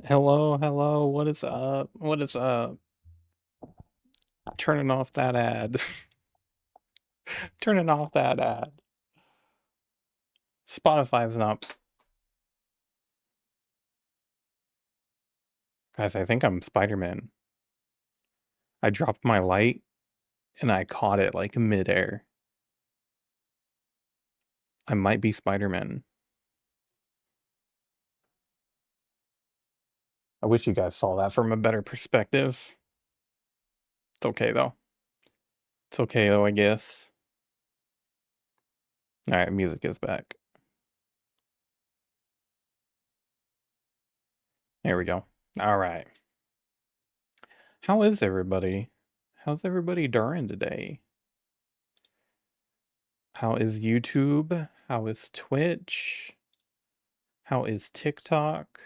Hello, hello, what is up? What is up? Turning off that ad. Turning off that ad. Spotify's not. Guys, I think I'm Spider-Man. I dropped my light and I caught it like midair. I might be Spider-Man. I wish you guys saw that from a better perspective. It's okay though. It's okay though, I guess. Alright, music is back. There we go. Alright. How is everybody? How's everybody doing today? How is YouTube? How is Twitch? How is TikTok?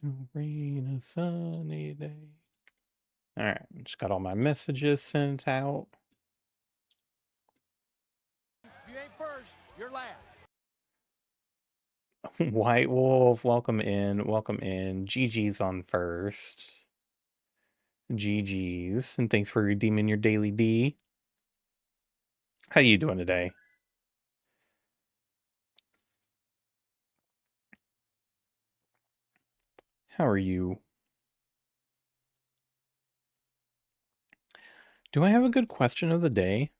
It'll rain a sunny day. Alright, just got all my messages sent out. If you ain't first, you're last. White Wolf, welcome in, welcome in. GG's on first. GG's, and thanks for redeeming your daily D. How you doing today? How are you? Do I have a good question of the day?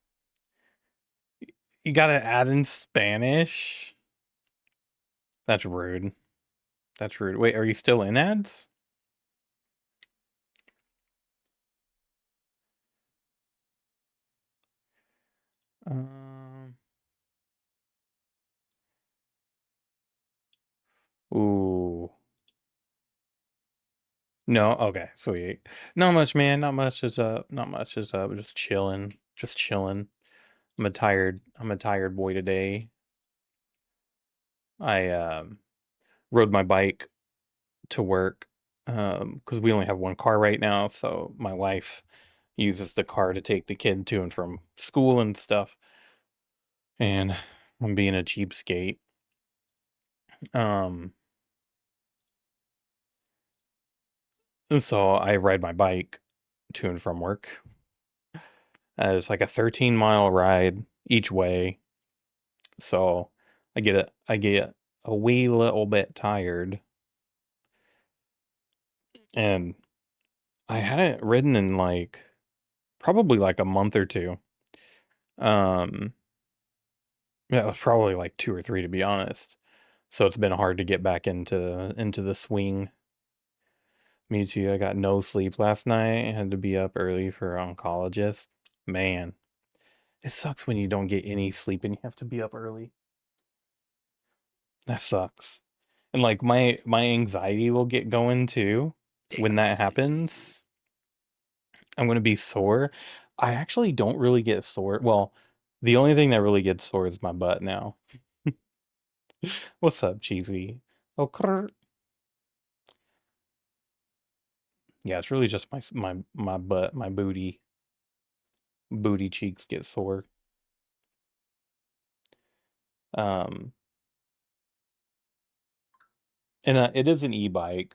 You gotta add in Spanish? That's rude. That's rude. Wait, are you still in ads? Ooh. No, okay, sweet. Not much, man. Not much is up. Not much is up. Just chilling. Just chilling. I'm a tired boy today. I rode my bike to work because we only have one car right now, so my wife uses the car to take the kid to and from school and stuff. And I'm being a cheapskate. And so I ride my bike to and from work. It's like a 13-mile ride each way. So I get a wee little bit tired. And I hadn't ridden in like probably like a month or two. Um yeah, it was probably like 2 or 3 to be honest. So it's been hard to get back into the swing. Me too. I got no sleep last night. I had to be up early for oncologist. Man, it sucks when you don't get any sleep and you have to be up early. That sucks. And like my anxiety will get going too when that happens. I'm gonna be sore. I actually don't really get sore. Well, the only thing that really gets sore is my butt now. What's up, cheesy? Oh, yeah, it's really just my butt, my booty cheeks get sore. Um, and it is an e-bike.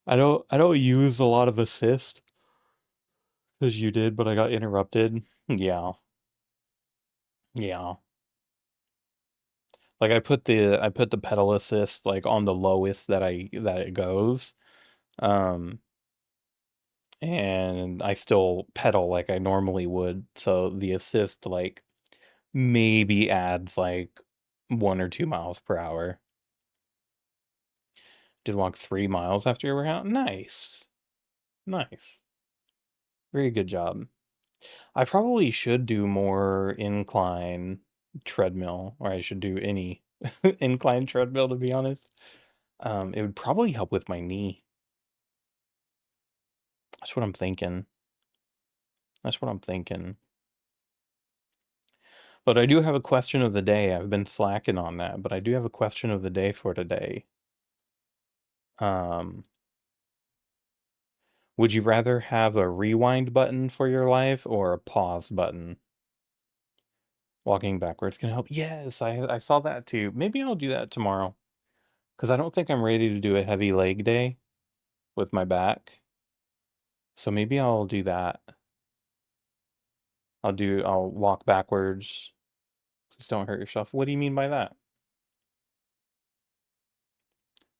I don't use a lot of assist because you did, but I got interrupted. Yeah, yeah. Like I put the pedal assist like on the lowest that it goes. Um and I still pedal like I normally would. So the assist like maybe adds like 1 or 2 miles per hour. Did walk 3 miles after your workout. Nice. Nice. Very good job. I probably should do more incline treadmill, or I should do any incline treadmill to be honest. It would probably help with my knee. That's what I'm thinking. That's what I'm thinking. But I do have a question of the day. I've been slacking on that, but I do have a question of the day for today. Um, Would you rather have a rewind button for your life or a pause button? Walking backwards can help. Yes, I saw that too. Maybe I'll do that tomorrow because I don't think I'm ready to do a heavy leg day with my back. So maybe I'll do that. I'll walk backwards. Just don't hurt yourself. What do you mean by that?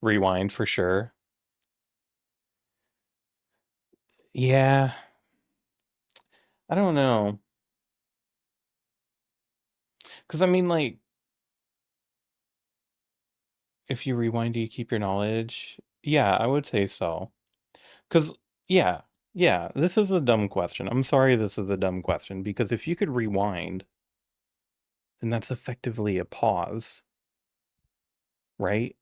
Rewind for sure. Yeah, I don't know. Because I mean, like, if you rewind, do you keep your knowledge? Yeah, I would say so. Because, yeah, yeah, this is a dumb question. I'm sorry this is a dumb question because if you could rewind, then that's effectively a pause, right?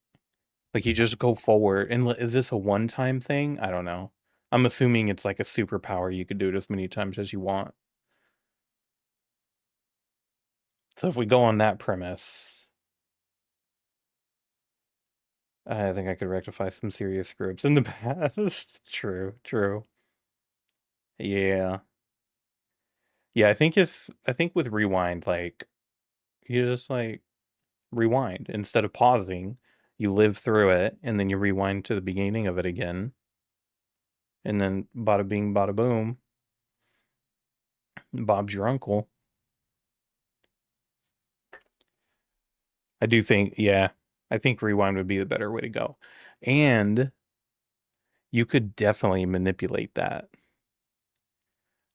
Like you just go forward. And is this a one-time thing? I don't know. I'm assuming it's like a superpower. You could do it as many times as you want. So if we go on that premise, I think I could rectify some serious screw-ups in the past. True, true. Yeah. Yeah, I think with rewind, like you just like rewind instead of pausing, you live through it and then you rewind to the beginning of it again. And then bada bing, bada boom, Bob's your uncle. I do think, yeah, I think rewind would be the better way to go. And you could definitely manipulate that.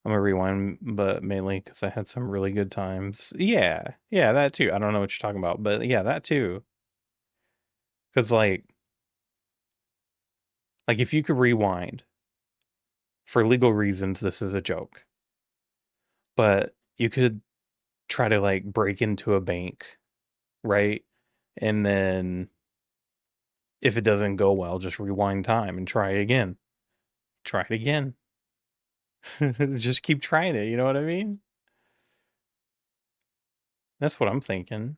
I'm gonna rewind, but mainly because I had some really good times. Yeah, yeah, that too. I don't know what you're talking about, but yeah, that too. Because like if you could rewind for legal reasons, this is a joke. But you could try to like break into a bank, right? And then if it doesn't go well, just rewind time and try again. Try it again. Just keep trying it, you know what I mean? That's what I'm thinking.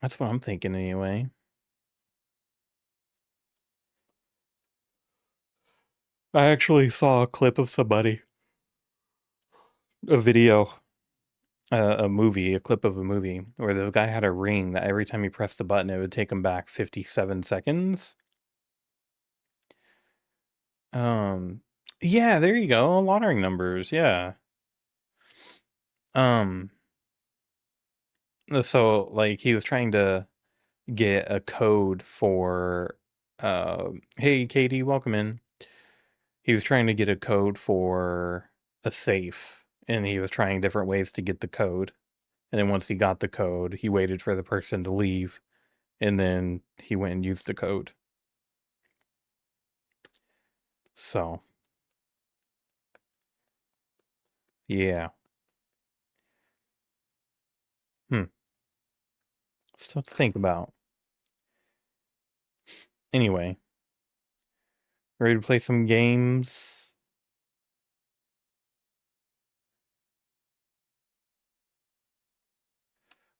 That's what I'm thinking anyway. I actually saw a clip of somebody, a video, a movie, a clip of a movie where this guy had a ring that every time he pressed the button, it would take him back 57 seconds. Um, yeah, there you go. Lottery numbers. Yeah. Um, so like he was trying to get a code for, hey, Katie, welcome in. He was trying to get a code for a safe and he was trying different ways to get the code. And then once he got the code, he waited for the person to leave and then he went and used the code. So, yeah. Hmm. Stuff to think about. Anyway, ready to play some games?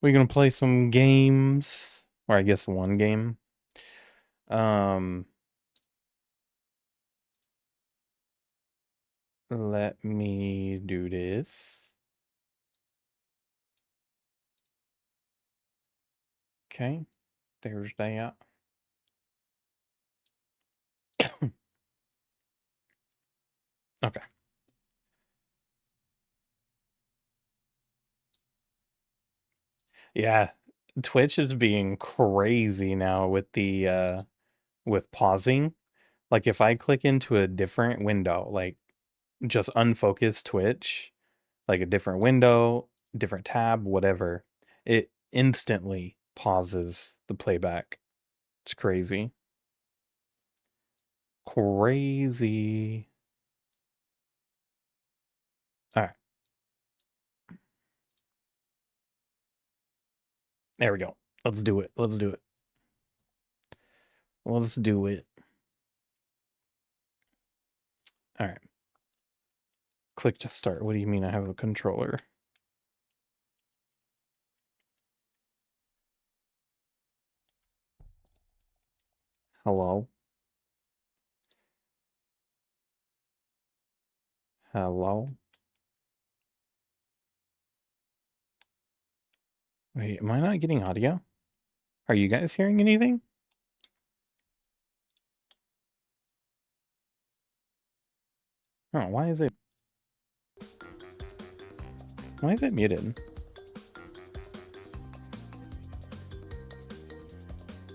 We're gonna play some games, or I guess one game. Um, Let me do this. Okay, there's that. Okay. Yeah, Twitch is being crazy now with the with pausing. Like if I click into a different window, like just unfocus Twitch, like a different window, different tab, whatever, it instantly pauses the playback. It's crazy. Crazy. All right, there we go. Let's do it. Let's do it. Let's do it. All right. Click to start. What do you mean I have a controller? Hello? Hello? Wait, am I not getting audio? Are you guys hearing anything? Oh, why is it muted?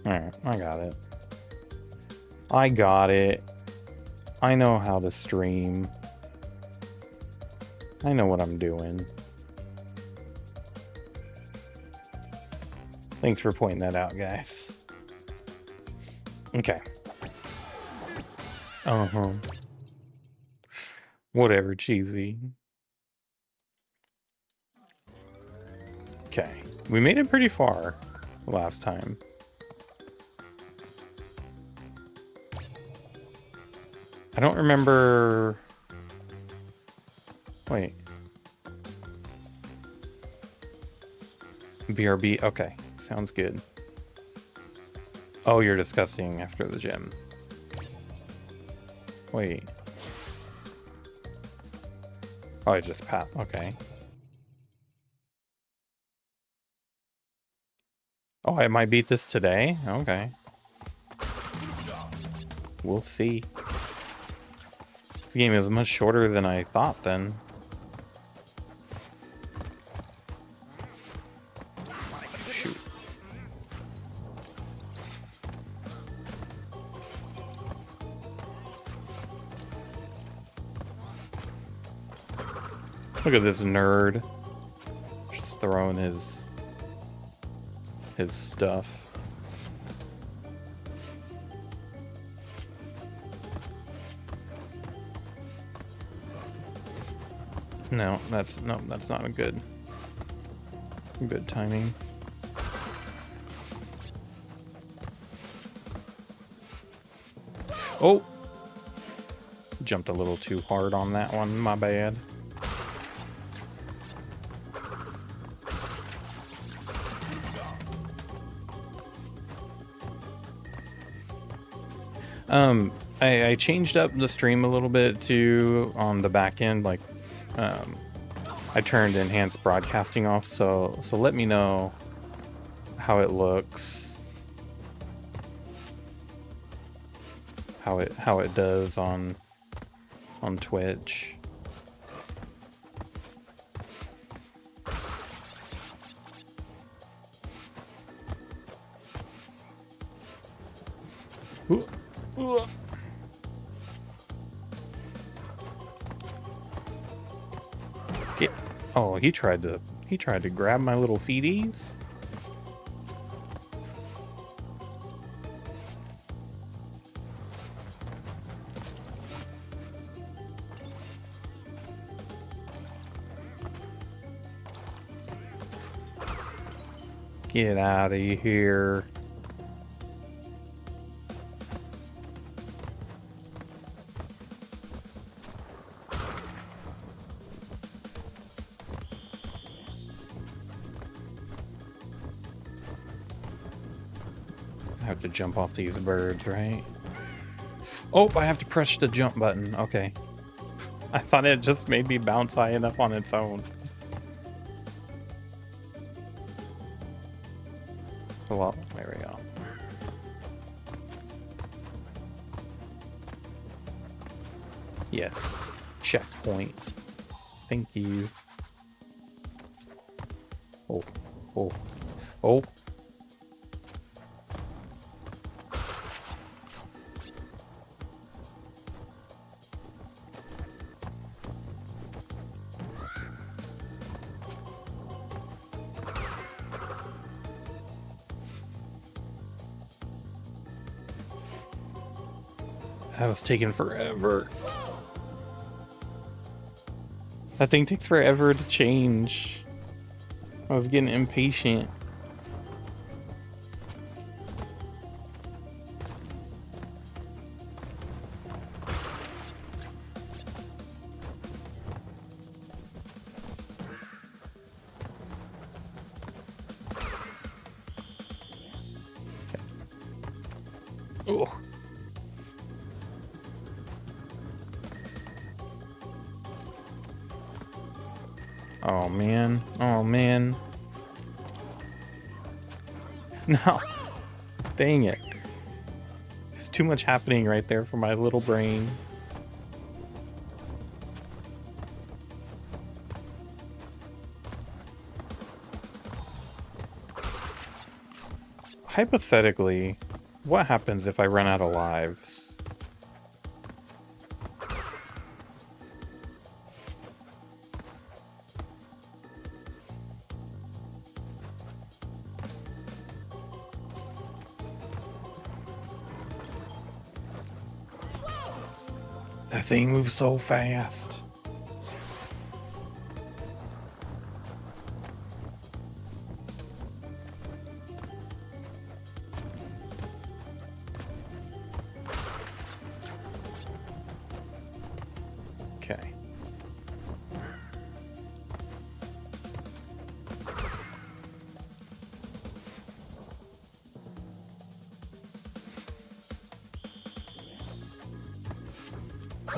Alright, I got it. I got it. I know how to stream. I know what I'm doing. Thanks for pointing that out, guys. Okay. Uh-huh. Whatever, cheesy. Okay. We made it pretty far last time. I don't remember... Wait. BRB, okay. Sounds good. Oh, you're disgusting after the gym. Wait. Oh, I just pat. Okay. Oh, I might beat this today? Okay. We'll see. This game is much shorter than I thought then. Shoot. Look at this nerd. Just throwing his stuff. No, that's not a good timing. Oh! Jumped a little too hard on that one, my bad. I changed up the stream a little bit too on the back end, like I turned enhanced broadcasting off, so let me know how it looks, how it does on Twitch. Get, oh, he tried to grab my little feeties. Get out of here. I have to jump off these birds, right? Oh, I have to press the jump button. Okay. I thought it just made me bounce high enough on its own. Well, there we go. Yes. Checkpoint. Thank you. Oh. Oh. Oh. That was taking forever. That thing takes forever to change. I was getting impatient. Oh. Oh man. Oh man. No. Dang it. There's too much happening right there for my little brain. Hypothetically, what happens if I run out of lives? That thing moves so fast. Okay.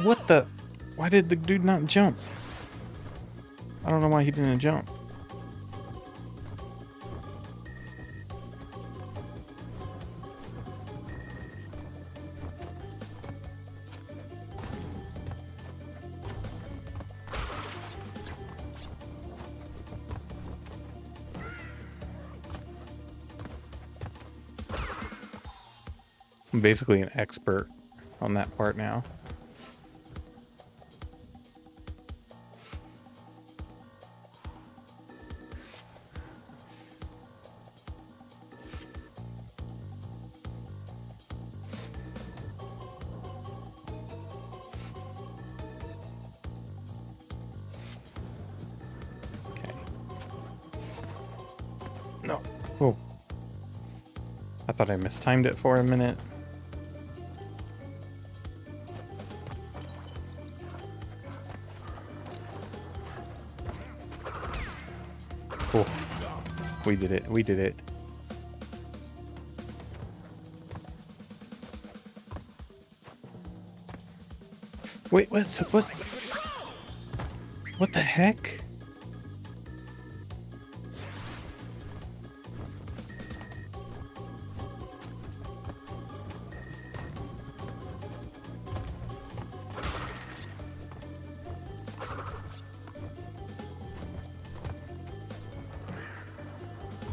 What the? Why did the dude not jump? I don't know why he didn't jump. I'm basically an expert on that part now. Okay. No. Oh. I thought I mistimed it for a minute. Oh. We did it. We did it. Wait, what the heck?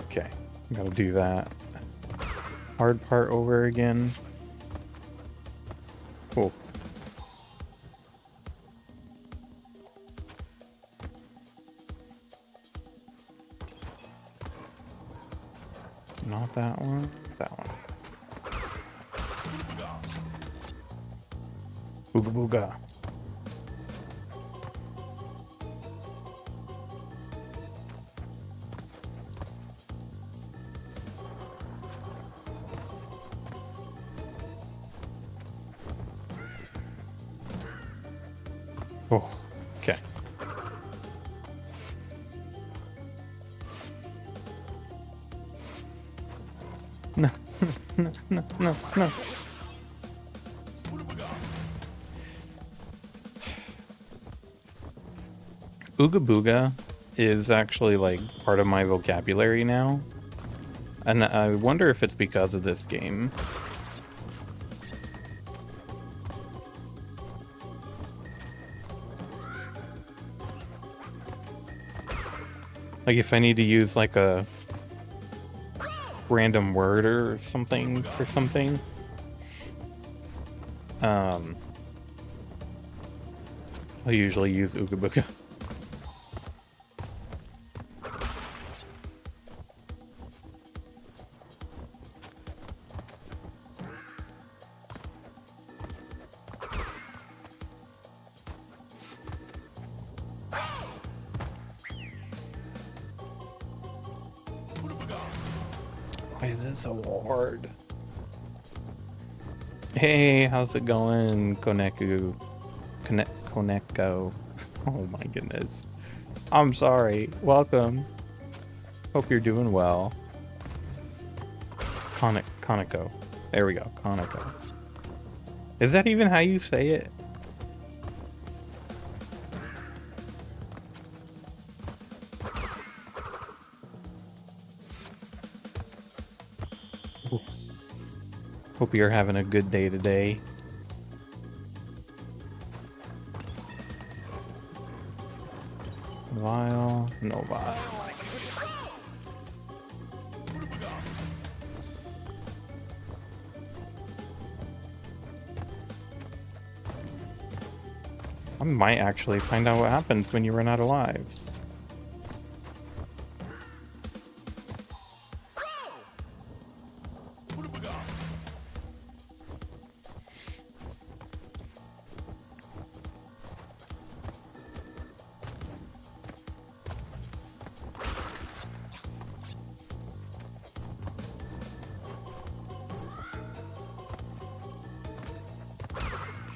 Okay, I gotta do that hard part over again. Oh. Not that one. That one. Booga booga. Oh, okay. No, no, no, no, no. Ooga booga is actually like part of my vocabulary now. And I wonder if it's because of this game. Like if I need to use like a random word or something for something. I'll usually use Ooga Booga. Why is it so hard? Hey, how's it going, Koneko? Koneko. Oh my goodness. I'm sorry. Welcome. Hope you're doing well. Koneko. There we go. Koneko. Is that even how you say it? Hope you're having a good day today. Vial, no vial. I might actually find out what happens when you run out of lives.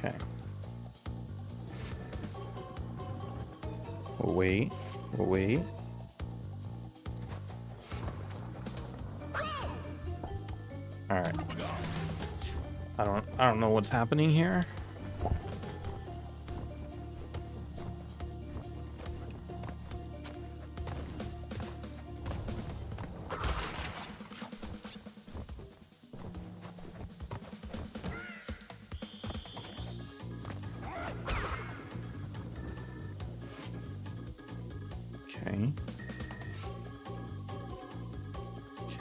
Okay. We'll wait. We'll wait. All right. I don't know what's happening here. Okay.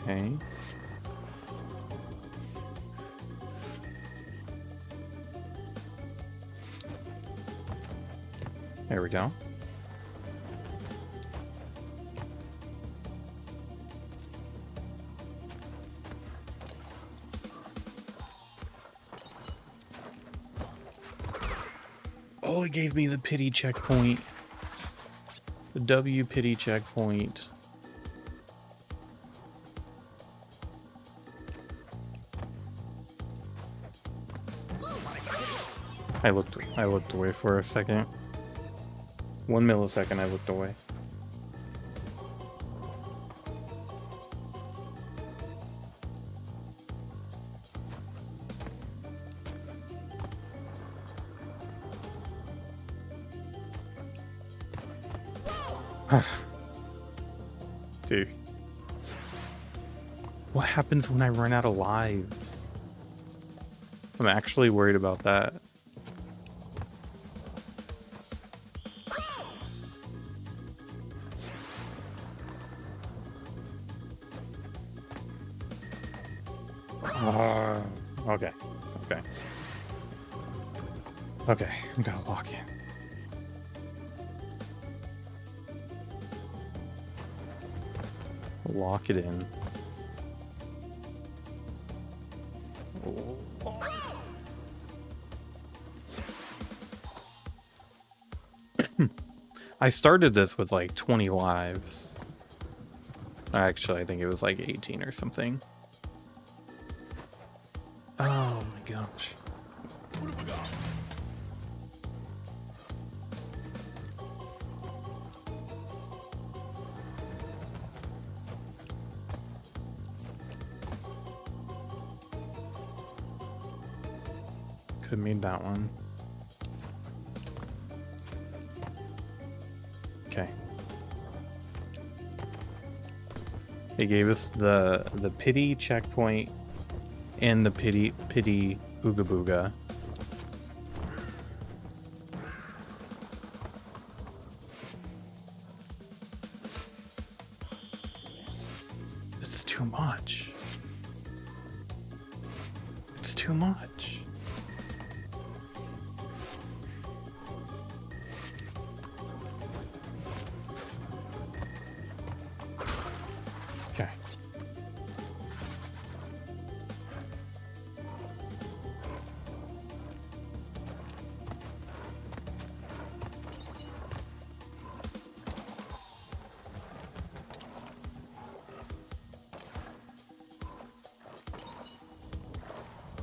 Okay. There we go. Oh, it gave me the pity checkpoint. The W pity checkpoint. I looked away for a second. 1 millisecond I looked away. Dude. What happens when I run out of lives? I'm actually worried about that. Okay. Okay. Okay, I'm gonna lock in. Lock it in. I started this with like 20 lives. Actually, I think it was like 18 or something. Oh my gosh. Could have made that one. Okay. They gave us the pity checkpoint and the pity ooga booga. It's too much. It's too much. Okay.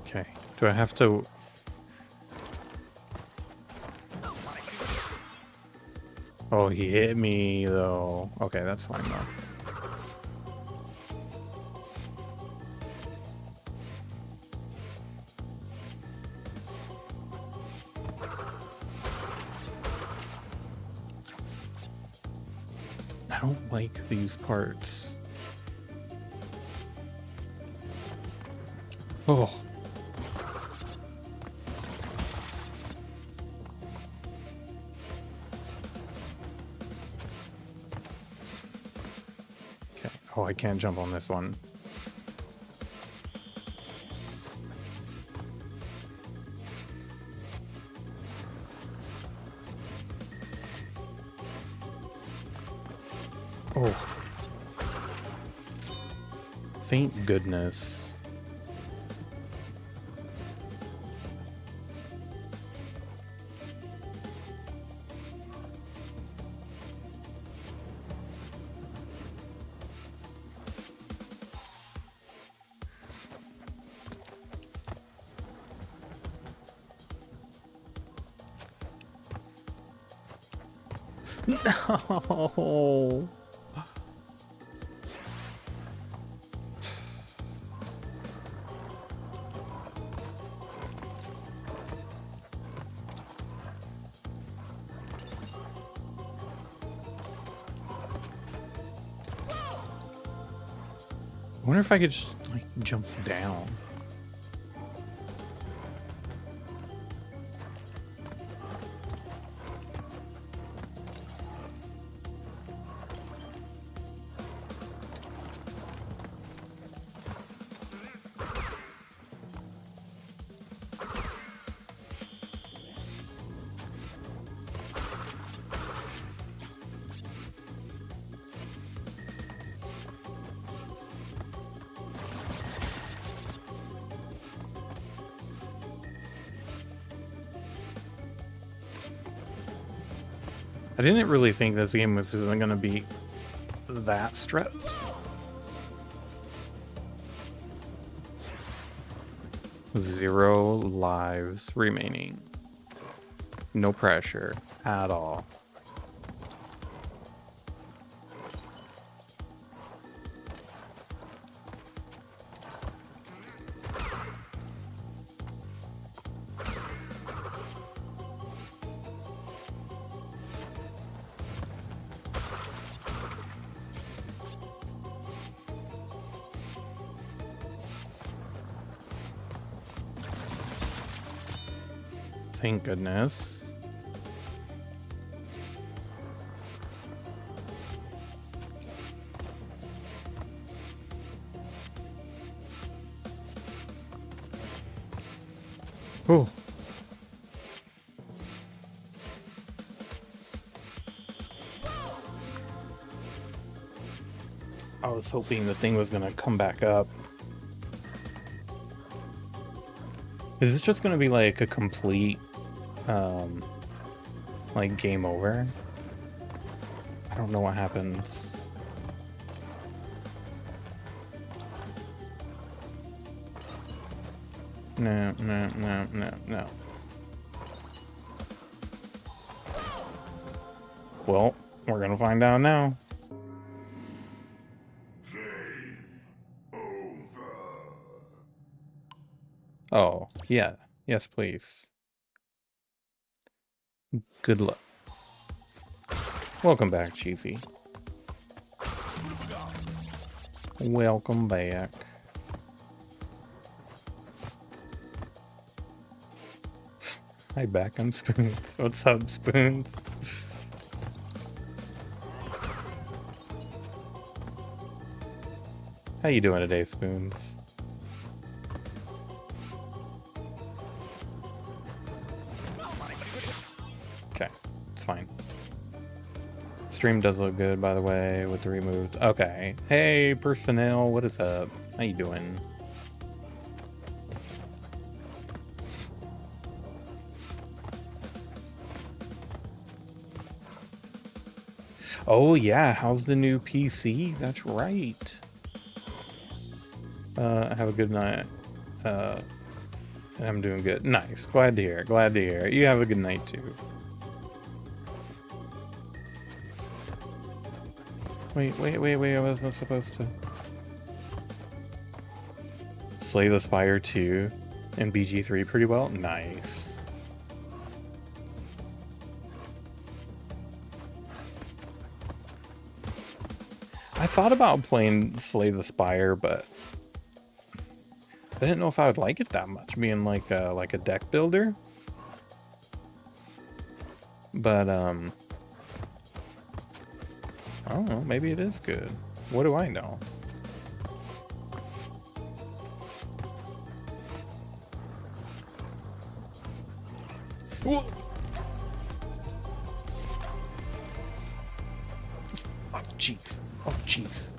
Okay. Do I have to... Oh, he hit me, though. Okay, that's fine, though. I don't like these parts. Oh. Okay. Oh, I can't jump on this one. Oh. Thank goodness. No. I wonder if I could just, like, jump down. I didn't really think this game was going to be that stressful. 0 lives remaining. No pressure at all. Thank goodness. Oh. I was hoping the thing was gonna come back up. Is this just gonna be like a complete, like game over? I don't know what happens. No, no, no, no, no. Well, we're gonna find out now. Oh, yeah. Yes, please. Good luck. Welcome back, Cheesy. Welcome back. Hi, back on Spoons. What's up, Spoons? How you doing today, Spoons? Okay, it's fine. Stream does look good, by the way, with the removed. Okay. Hey, personnel, what is up? How you doing? Oh, yeah, how's the new PC? That's right. Have a good night. I'm doing good. Nice. Glad to hear it. Glad to hear it. You have a good night, too. Wait, I wasn't supposed to. Slay the Spire 2 and BG3 pretty well? Nice. I thought about playing Slay the Spire, but I didn't know if I would like it that much, being like a deck builder. But I don't know, maybe it is good. What do I know? Whoa. Oh jeez. Oh jeez.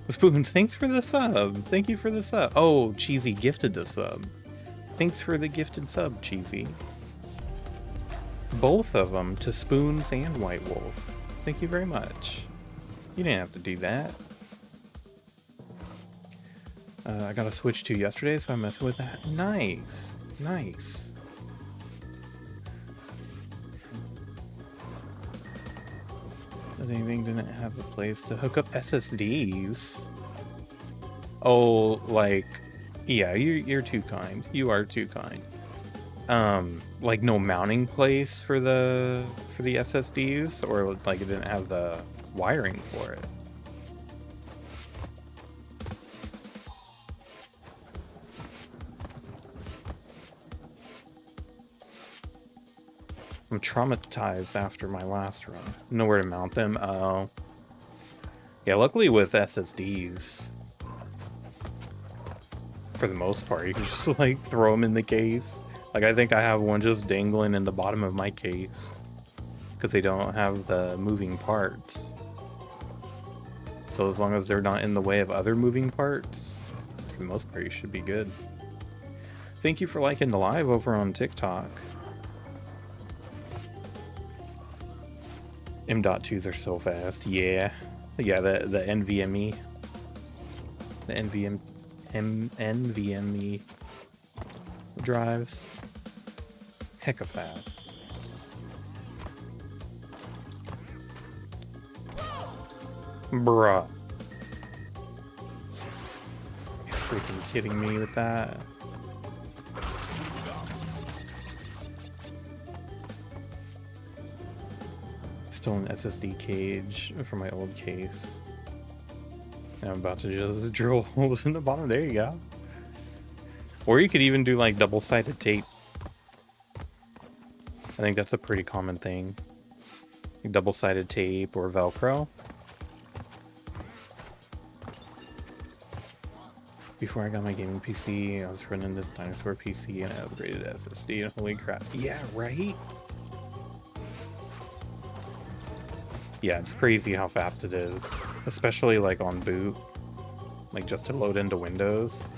Spoons, thanks for the sub. Thank you for the sub. Oh, Cheesy gifted the sub. Thanks for the gifted sub, Cheesy. Both of them to Spoons and White Wolf. Thank you very much. You didn't have to do that. I got a Switch 2 yesterday, so I'm messing with that. Nice. Nice. Anything didn't have a place to hook up SSDs. Oh, like, yeah, you're too kind. You are too kind. Like no mounting place for the SSDs, or like it didn't have the wiring for it. I'm traumatized after my last run. Nowhere to mount them. Oh. Yeah, luckily with SSDs, for the most part, you can just like throw them in the case. Like I think I have one just dangling in the bottom of my case because they don't have the moving parts. So as long as they're not in the way of other moving parts, for the most part, you should be good. Thank you for liking the live over on TikTok. M.2s are so fast. Yeah. Yeah, the NVMe. The NVMe drives. Hecka fast. Bruh. You're freaking kidding me with that? Still an SSD cage from my old case. And I'm about to just drill holes in the bottom. There you go. Or you could even do like double-sided tape. I think that's a pretty common thing. Like double-sided tape or Velcro. Before I got my gaming PC, I was running this dinosaur PC and I upgraded SSD, and holy crap. Yeah, right? Yeah, it's crazy how fast it is. Especially like on boot. Like just to load into Windows.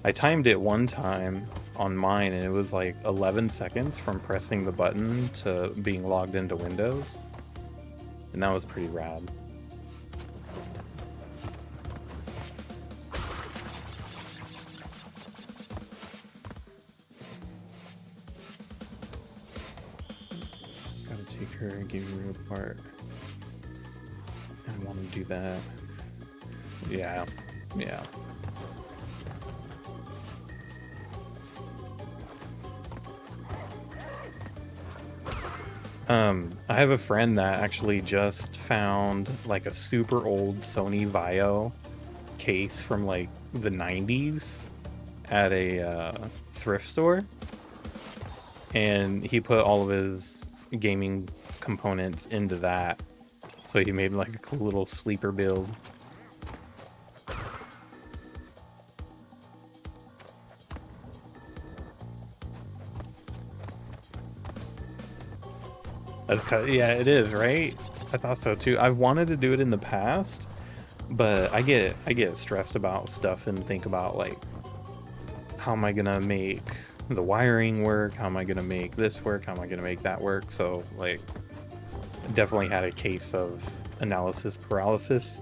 I timed it one time on mine and it was like 11 seconds from pressing the button to being logged into Windows. And that was pretty rad. Gotta take her and give her apart. I want to do that. Yeah. Yeah. I have a friend that actually just found like a super old Sony Vaio case from like the 90s at a thrift store, and he put all of his gaming components into that, so he made like a cool little sleeper build. That's kind of, yeah, it is, right? I thought so too. I've wanted to do it in the past, but I get stressed about stuff and think about like, how am I gonna make the wiring work? How am I gonna make this work? How am I gonna make that work? So like, definitely had a case of analysis paralysis.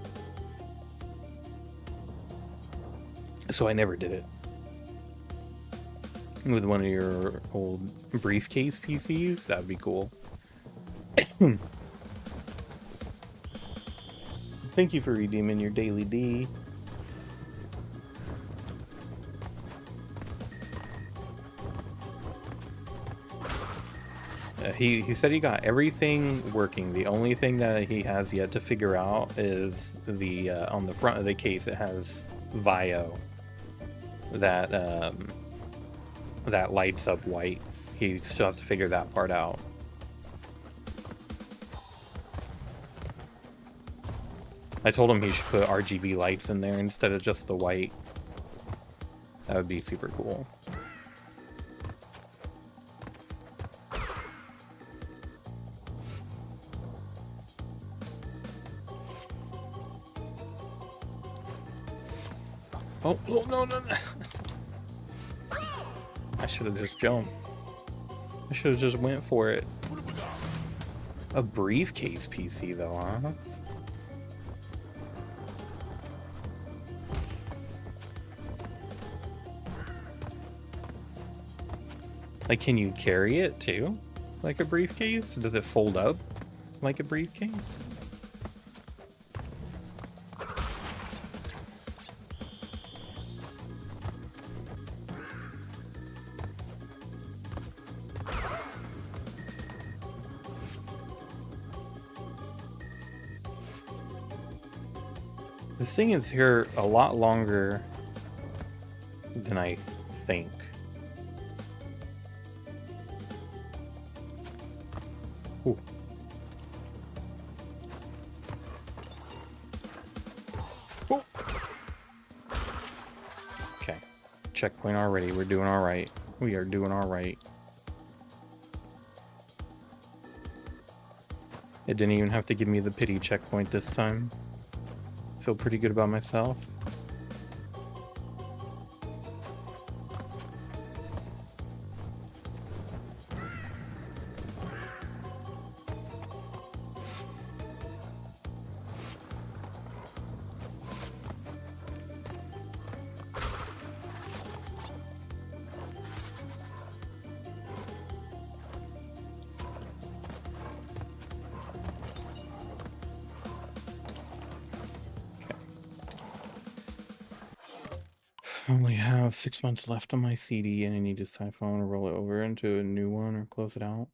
So I never did it. With one of your old briefcase PCs, that'd be cool. Thank you for redeeming your daily D. he said he got everything working. The only thing that he has yet to figure out is the on the front of the case it has Vio that that lights up white. He still has to figure that part out. I told him he should put RGB lights in there instead of just the white. That would be super cool. Oh, oh no, no, no. I should have just jumped. I should have just went for it. A briefcase PC though, huh? Like, can you carry it too? Like a briefcase? Does it fold up like a briefcase? This thing is here a lot longer than I think. Ooh. Ooh. Okay. Checkpoint already. We're doing all right. We are doing all right. It didn't even have to give me the pity checkpoint this time. Feel pretty good about myself. I only have 6 months left on my CD and I need to decide if I want to roll it over into a new one or close it out.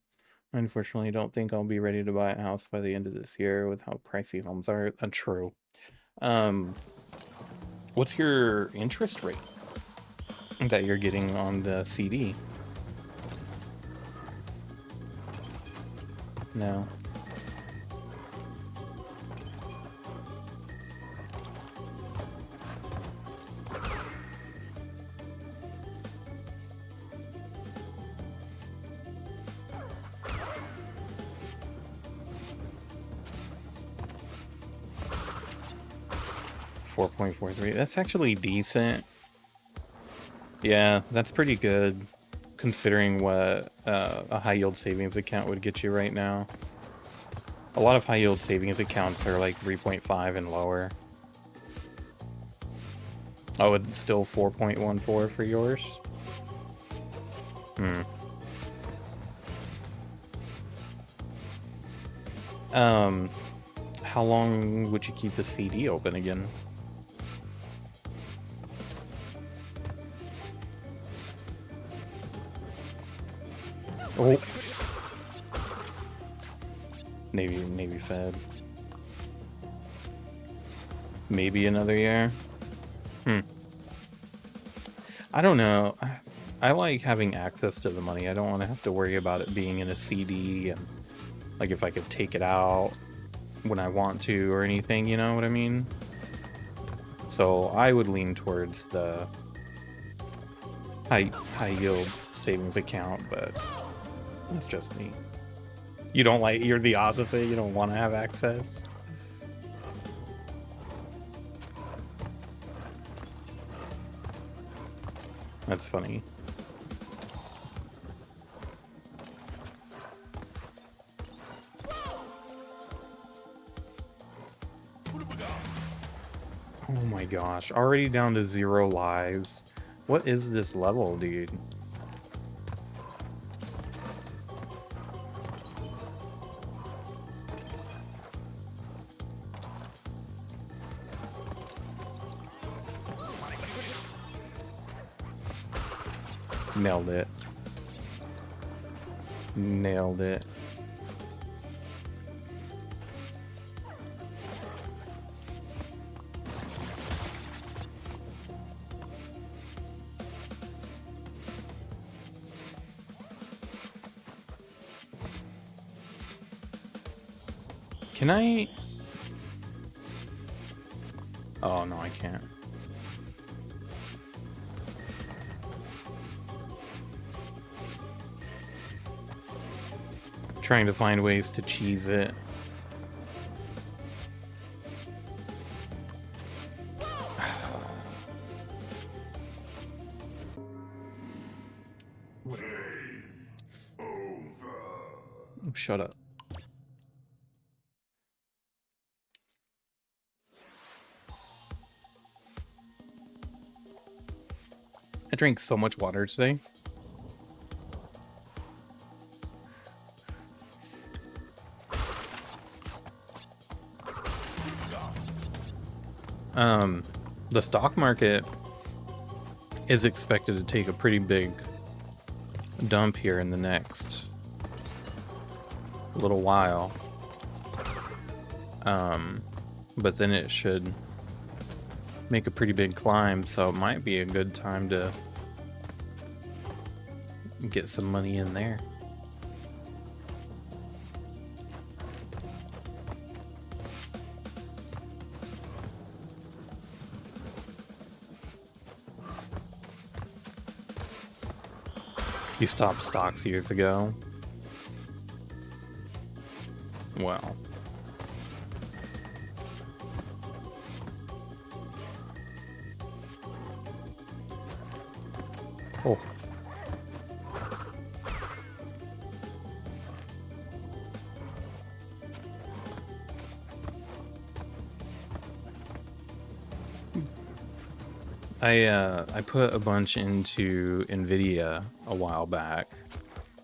I unfortunately don't think I'll be ready to buy a house by the end of this year with how pricey homes are. True. What's your interest rate that you're getting on the CD? No. 4.43. That's actually decent. Yeah, that's pretty good considering what a high yield savings account would get you right now. A lot of high yield savings accounts are like 3.5 and lower. Oh, it's still 4.14 for yours? Hmm. How long would you keep the CD open again? Oh. Navy Fed. Maybe another year. I don't know. I like having access to the money. I don't want to have to worry about it being in a CD and like if I could take it out when I want to or anything, you know what I mean? So I would lean towards the high yield savings account, but that's just me. You don't like, you're the opposite, you don't want to have access. That's funny. Oh my gosh, already down to 0 lives. What is this level, dude? Nailed it. Nailed it. Can I? Oh, no, I can't. Trying to find ways to cheese it. Shut up. I drank so much water today. The stock market is expected to take a pretty big dump here in the next little while. But then it should make a pretty big climb, so it might be a good time to get some money in there. You stopped stocks years ago. Well. Oh. I put a bunch into Nvidia a while back.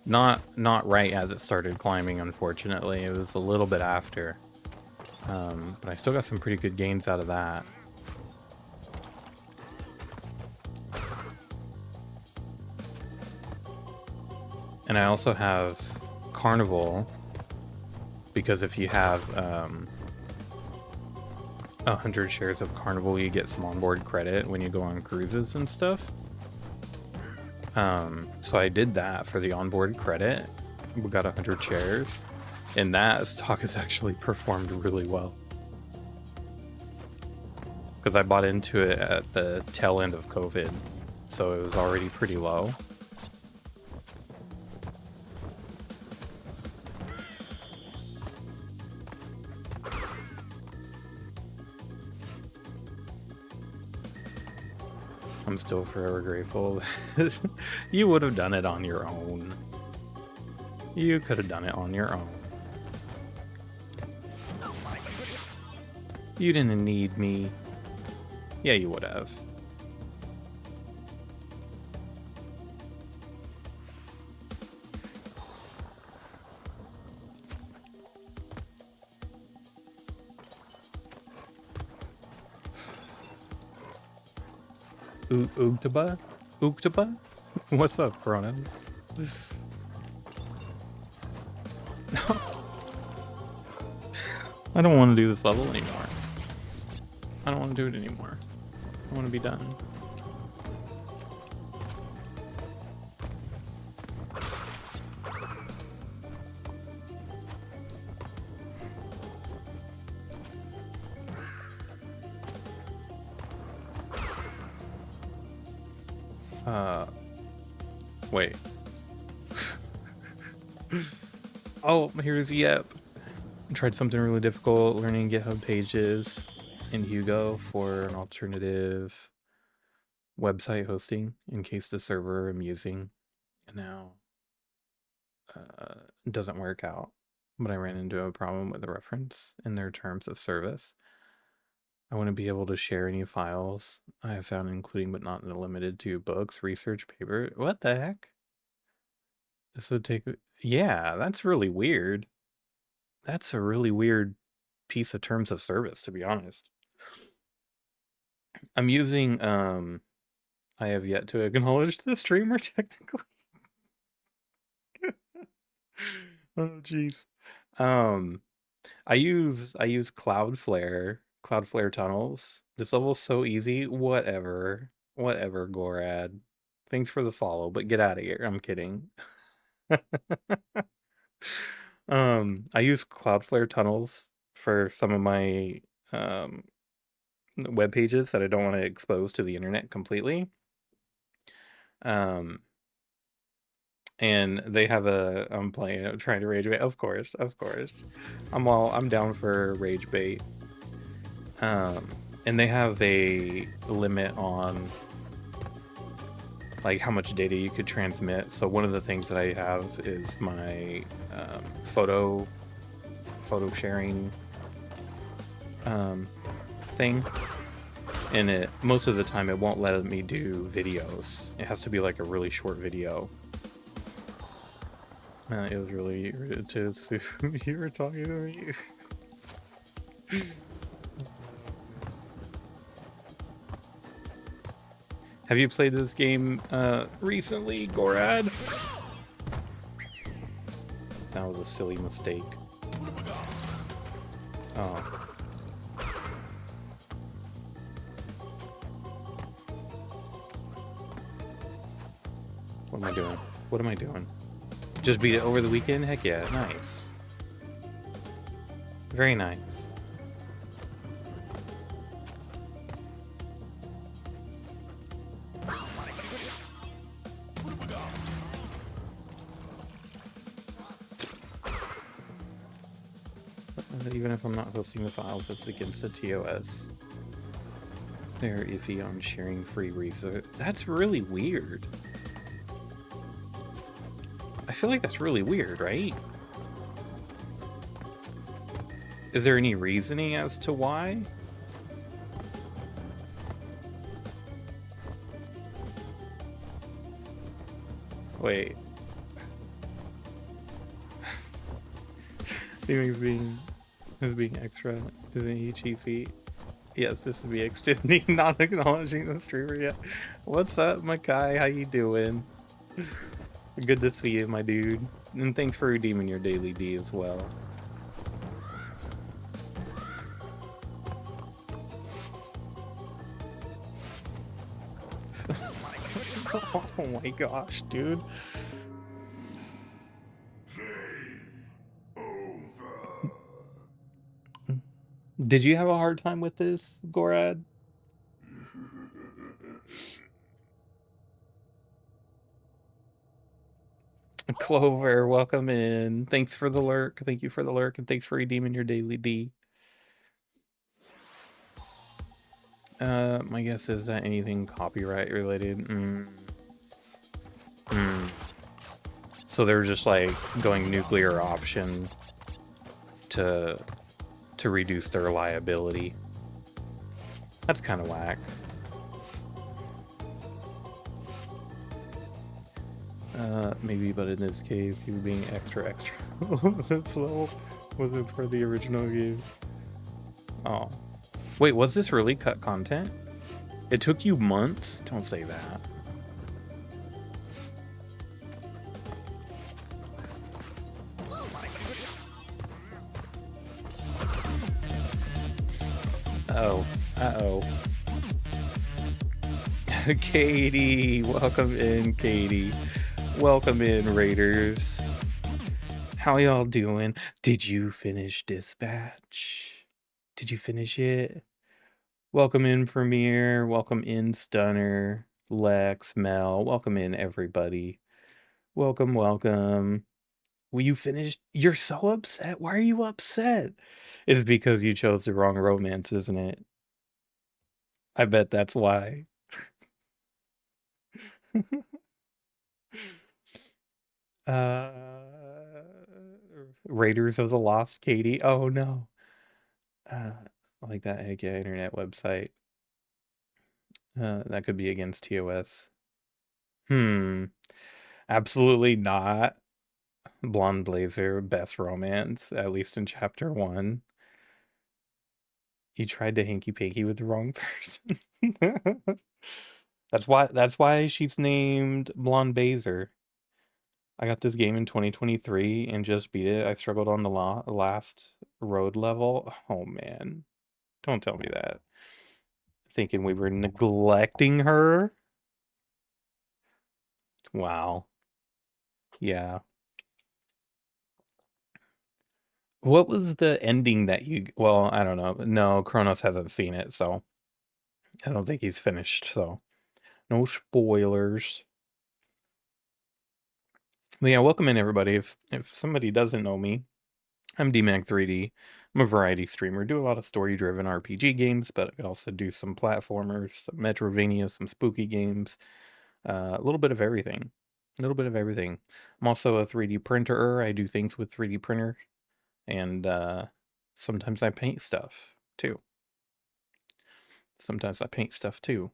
Not right as it started climbing, unfortunately. It was a little bit after. But I still got some pretty good gains out of that. And I also have Carnival, because if you have 100 shares of Carnival, you get some onboard credit when you go on cruises and stuff. So I did that for the onboard credit. We got 100 shares, and that stock has actually performed really well. Because I bought into it at the tail end of COVID, so it was already pretty low. I'm still forever grateful. You would have done it on your own. You could have done it on your own. You didn't need me. Yeah, you would have. Oogtaba? Oogtaba? What's up, Cronos? I don't want to do this level anymore. I don't want to do it anymore. I want to be done. Wait. Oh, here's Yep. I tried something really difficult, learning GitHub pages in Hugo for an alternative website hosting in case the server I'm using now doesn't work out. But I ran into a problem with the reference in their terms of service. I want to be able to share any files I have found, including but not limited to books, research paper. What the heck? This would take... Yeah, that's really weird. That's a really weird piece of terms of service, to be honest. I'm using, I have yet to acknowledge the streamer, technically. Oh, jeez. Um, I use Cloudflare tunnels. This level's so easy. Whatever, Gorad. Thanks for the follow, but get out of here. I'm kidding. I use Cloudflare tunnels for some of my web pages that I don't want to expose to the internet completely. Um, and they have I'm playing, I'm trying to rage bait. Of course, of course. I'm down for rage bait. And they have a limit on like how much data you could transmit. So one of the things that I have is my photo sharing thing, and it most of the time it won't let me do videos. It has to be like a really short video. It was really irritated to you were talking to me. Have you played this game recently, Gorad? That was a silly mistake. Oh. What am I doing? What am I doing? Just beat it over the weekend? Heck yeah, nice. Very nice. Even if I'm not hosting the files, it's against the TOS. They're iffy on sharing free resources. That's really weird. I feel like that's really weird, right? Is there any reasoning as to why? Wait. Is being extra isn't he cheesy? Yes, this would be extending, not acknowledging the streamer yet. What's up, Makai? How you doing? Good to see you, my dude. And thanks for redeeming your daily D as well. Oh my gosh, dude. Did you have a hard time with this, Gorad? Clover, welcome in. Thanks for the lurk. Thank you for the lurk, and thanks for redeeming your daily D. My guess is that anything copyright related. So they're just like going nuclear option to reduce their liability. That's kind of whack. Maybe, but in this case, he was being extra slow. Was it for the original game? Oh. Wait, was this really cut content? It took you months? Don't say that. Uh-oh. Uh-oh. Katie! Welcome in, Katie. Welcome in, Raiders. How y'all doing? Did you finish Dispatch? Did you finish it? Welcome in, Premiere. Welcome in, Stunner. Lex, Mel. Welcome in, everybody. Welcome, welcome. Will you finish? You're so upset. Why are you upset? It's because you chose the wrong romance, isn't it? I bet that's why. uh, Raiders of the Lost Katie. Oh no. Like that heck yeah internet website. That could be against TOS. Absolutely not. Blonde Blazer, best romance, at least in chapter 1. You tried to hanky panky with the wrong person. That's why she's named Blonde Blazer. I got this game in 2023 and just beat it. I struggled on the last road level. Oh man, don't tell me that. Thinking we were neglecting her. Wow. Yeah. What was the ending that you? Well, I don't know. No, Kronos hasn't seen it, so I don't think he's finished. So no spoilers. But yeah, welcome in everybody. If somebody doesn't know me, I'm DMAG3D. I'm a variety streamer. Do a lot of story-driven RPG games, but I also do some platformers, some Metrovania, some spooky games, a little bit of everything. A little bit of everything. I'm also a 3D printer. I do things with 3D printer, and sometimes I paint stuff too. Sometimes I paint stuff too.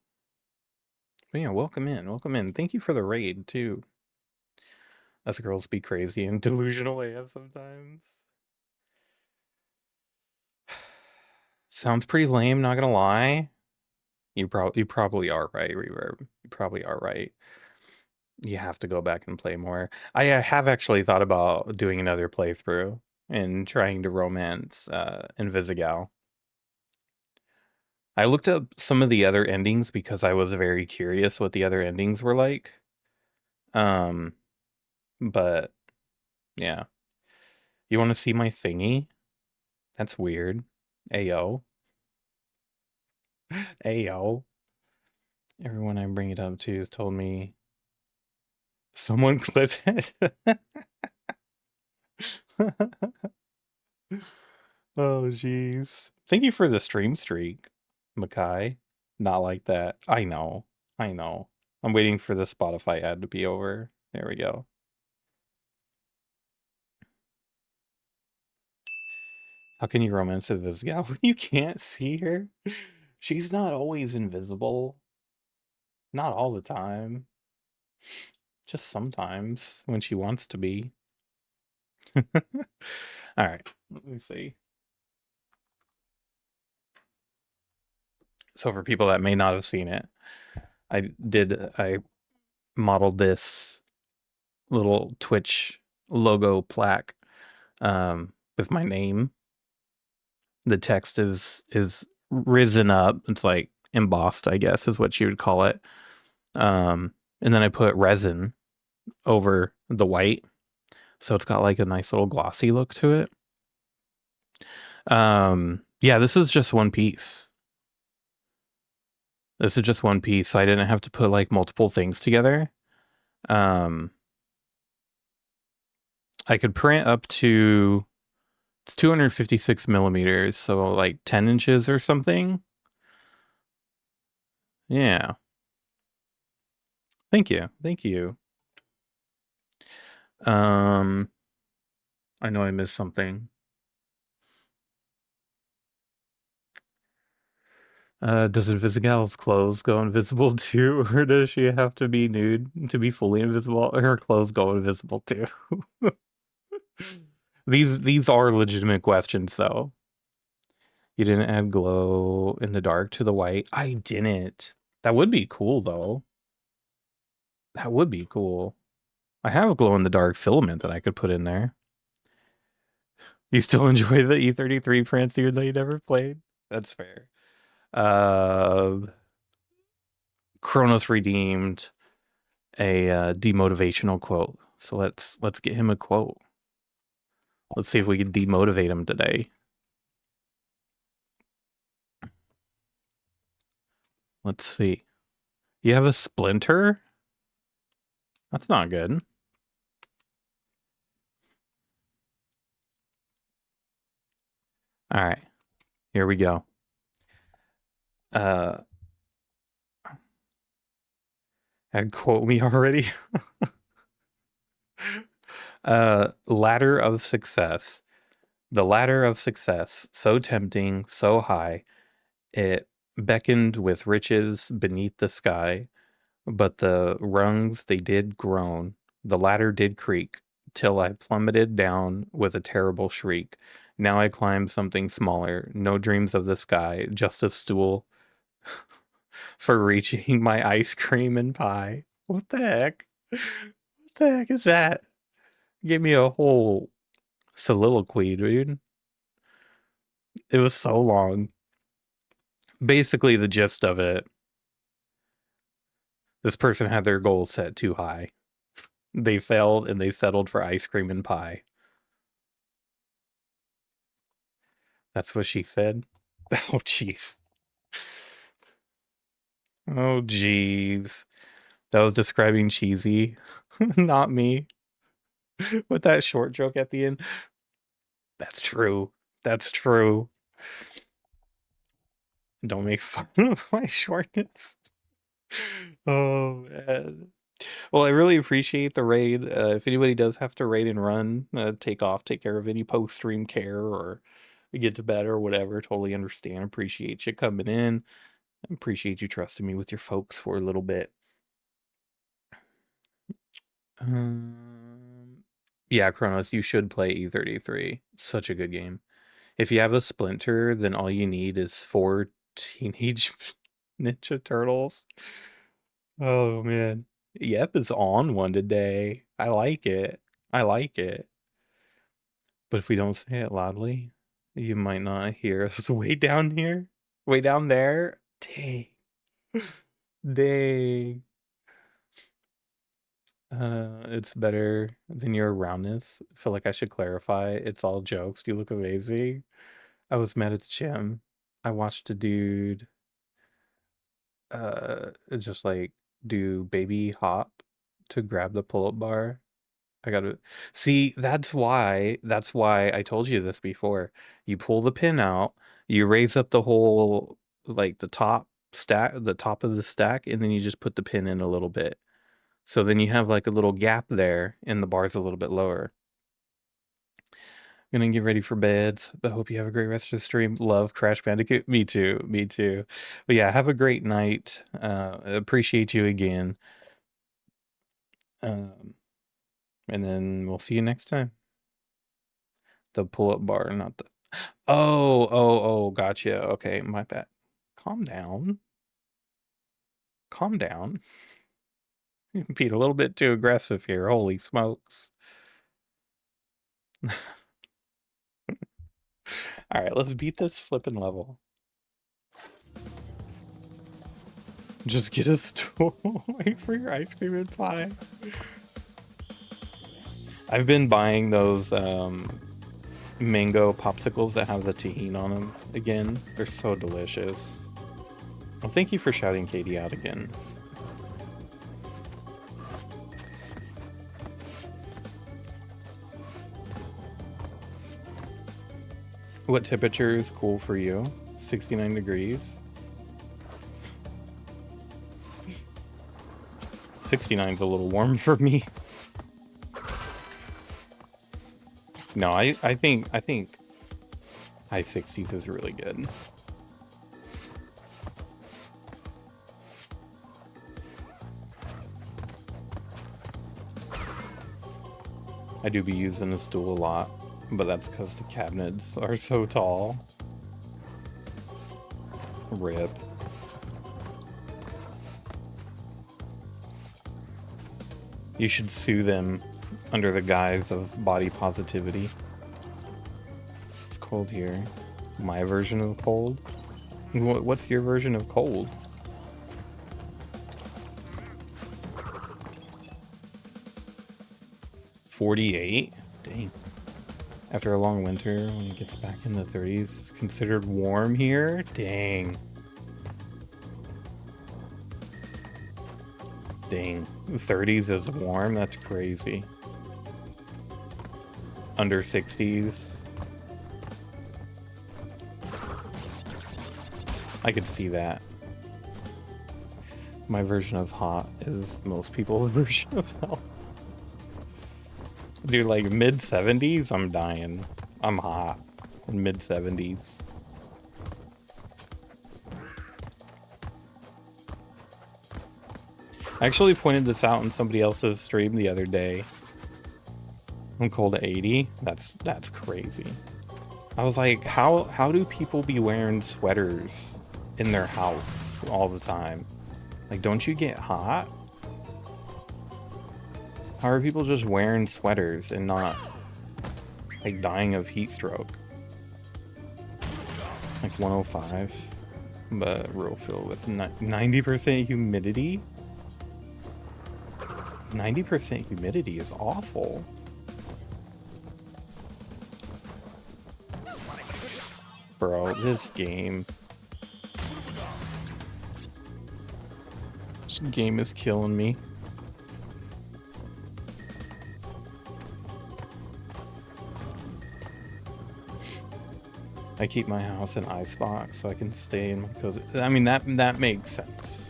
But yeah, welcome in. Welcome in. Thank you for the raid too. Us girls be crazy and delusional AF sometimes. Sounds pretty lame, not gonna lie. You probably are right, Reverb. You probably are right. You have to go back and play more. I have actually thought about doing another playthrough and trying to romance Invisigal. I looked up some of the other endings because I was very curious what the other endings were like. Um, but yeah. You want to see my thingy? That's weird. Ayo. Ayo. Everyone I bring it up to has told me someone clip it. Oh, jeez. Thank you for the stream streak, Makai. Not like that. I know. I know. I'm waiting for the Spotify ad to be over. There we go. How can you romance a Vizgal when you can't see her? She's not always invisible. Not all the time. Just sometimes when she wants to be. All right. Let me see. So for people that may not have seen it, I modeled this little Twitch logo plaque with my name. The text is risen up. It's like embossed, I guess, is what you would call it. And then I put resin over the white, so it's got like a nice little glossy look to it. Yeah, this is just one piece. This is just one piece, so I didn't have to put like multiple things together. I could print up to, it's 256 millimeters, so like 10 inches or something. Yeah. Thank you. Thank you. I know I missed something. Does Invisigal's clothes go invisible too, or does she have to be nude to be fully invisible? Her clothes go invisible too. These are legitimate questions though. You didn't add glow in the dark to the white. I didn't. That would be cool though. That would be cool. I have a glow in the dark filament that I could put in there. You still enjoy the E33 prints even though you never played? That's fair. Kronos redeemed a demotivational quote. So let's get him a quote. Let's see if we can demotivate him today. Let's see. You have a splinter? That's not good. All right. Here we go. And quote me already. Ladder of success. The ladder of success, so tempting, so high, it beckoned with riches beneath the sky, but the rungs they did groan, the ladder did creak, till I plummeted down with a terrible shriek. Now I climb something smaller, no dreams of the sky, just a stool for reaching my ice cream and pie. What the heck? What the heck is that? Gave me a whole soliloquy, dude. It was so long. Basically, the gist of it, this person had their goals set too high. They failed and they settled for ice cream and pie. That's what she said. Oh, jeez. Oh, jeez. That was describing cheesy, not me. With that short joke at the end. That's true. That's true. Don't make fun of my shortness. Oh, man. Well, I really appreciate the raid. If anybody does have to raid and run, take off, take care of any post-stream care or get to bed or whatever, totally understand. Appreciate you coming in. Appreciate you trusting me with your folks for a little bit. Yeah, Kronos, you should play E33. Such a good game. If you have a Splinter, then all you need is 4 Teenage Ninja Turtles. Oh man. Yep, is on one today. I like it. I like it. But if we don't say it loudly, you might not hear us way down here. Way down there. Dang. Dang. It's better than your roundness. I feel like I should clarify. It's all jokes. You look amazing. I was mad at the gym. I watched a dude just like do baby hop to grab the pull-up bar. I gotta see, that's why I told you this before. You pull the pin out, you raise up the whole like the top of the stack, and then you just put the pin in a little bit. So then you have like a little gap there and the bar's a little bit lower. Gonna get ready for beds, but hope you have a great rest of the stream. Love Crash Bandicoot. Me too. Me too. But yeah, have a great night. Appreciate you again. Um, and then we'll see you next time. The pull-up bar, not the. Oh, gotcha. Okay, my bad. Calm down. Calm down. You're being a little bit too aggressive here. Holy smokes. All right, let's beat this flipping level. Just get a stool. Wait for your ice cream and pie. I've been buying those mango popsicles that have the tahini on them again. They're so delicious. Well, thank you for shouting Katie out again. What temperature is cool for you? 69 degrees. 69 is a little warm for me. No, I think high 60s is really good. I do be using a stool a lot, but that's because the cabinets are so tall. RIP. You should sue them under the guise of body positivity. It's cold here. My version of cold? What's your version of cold? $48? Dang. After a long winter, when it gets back in the 30s, it's considered warm here? Dang. Dang. 30s is warm? That's crazy. Under 60s. I could see that. My version of hot is most people's version of hell. Dude, like mid-70s, I'm dying. I'm hot. In mid-70s. I actually pointed this out in somebody else's stream the other day. I'm cold at 80. That's crazy. I was like, how do people be wearing sweaters in their house all the time? Like, don't you get hot? How are people just wearing sweaters and not, like, dying of heat stroke? Like 105, but real filled with 90% humidity? 90% humidity is awful. Bro, this game is killing me. I keep my house in icebox so I can stay in my cozy. I mean, that makes sense.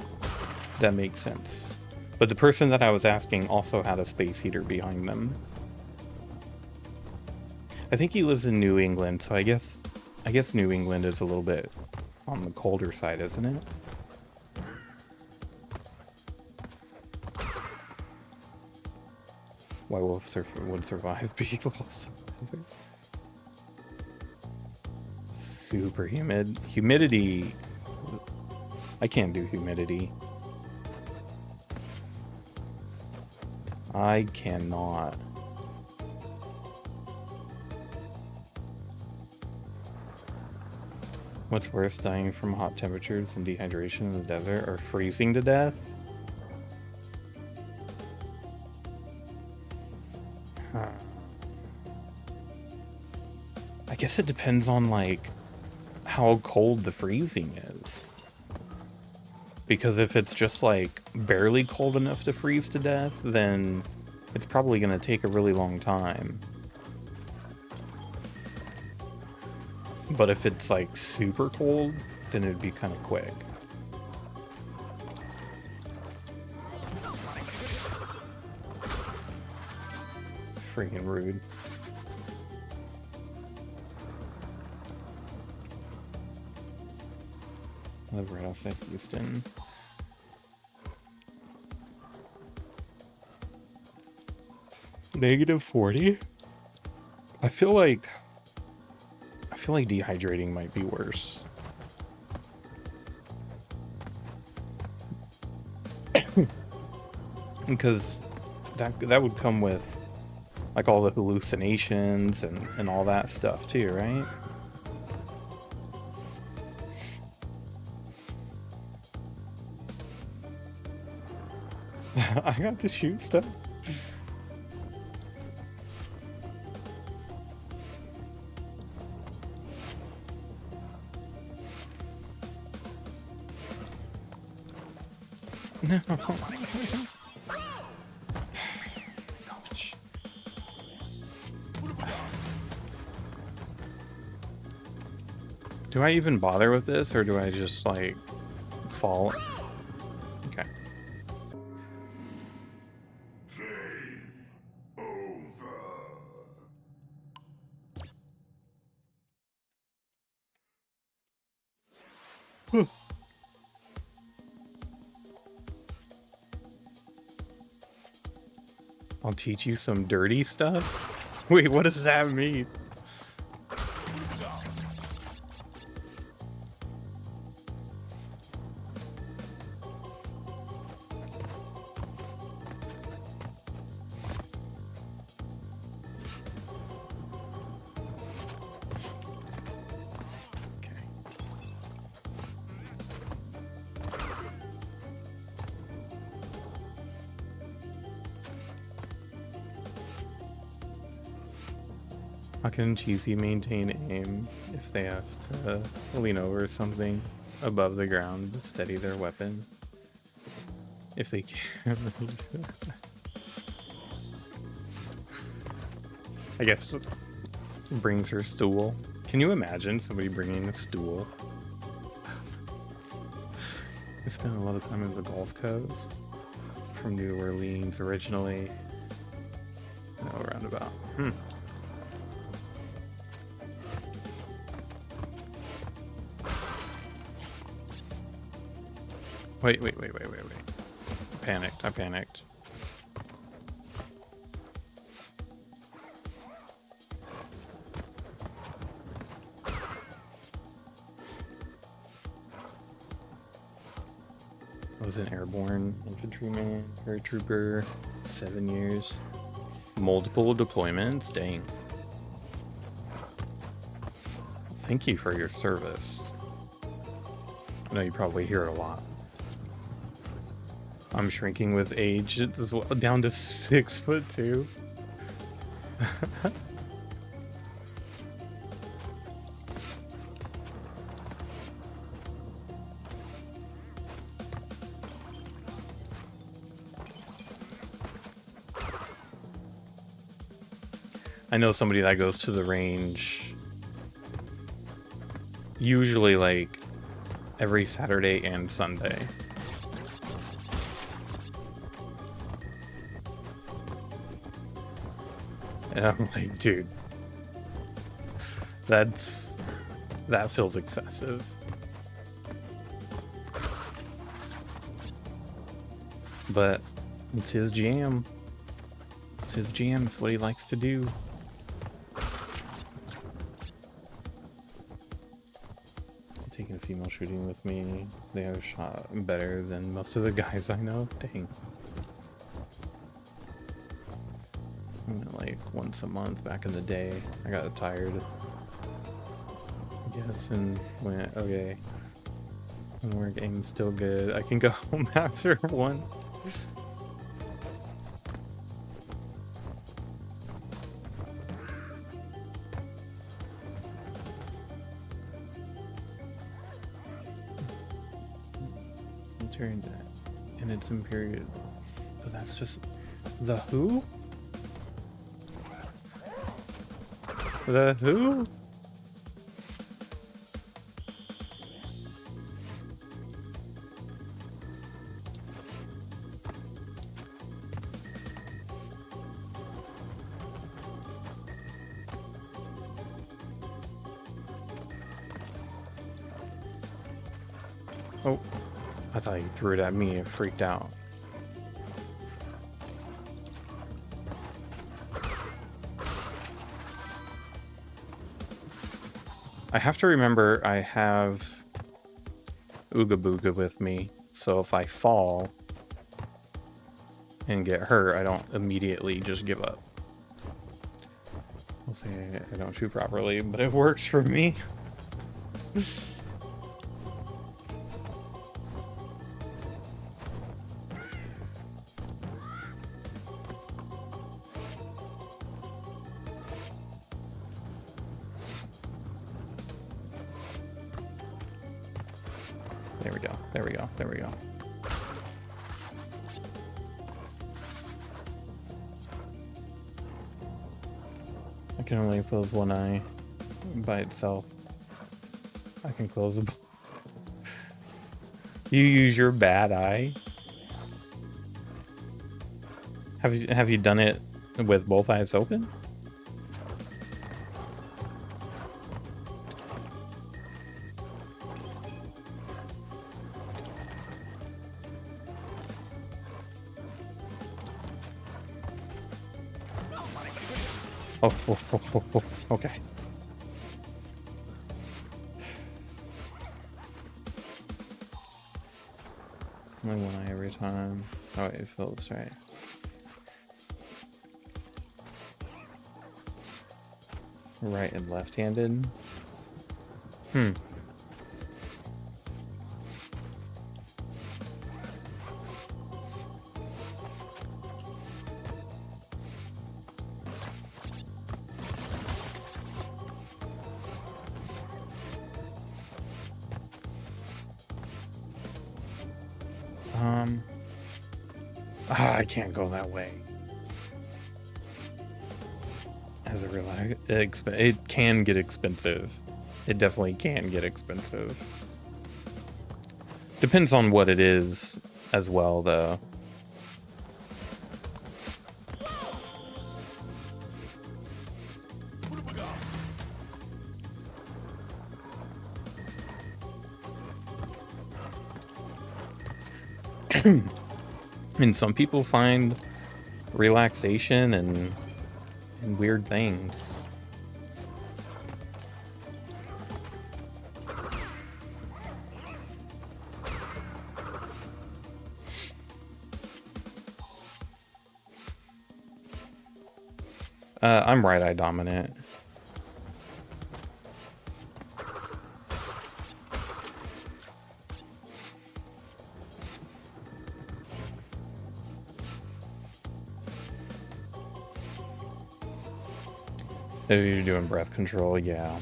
That makes sense. But the person that I was asking also had a space heater behind them. I think he lives in New England, so I guess New England is a little bit on the colder side, isn't it? Why wolves would survive beagles. Super humid. Humidity. I can't do humidity. I cannot. What's worse, dying from hot temperatures and dehydration in the desert, or freezing to death? Huh. I guess it depends on, like, how cold the freezing is. Because if it's just, like, barely cold enough to freeze to death, then it's probably going to take a really long time. But if it's, like, super cold, then it'd be kind of quick. Freaking rude. I live right outside Houston. -40? I feel like dehydrating might be worse. Because that would come with, like, all the hallucinations and all that stuff too, right? I got to shoot stuff. No. Do I even bother with this, or do I just, like, fall? Okay. Game over. I'll teach you some dirty stuff? Wait, what does that mean? How can Cheesy maintain aim if they have to lean over something above the ground to steady their weapon? If they can't. I guess brings her stool. Can you imagine somebody bringing a stool? I spent a lot of time in the Gulf Coast from New Orleans originally. No, roundabout. Wait. I panicked. I was an airborne infantryman, paratrooper, 7 years. Multiple deployments, dang. Thank you for your service. I know you probably hear it a lot. I'm shrinking with age as well, down to 6'2". I know somebody that goes to the range usually like every Saturday and Sunday. And I'm like, dude, that feels excessive. But it's his jam. It's his jam. It's what he likes to do. Taking a female shooting with me. They have shot better than most of the guys I know. Dang. I went like once a month back in the day. I got tired, I guess, and went, okay, we're getting still good. I can go home after one. Entering that, and it's in period. But that's just the who? The who? Oh, I thought he threw it at me and freaked out. I have to remember I have Ooga Booga with me, so if I fall and get hurt, I don't immediately just give up. I'll say I don't shoot properly, but it works for me. There we go, there we go, there we go. I can only close one eye by itself. I can close the... You use your bad eye? Have you done it with both eyes open? Oh, okay. Only one eye every time. Oh, it feels right. Right and left-handed? Hmm. I can't go that way. As a real, it can get expensive. It definitely can get expensive. Depends on what it is as well, though. And some people find relaxation in weird things. I'm right-eye dominant. If you're doing breath control, yeah.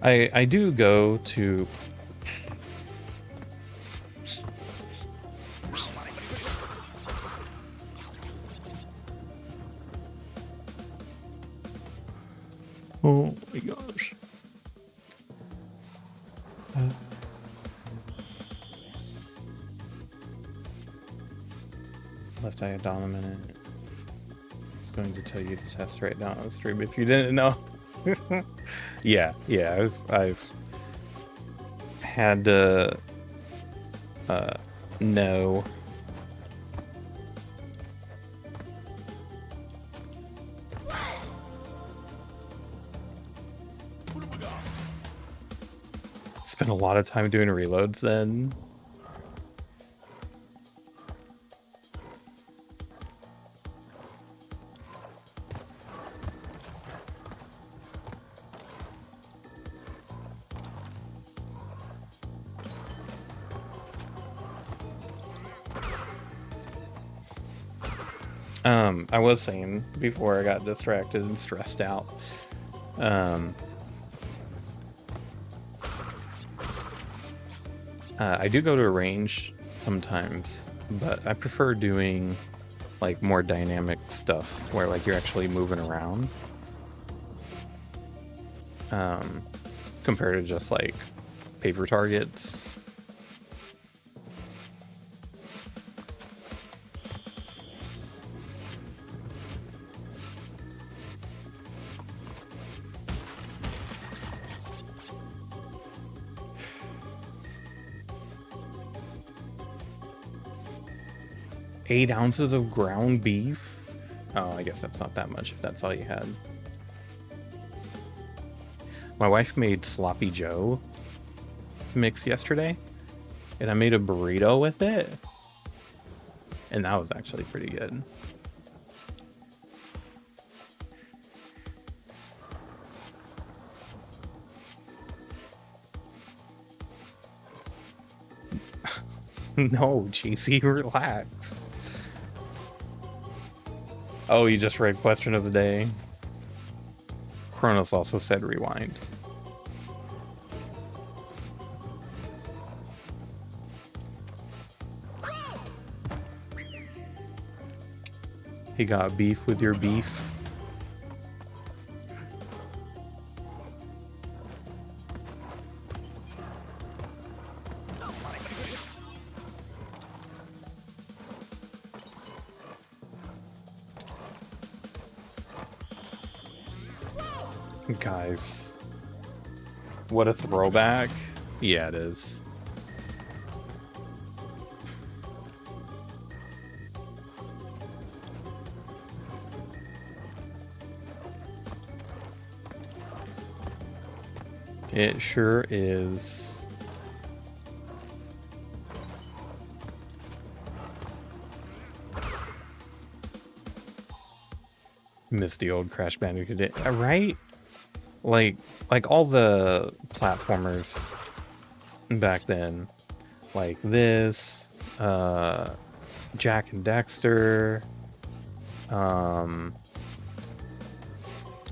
I do go to... Oh my gosh. Left eye dominant. It's going to tell you to test right now on stream if you didn't know. yeah, I've had to know. Spent a lot of time doing reloads then. I was saying before I got distracted and stressed out. I do go to a range sometimes, but I prefer doing like more dynamic stuff where like you're actually moving around. Compared to just like paper targets. Eight ounces of ground beef? Oh, I guess that's not that much if that's all you had. My wife made Sloppy Joe mix yesterday, and I made a burrito with it, and that was actually pretty good. No, JC, relax. Oh, you just read question of the day. Kronos also said rewind. He got beef with your beef. Guys, what a throwback. Yeah, it is. It sure is. Miss the old Crash Bandicoot, right? Like all the platformers back then, like this, Jack and Dexter,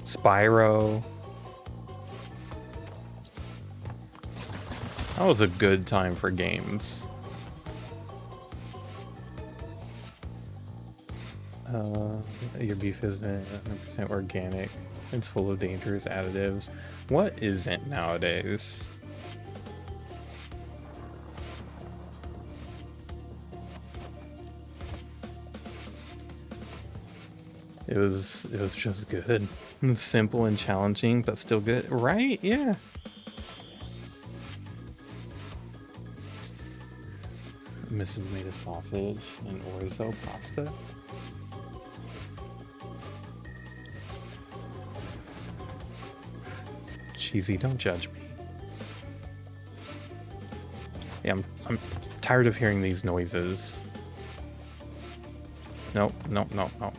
Spyro. That was a good time for games. Your beef isn't 100% organic. It's full of dangerous additives. What isn't nowadays? It was just good. Simple and challenging, but still good. Right? Yeah. Mrs. made a sausage and orzo pasta. Cheesy, don't judge me. Yeah, I'm tired of hearing these noises. Nope, nope, nope, nope.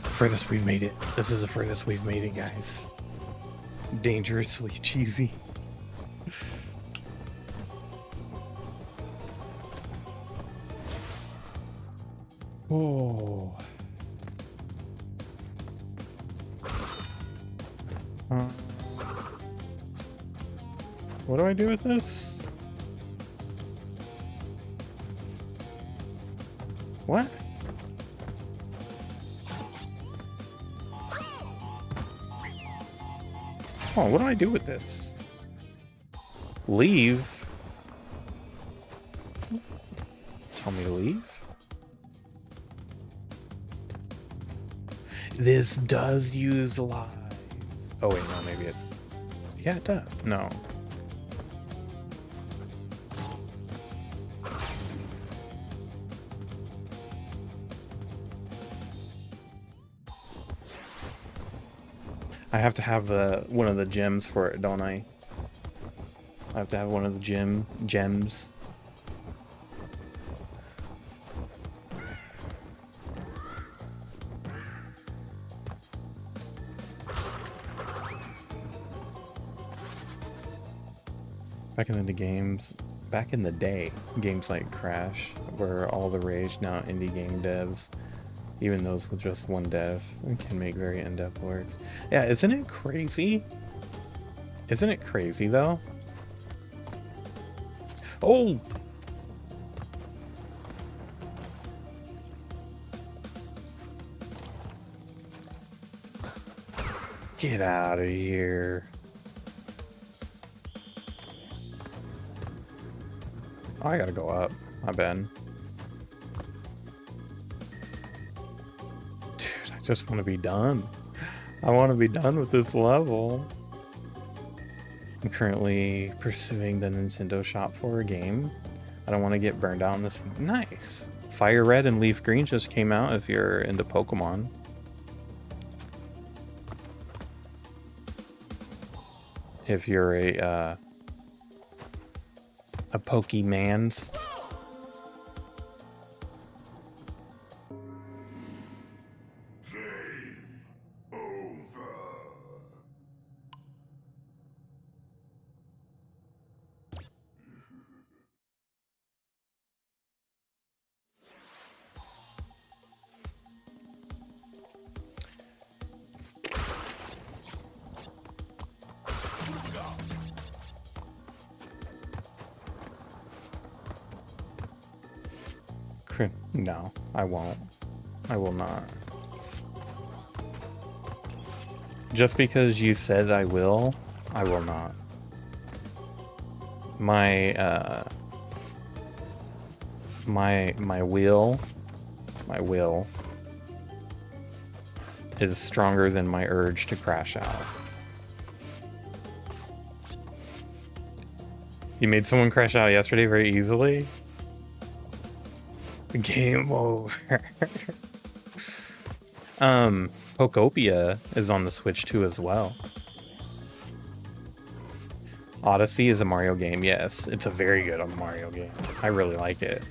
Furthest we've made it. This is the furthest we've made it, guys. Dangerously cheesy. Oh. What do I do with this? What? Oh, what do I do with this? Leave? Tell me to leave? This does use lives. Oh wait, no, maybe it... Yeah, it does. No. I have to have one of the gems for it, don't I? I have to have one of the gems. Back in the day, games like Crash were all the rage. Now indie game devs, even those with just one dev, can make very in-depth works. Yeah, isn't it crazy? Isn't it crazy though? Oh! Get out of here. Oh, I gotta go up. My bad. Dude, I just want to be done. I want to be done with this level. I'm currently pursuing the Nintendo shop for a game. I don't want to get burned out on this. Nice. Fire Red and Leaf Green just came out if you're into Pokemon. If you're a Pokemans. No, I won't. I will not. Just because you said I will not. My will is stronger than my urge to crash out. You made someone crash out yesterday very easily? Game over. Pokopia is on the Switch too as well. Odyssey is a Mario game, yes. It's a very good Mario game. I really like it.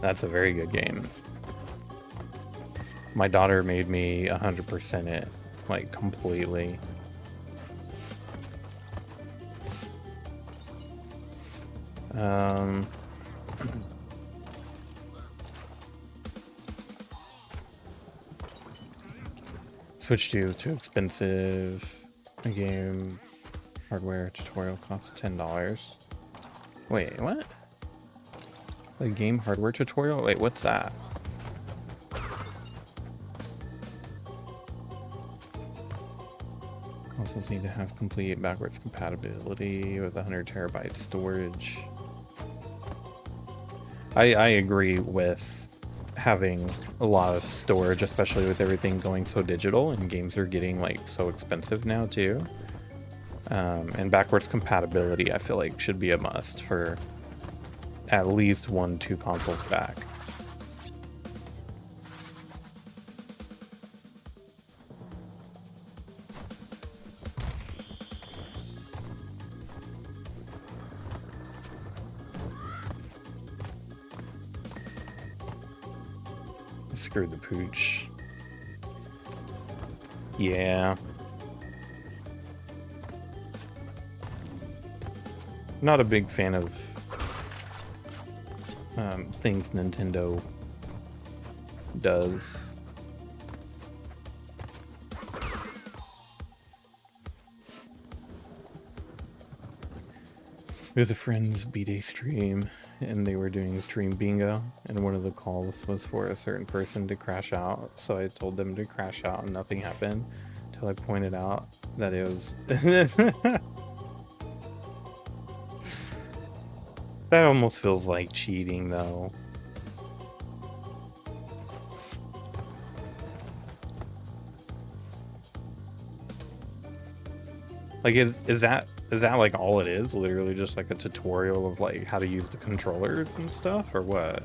That's a very good game. My daughter made me 100% it, like completely. Switch 2 is too expensive. A game hardware tutorial costs $10. Wait, what? A game hardware tutorial? Wait, what's that? Consoles need to have complete backwards compatibility with 100 terabyte storage. I agree with having a lot of storage, especially with everything going so digital, and games are getting like so expensive now too. And backwards compatibility, I feel like, should be a must for at least 1-2 consoles back. Screw the pooch. Yeah. Not a big fan of things Nintendo does. With a friend's B-Day stream, and they were doing stream bingo, and one of the calls was for a certain person to crash out, so I told them to crash out and nothing happened until I pointed out that it was... That almost feels like cheating, though. Like, is that like all it is? Literally just like a tutorial of like how to use the controllers and stuff, or what?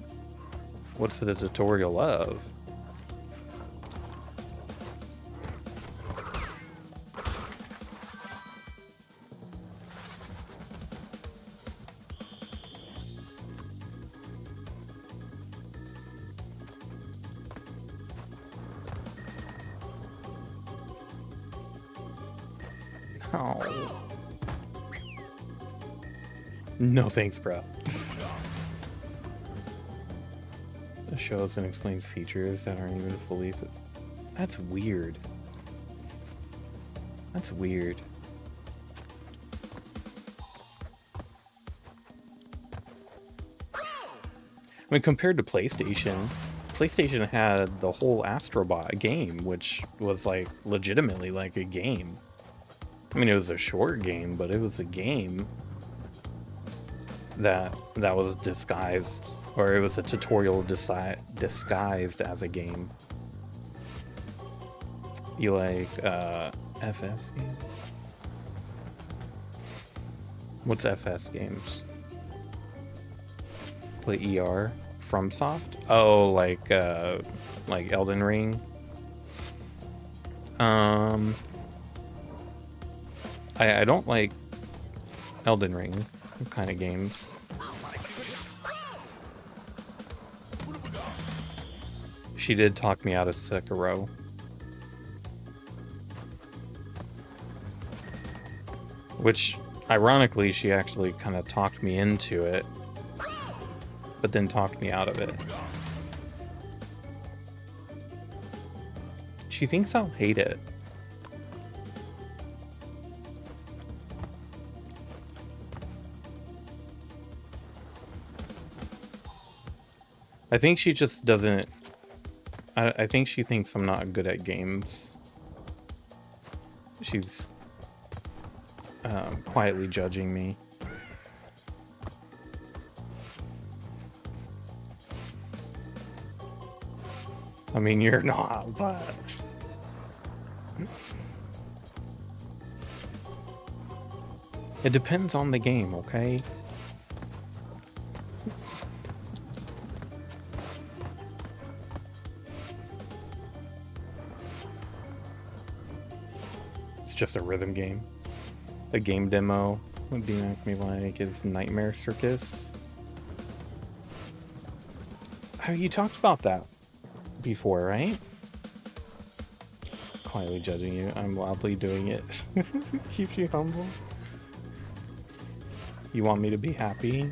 What's it a tutorial of? Oh. No thanks, bro. It shows and explains features that aren't even fully... That's weird. That's weird. I mean, compared to PlayStation, PlayStation had the whole Astrobot game, which was like legitimately like a game. I mean, it was a short game, but it was a game that was disguised, or it was a tutorial disguised as a game. You like FS games? What's FS games? Play ER? FromSoft? Oh, like Elden Ring? I don't like Elden Ring kind of games. She did talk me out of Sekiro. Which, ironically, she actually kind of talked me into it, but then talked me out of it. She thinks I'll hate it. I think she just doesn't... I think she thinks I'm not good at games. She's quietly judging me. I mean, you're not, but... It depends on the game, okay? It's just a rhythm game. A game demo would be make me like is Nightmare Circus. Oh, you talked about that before, right? Quietly judging you. I'm loudly doing it. Keeps you humble. You want me to be happy?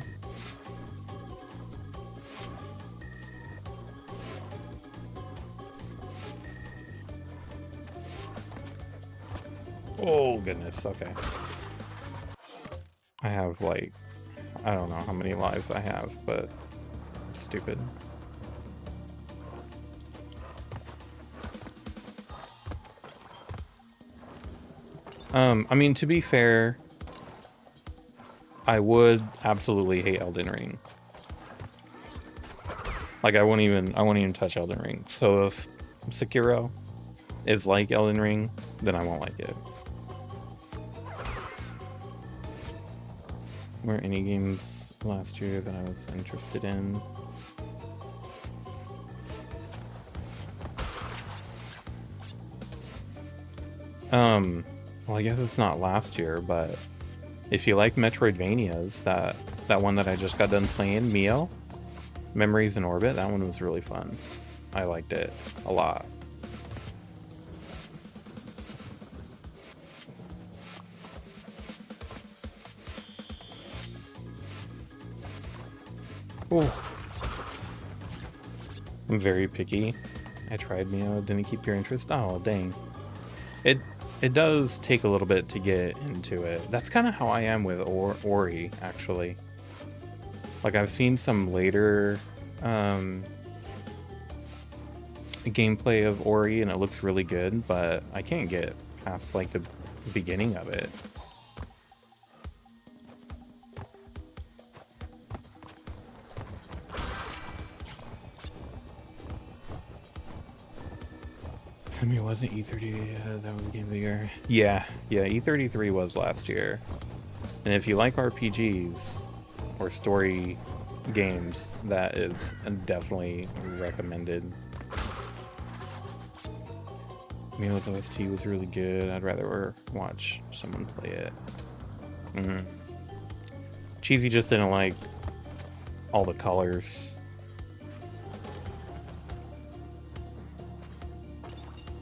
Oh goodness, okay. I have like, I don't know how many lives I have, but it's stupid. I mean, to be fair, I would absolutely hate Elden Ring. Like I won't even touch Elden Ring. So if Sekiro is like Elden Ring, then I won't like it. Were any games last year that I was interested in? Well, I guess it's not last year, but if you like Metroidvanias, that one that I just got done playing, Mio, Memories in Orbit, that one was really fun. I liked it a lot. Ooh. I'm very picky. I tried Mio, didn't keep your interest. Oh, dang. It does take a little bit to get into it. That's kind of how I am with Ori, actually. Like, I've seen some later gameplay of Ori, and it looks really good, but I can't get past, like, the beginning of it. I mean, it wasn't E30, that was Game of the Year. Yeah, E33 was last year. And if you like RPGs or story games, that is definitely recommended. Mio's OST was really good. I'd rather watch someone play it. Cheesy just didn't like all the colors.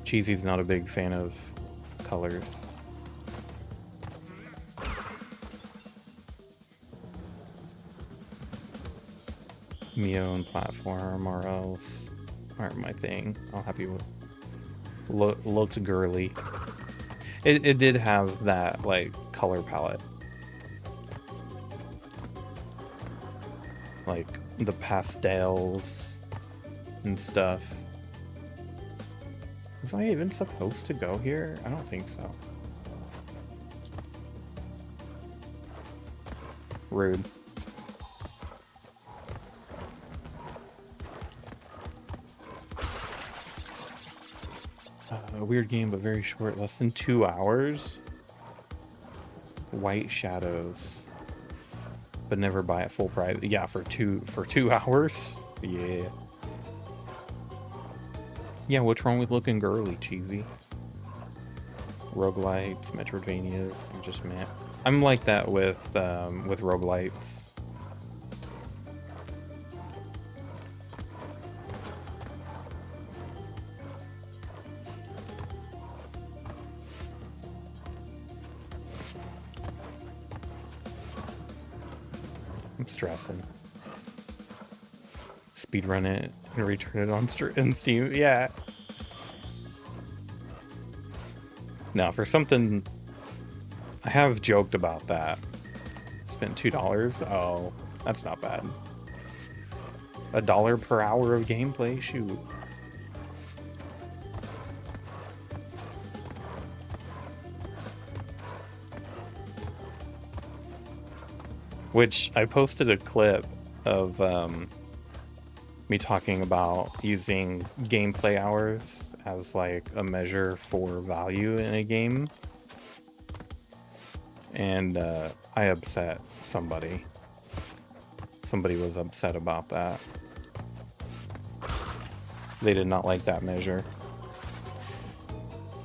Cheesy's not a big fan of colors. Mio and platform or else aren't my thing. I'll have you looked girly. It did have that like color palette, like the pastels and stuff. Was I even supposed to go here? I don't think so. Rude. A weird game, but very short, less than 2 hours. White Shadows, but never buy it full price. Yeah, for two hours. Yeah. Yeah, what's wrong with looking girly, Cheesy? Roguelites, Metroidvanias, I'm just mad. I'm like that with roguelites. I'm stressing. Speedrun it and return it on Steam. Yeah. Now, for something, I have joked about that. Spent $2. Oh, that's not bad. $1 per hour of gameplay. Shoot. Which I posted a clip of me talking about using gameplay hours as like a measure for value in a game, and I upset somebody. Somebody was upset about that. They did not like that measure.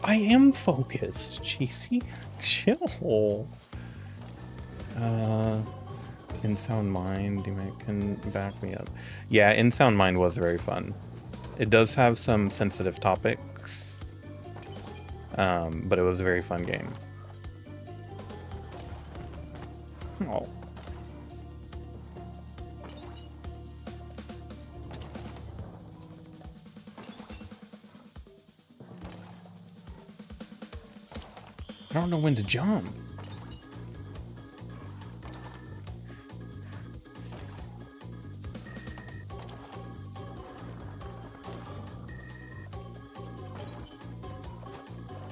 I am focused, Cheesy. Chill. In Sound Mind, you can back me up. Yeah, In Sound Mind was very fun. It does have some sensitive topics, but it was a very fun game. Oh. I don't know when to jump.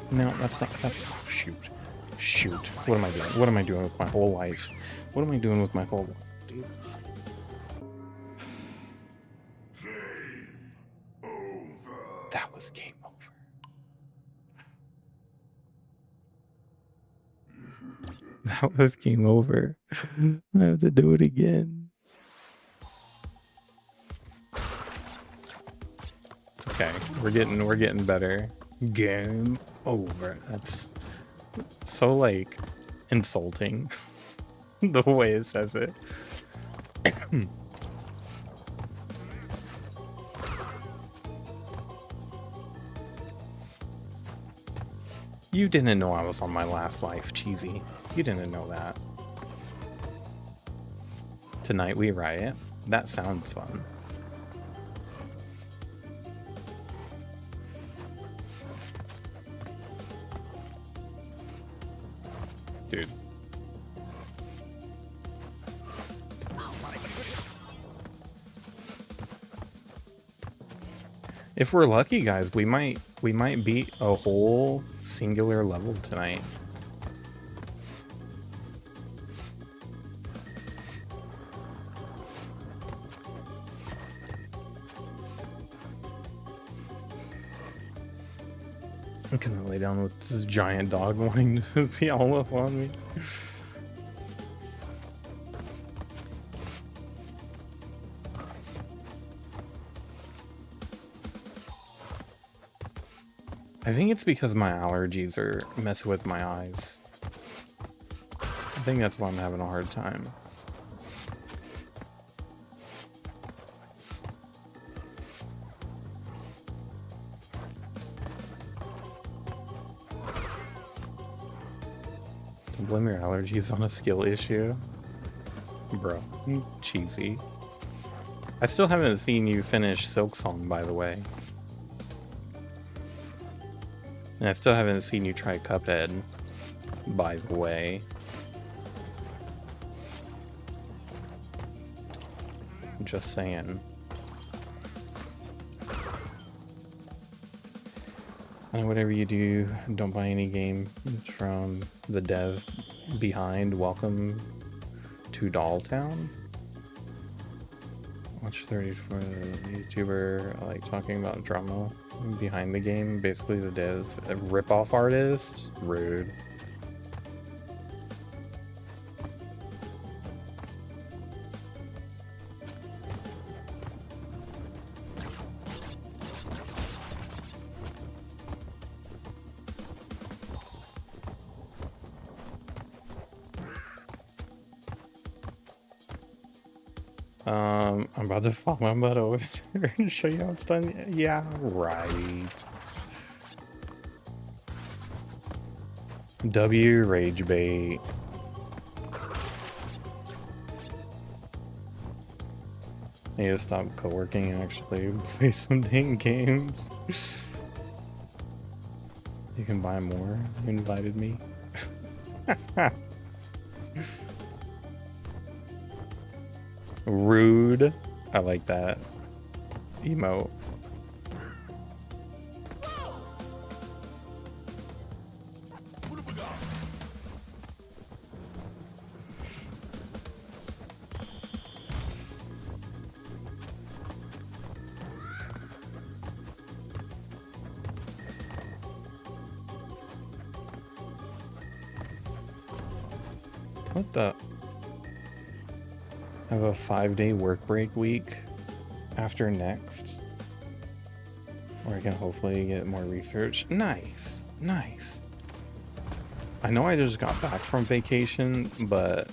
No, that's not. That's, oh, shoot. Shoot. What am I doing? What am I doing with my whole life? What am I doing with my whole life, dude? was game over. That was game over. I have to do it again. It's okay. We're getting better. Game over. That's so like insulting. The way it says it. You didn't know I was on my last life, cheesy. You didn't know that. Tonight we riot. That sounds fun. Dude. If we're lucky, guys, we might beat a whole singular level tonight. I'm gonna lay down with this giant dog wanting to be all up on me. I think it's because my allergies are messing with my eyes. I think that's why I'm having a hard time. Don't blame your allergies on a skill issue. Bro, cheesy. I still haven't seen you finish Silksong, by the way. And I still haven't seen you try Cuphead, by the way. Just saying. And whatever you do, don't buy any game from the dev behind Welcome to Dolltown. Watch 34 YouTuber like talking about drama behind the game. Basically the dev a rip-off artist. Rude. I'm about to flop my butt over there and show you how it's done. Yeah, right. W rage bait. I need to stop co-working and actually play some dang games. You can buy more. You invited me. Rude. I like that emote. What the? I have a 5-day work break week after next, where I can hopefully get more research. Nice, nice. I know I just got back from vacation, but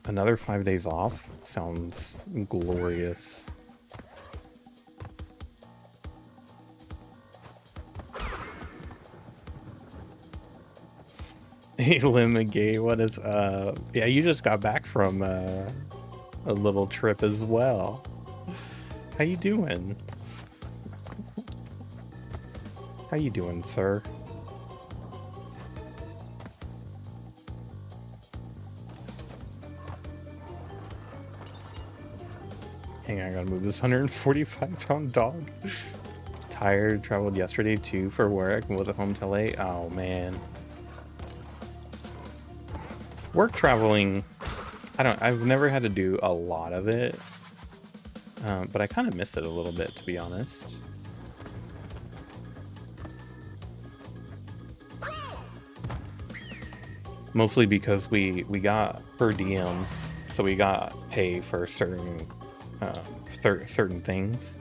another 5 days off sounds glorious. Hey, Limigay, what is up? Yeah, you just got back from a little trip as well. How you doing? How you doing, sir? Hang on, I gotta move this 145-pound dog. Tired, traveled yesterday too for work and was at home till late. Oh man. Work traveling, I've never had to do a lot of it, but I kind of miss it a little bit, to be honest. Mostly because we got per diem, so we got pay for certain certain things,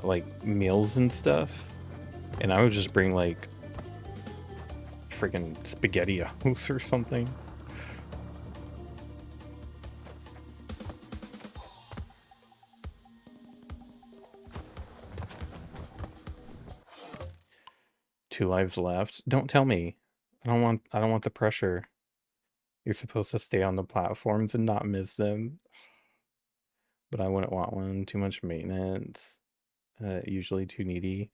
like meals and stuff. And I would just bring like freaking spaghettios or something. Two lives left. Don't tell me. I don't want the pressure. You're supposed to stay on the platforms and not miss them. But I wouldn't want one. Too much maintenance. Usually too needy.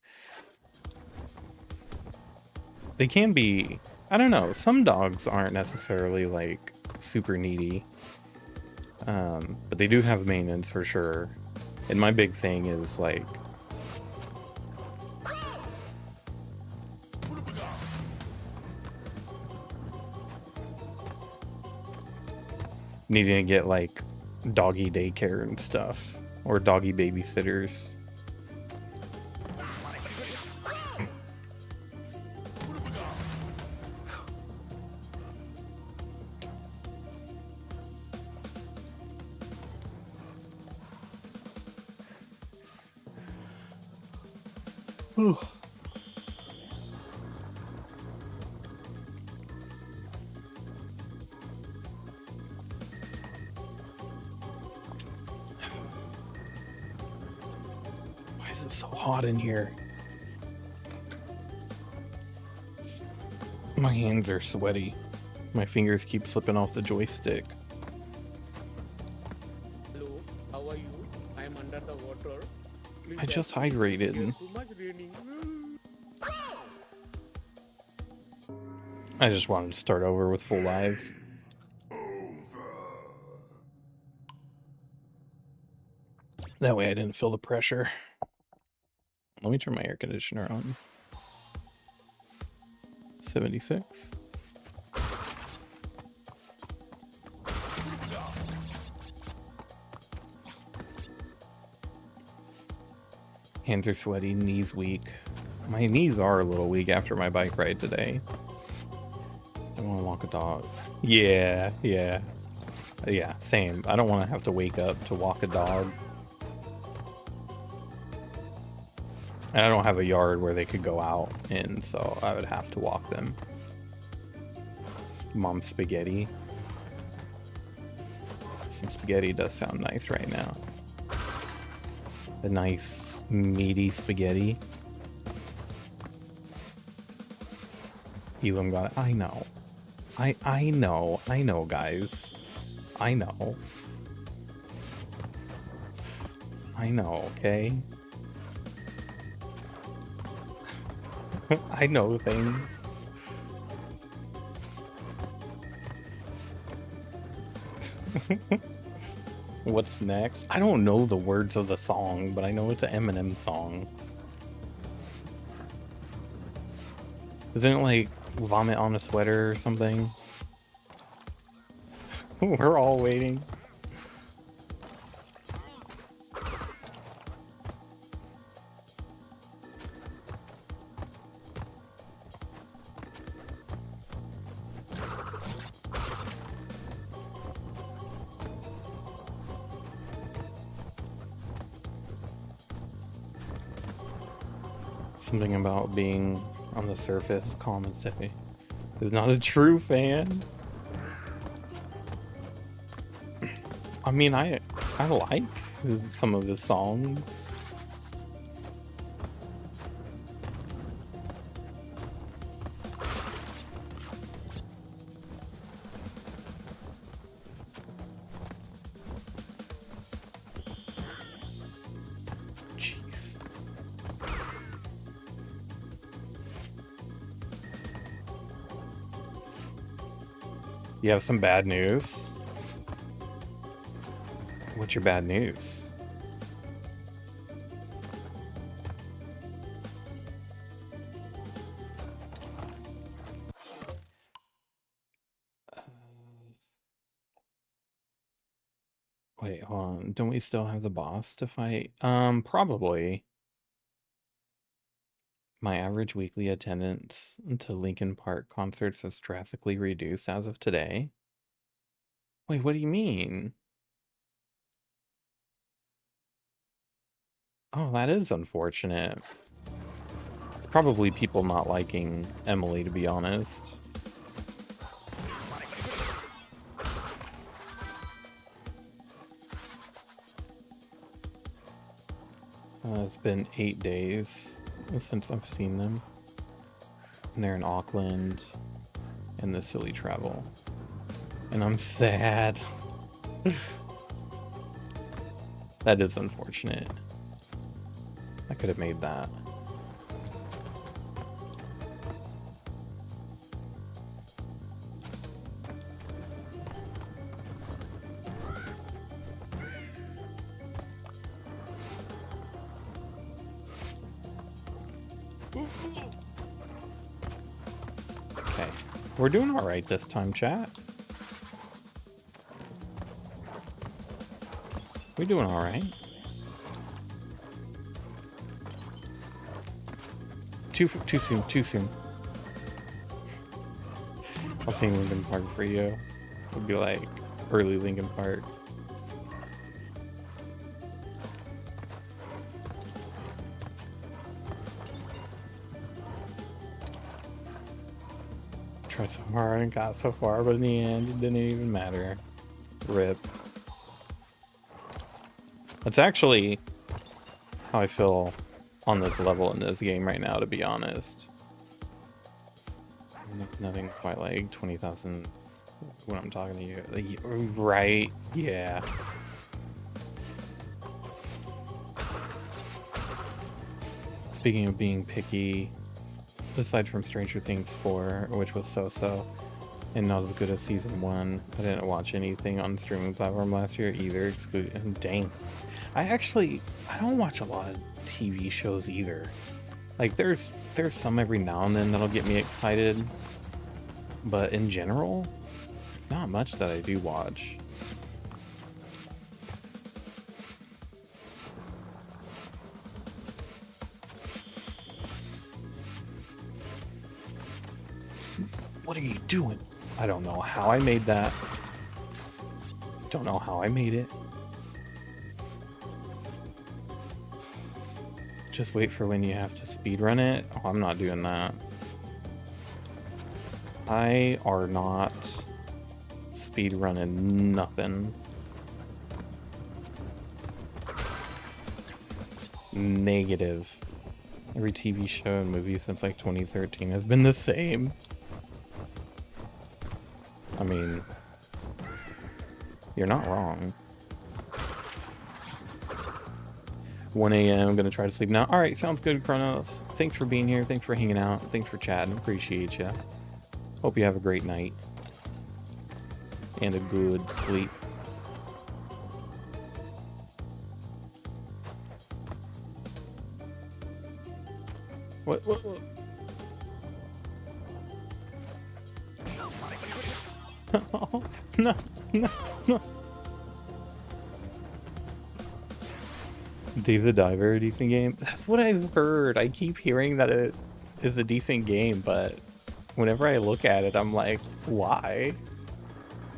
They can be, I don't know, some dogs aren't necessarily like super needy. But they do have maintenance for sure. And my big thing is like needing to get like doggy daycare and stuff or doggy babysitters. Whew. Why is it so hot in here? My hands are sweaty. My fingers keep slipping off the joystick. Hello, how are you? I am under the water. Please I just help me. hydrated. There's too much raining. I just wanted to start over with full lives. That way I didn't feel the pressure. Let me turn my air conditioner on. 76. Hands are sweaty, knees weak. My knees are a little weak after my bike ride today. I want to walk a dog. Yeah, same. I don't want to have to wake up to walk a dog. And I don't have a yard where they could go out in, so I would have to walk them. Mom spaghetti. Some spaghetti does sound nice right now. A nice meaty spaghetti. Elam got it. I know. I know, guys. I know. I know, okay? I know things. What's next? I don't know the words of the song, but I know it's an Eminem song. Isn't it like vomit on a sweater or something? We're all waiting. Something about being on the surface calm and steady is not a true fan. I mean, I like some of his songs. Jeez. You have some bad news? What's your bad news? Wait, hold on. Don't we still have the boss to fight? Probably. My average weekly attendance to Linkin Park concerts has drastically reduced as of today. Wait, what do you mean? Oh, that is unfortunate. It's probably people not liking Emily, to be honest. It's been 8 days since I've seen them. And they're in Auckland and the silly travel. And I'm sad. That is unfortunate. I could have made that. Okay. We're doing all right this time, chat. We're doing all right. Too soon, too soon. I'll sing Linkin Park for you. It'll be like early Linkin Park. Tried so hard and got so far, but in the end, it didn't even matter. RIP. That's actually how I feel on this level in this game right now, to be honest. Nothing quite like 20,000 when I'm talking to you. Right? Yeah. Speaking of being picky, aside from Stranger Things 4, which was so-so, and not as good as Season 1, I didn't watch anything on streaming platform last year either, dang. I don't watch a lot of TV shows either. Like, there's some every now and then that'll get me excited, but in general, there's not much that I do watch. What are you doing? I don't know how I made that. Don't know how I made it. Just wait for when you have to speedrun it. Oh, I'm not doing that. I are not speedrunning nothing. Negative. Every TV show and movie since like 2013 has been the same. I mean, you're not wrong. 1 a.m. I'm gonna try to sleep now. All right, sounds good, Kronos. Thanks for being here. Thanks for hanging out. Thanks for chatting. Appreciate you. Hope you have a great night and a good sleep. What? Oh, no. Dave the Diver, a decent game? That's what I've heard. I keep hearing that it is a decent game, but whenever I look at it, I'm like, why?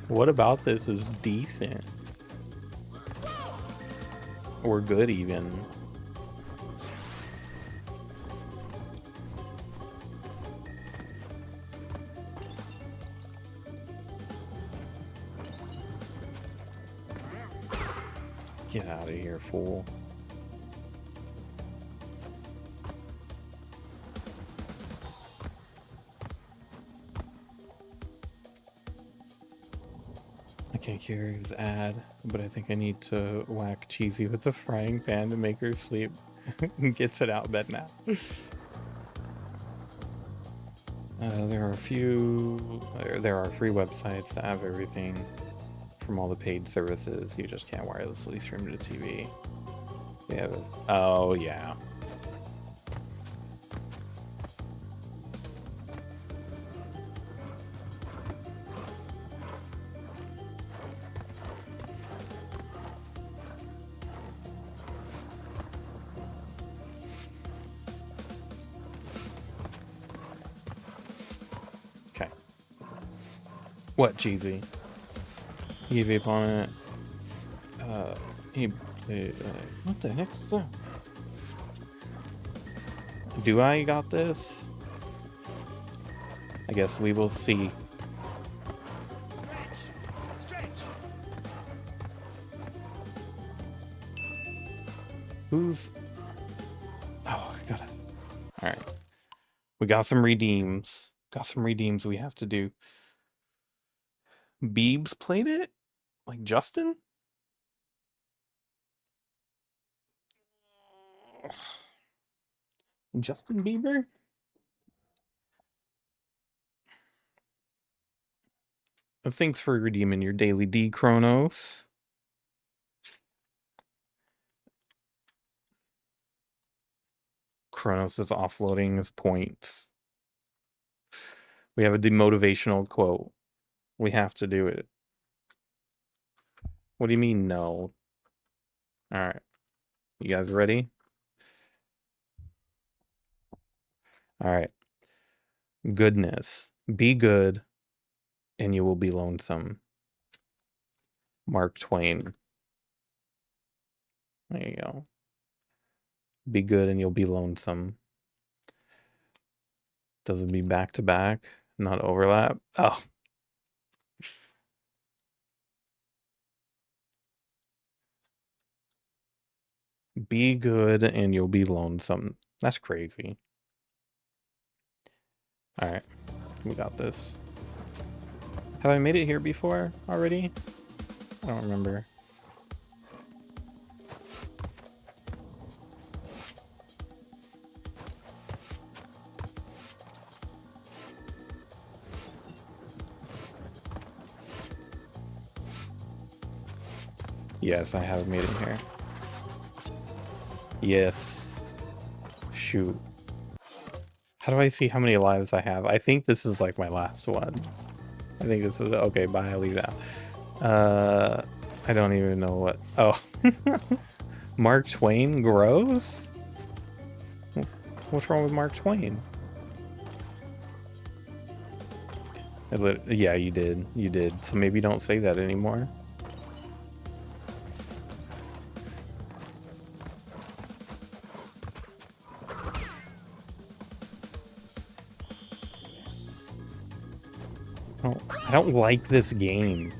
What about this is decent? Or good, even. Get out of here, fool. I can't hear his ad, but I think I need to whack Cheesy with a frying pan to make her sleep. Gets it out of bed now. There are free websites that have everything from all the paid services. You just can't wirelessly stream to TV. Yeah. Oh yeah. What, cheesy? He vape on it. He. What the heck is that? Do I got this? I guess we will see. Who's... Oh, I gotta... Alright. We got some redeems. Got some redeems we have to do. Beebs played it? Like Justin? Justin Bieber? Thanks for redeeming your daily D, Chronos. Chronos is offloading his points. We have a demotivational quote. We have to do it. What do you mean, no? Alright. You guys ready? Alright. Goodness. Be good, and you will be lonesome. Mark Twain. There you go. Be good, and you'll be lonesome. Does it be back to back? Not overlap? Oh. Be good, and you'll be lonesome. That's crazy. Alright. We got this. Have I made it here before already? I don't remember. Yes, I have made it here. Yes. Shoot. How do I see how many lives I have? I think this is like my last one. I think this is... Okay, bye, I'll leave that. I don't even know what... Oh. Mark Twain gross? What's wrong with Mark Twain? Yeah, you did. You did. So maybe don't say that anymore. I don't like this game.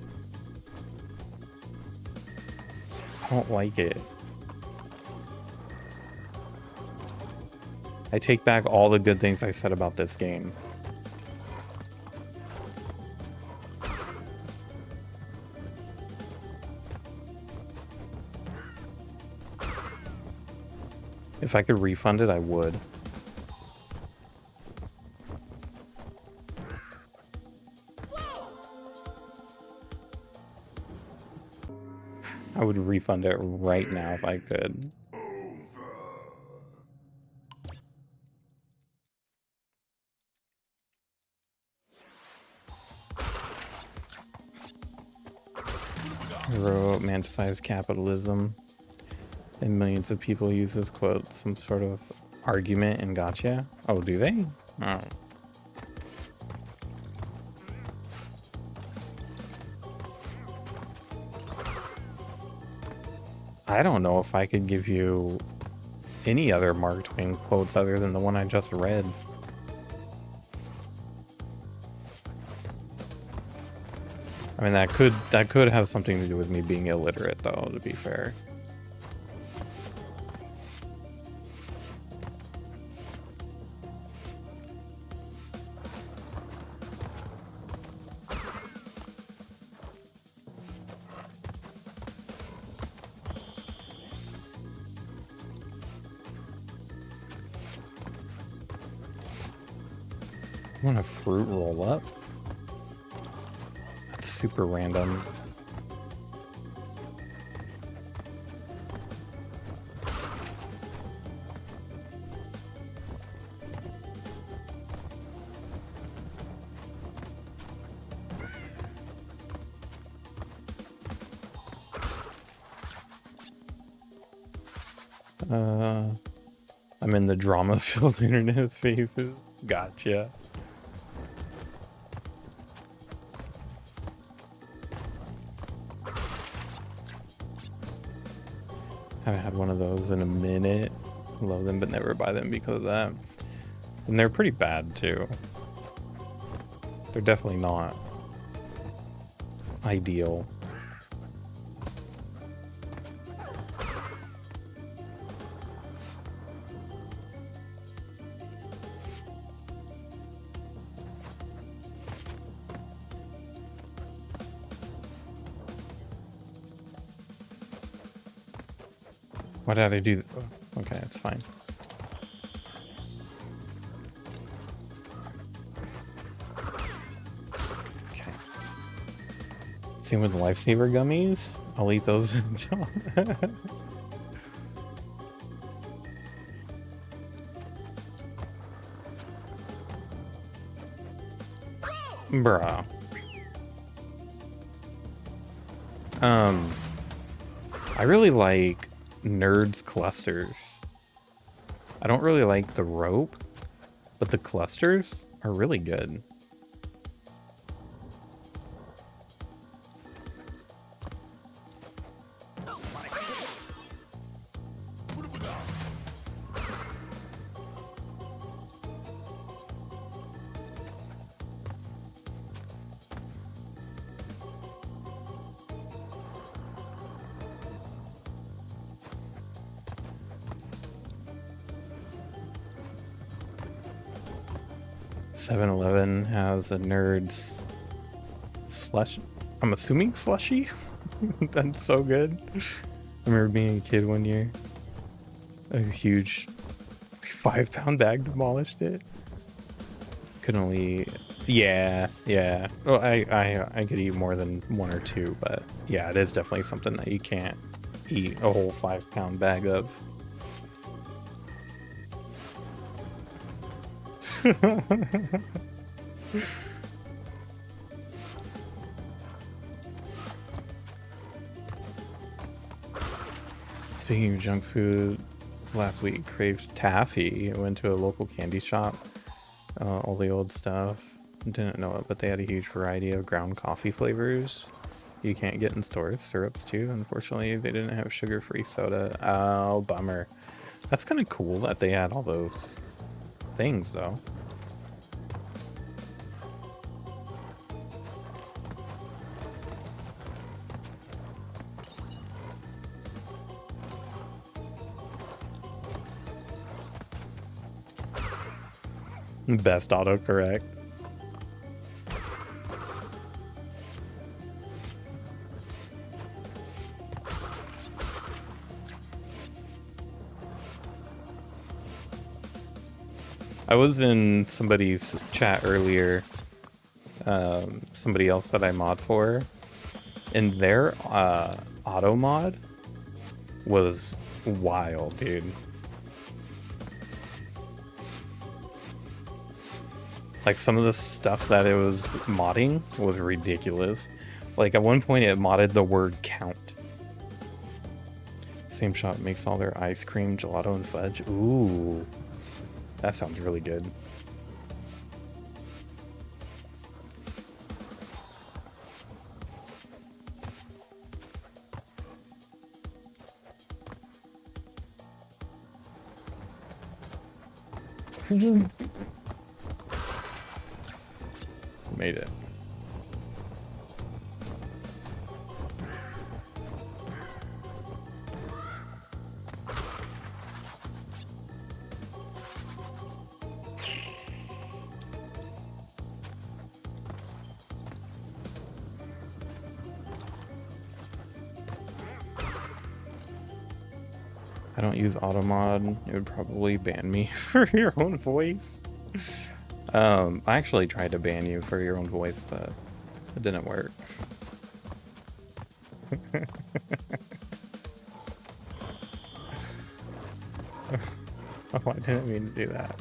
I don't like it. I take back all the good things I said about this game. If I could refund it, I would. I would refund it right now if I could. Romanticize capitalism. And millions of people use this quote, some sort of argument and gotcha. Oh, do they? Oh. I don't know if I could give you any other Mark Twain quotes other than the one I just read. I mean, that could have something to do with me being illiterate, though, to be fair. I want a fruit roll up? That's super random. I'm in the drama-filled internet spaces. Gotcha. Haven't had one of those in a minute. Love them, but never buy them because of that. And they're pretty bad too. They're definitely not ideal. Why did I do that? Oh, okay, it's fine. Okay. Same with the lifesaver gummies. I'll eat those until. Bruh. I really like Nerds clusters. I don't really like the rope, but the clusters are really good. (7-Eleven) has a Nerds slush. I'm assuming slushy. That's so good. I remember being a kid one year. A huge 5-pound bag demolished it. Couldn't only. Yeah. Well, I could eat more than one or two, but yeah, it is definitely something that you can't eat a whole 5-pound bag of. Speaking of junk food, last week craved taffy. I went to a local candy shop. All the old stuff. Didn't know it, but they had a huge variety of ground coffee flavors you can't get in stores. Syrups too. Unfortunately, they didn't have sugar-free soda. Oh, bummer. That's kind of cool that they had all those things, though. Best autocorrect. I was in somebody's chat earlier, somebody else that I mod for, and their auto mod was wild, dude. Like, some of the stuff that it was modding was ridiculous. Like, at one point it modded the word count. Same shop makes all their ice cream, gelato, and fudge. Ooh, that sounds really good. Made it. I don't use automod. It would probably ban me for your own voice. I actually tried to ban you for your own voice, but it didn't work. Oh, I didn't mean to do that.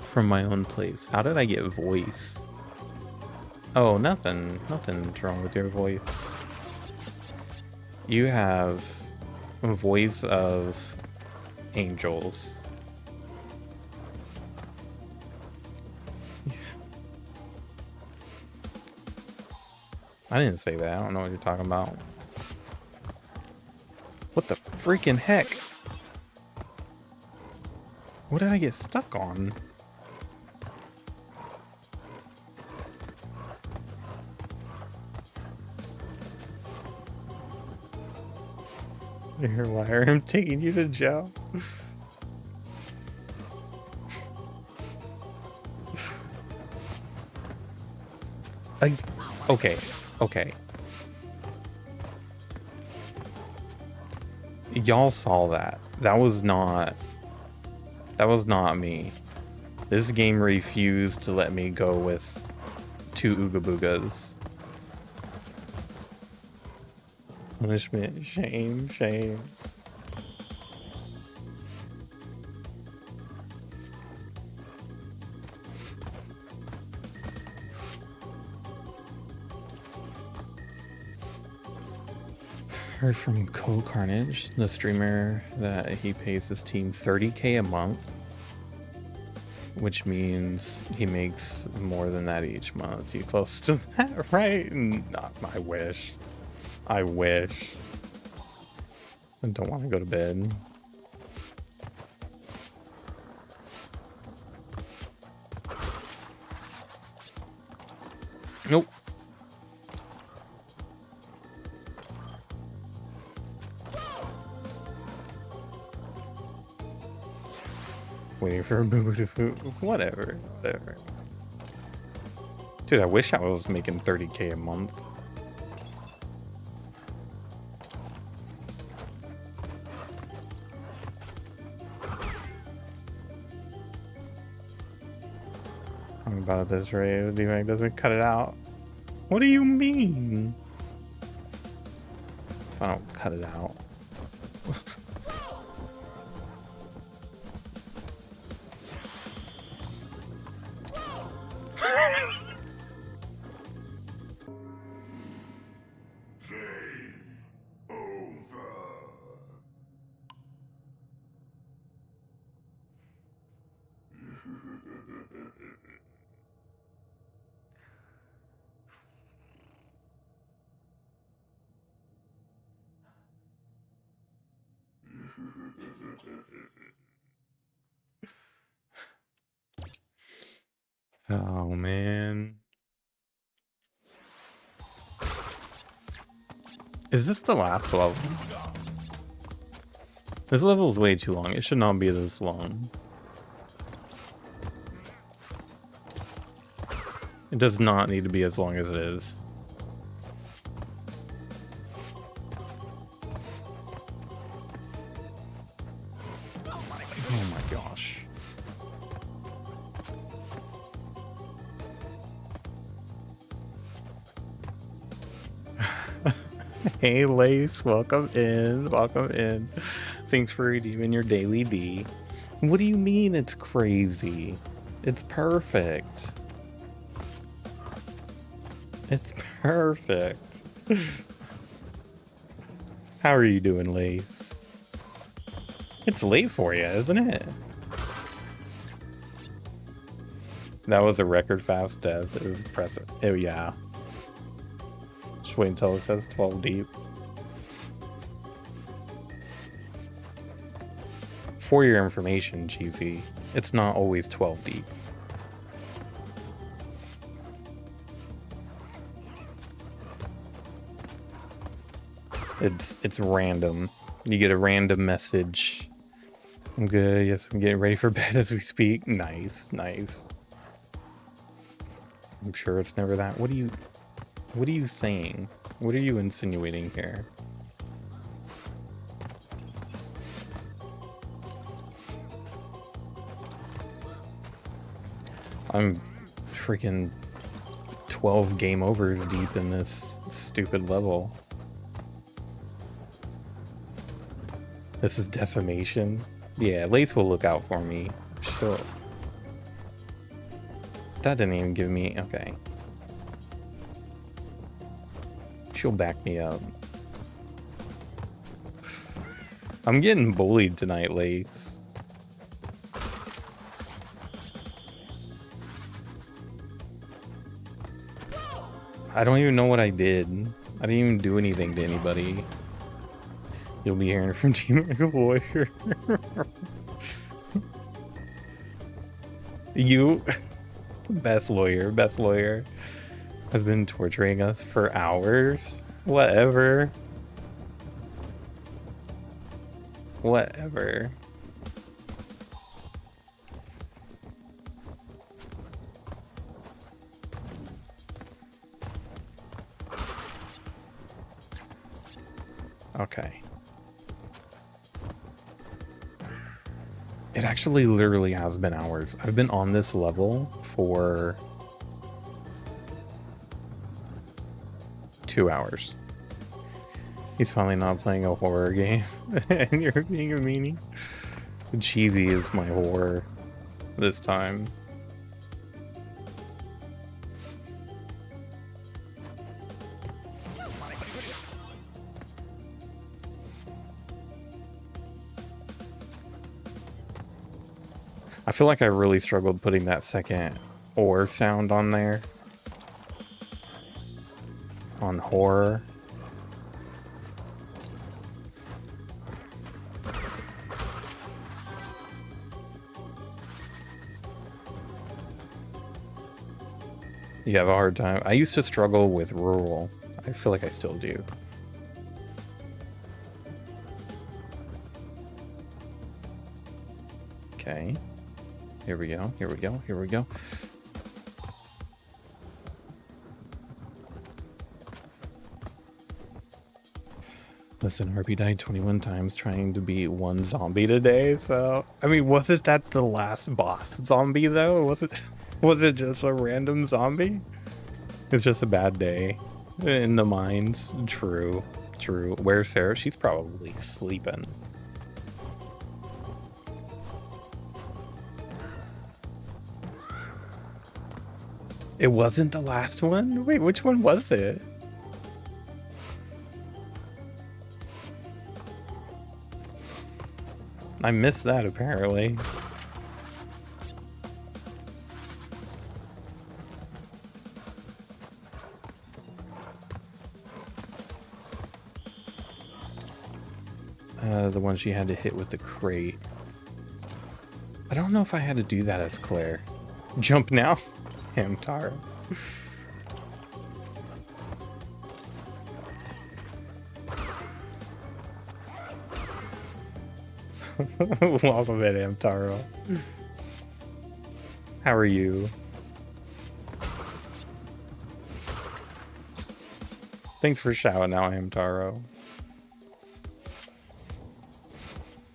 From my own place. How did I get voice? Oh, nothing. Nothing's wrong with your voice. You have a voice of angels. I didn't say that. I don't know what you're talking about. What the freaking heck? What did I get stuck on? You're a liar. I'm taking you to jail. Okay. Okay. Y'all saw that. That was not me. This game refused to let me go with 2 Ooga Boogas. Punishment, shame, shame. Heard from Carnage, the streamer, that he pays his team $30K a month, which means he makes more than that each month. You close to that, right? I wish. I wish. I don't want to go to bed. Nope. Waiting for a boo to food. Whatever. Dude, I wish I was making $30K a month. I'm about at this rate. D-Mac doesn't cut it out. What do you mean? If I don't cut it out. Oh, man. Is this the last level? This level is way too long. It should not be this long. It does not need to be as long as it is. Oh my gosh. Hey Lace, welcome in, welcome in. Thanks for redeeming your daily D. What do you mean it's crazy? It's perfect. It's perfect. How are you doing, Lace? It's late for you, isn't it? That was a record fast death. It was impressive. Oh yeah. Just wait until it says 12 deep. For your information, Cheesy, it's not always 12 deep. It's random. You get a random message. I'm good. Yes, I'm getting ready for bed as we speak. Nice, nice. I'm sure it's never that. What are you saying? What are you insinuating here? I'm freaking 12 game overs deep in this stupid level. This is defamation. Yeah, Lace will look out for me. Sure. That didn't even give me... Okay. She'll back me up. I'm getting bullied tonight, Lace. I don't even know what I did. I didn't even do anything to anybody. You'll be hearing from Team like a lawyer. You, best lawyer, has been torturing us for hours. Whatever. Whatever. Okay. It actually literally has been hours. I've been on this level for 2 hours. He's finally not playing a horror game. And you're being a meanie. Cheesy is my horror this time. I feel like I really struggled putting that second or sound on there. On horror. You have a hard time. I used to struggle with rural. I feel like I still do. Okay. Here we go. Here we go. Here we go. Listen, RP died 21 times trying to beat one zombie today, so... I mean, wasn't that the last boss zombie, though? Was it just a random zombie? It's just a bad day. In the mines. True. True. Where's Sarah? She's probably sleeping. It wasn't the last one? Wait, which one was it? I missed that, apparently. The one she had to hit with the crate. I don't know if I had to do that as Claire. Jump now? Hamtaro. Welcome in, Hamtaro. How are you? Thanks for shouting out, Hamtaro.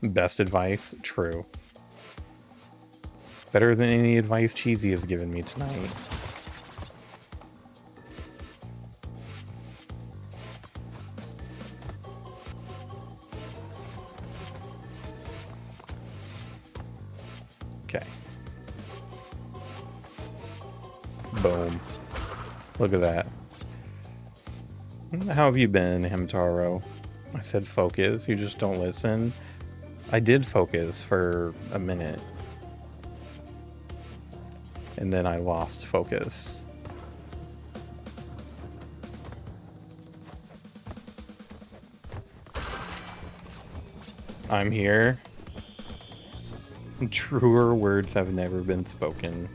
Best advice? True. Better than any advice Cheesy has given me tonight. Okay. Boom. Look at that. How have you been, Hamtaro? I said focus, you just don't listen. I did focus for a minute. And then I lost focus. I'm here. Truer words have never been spoken.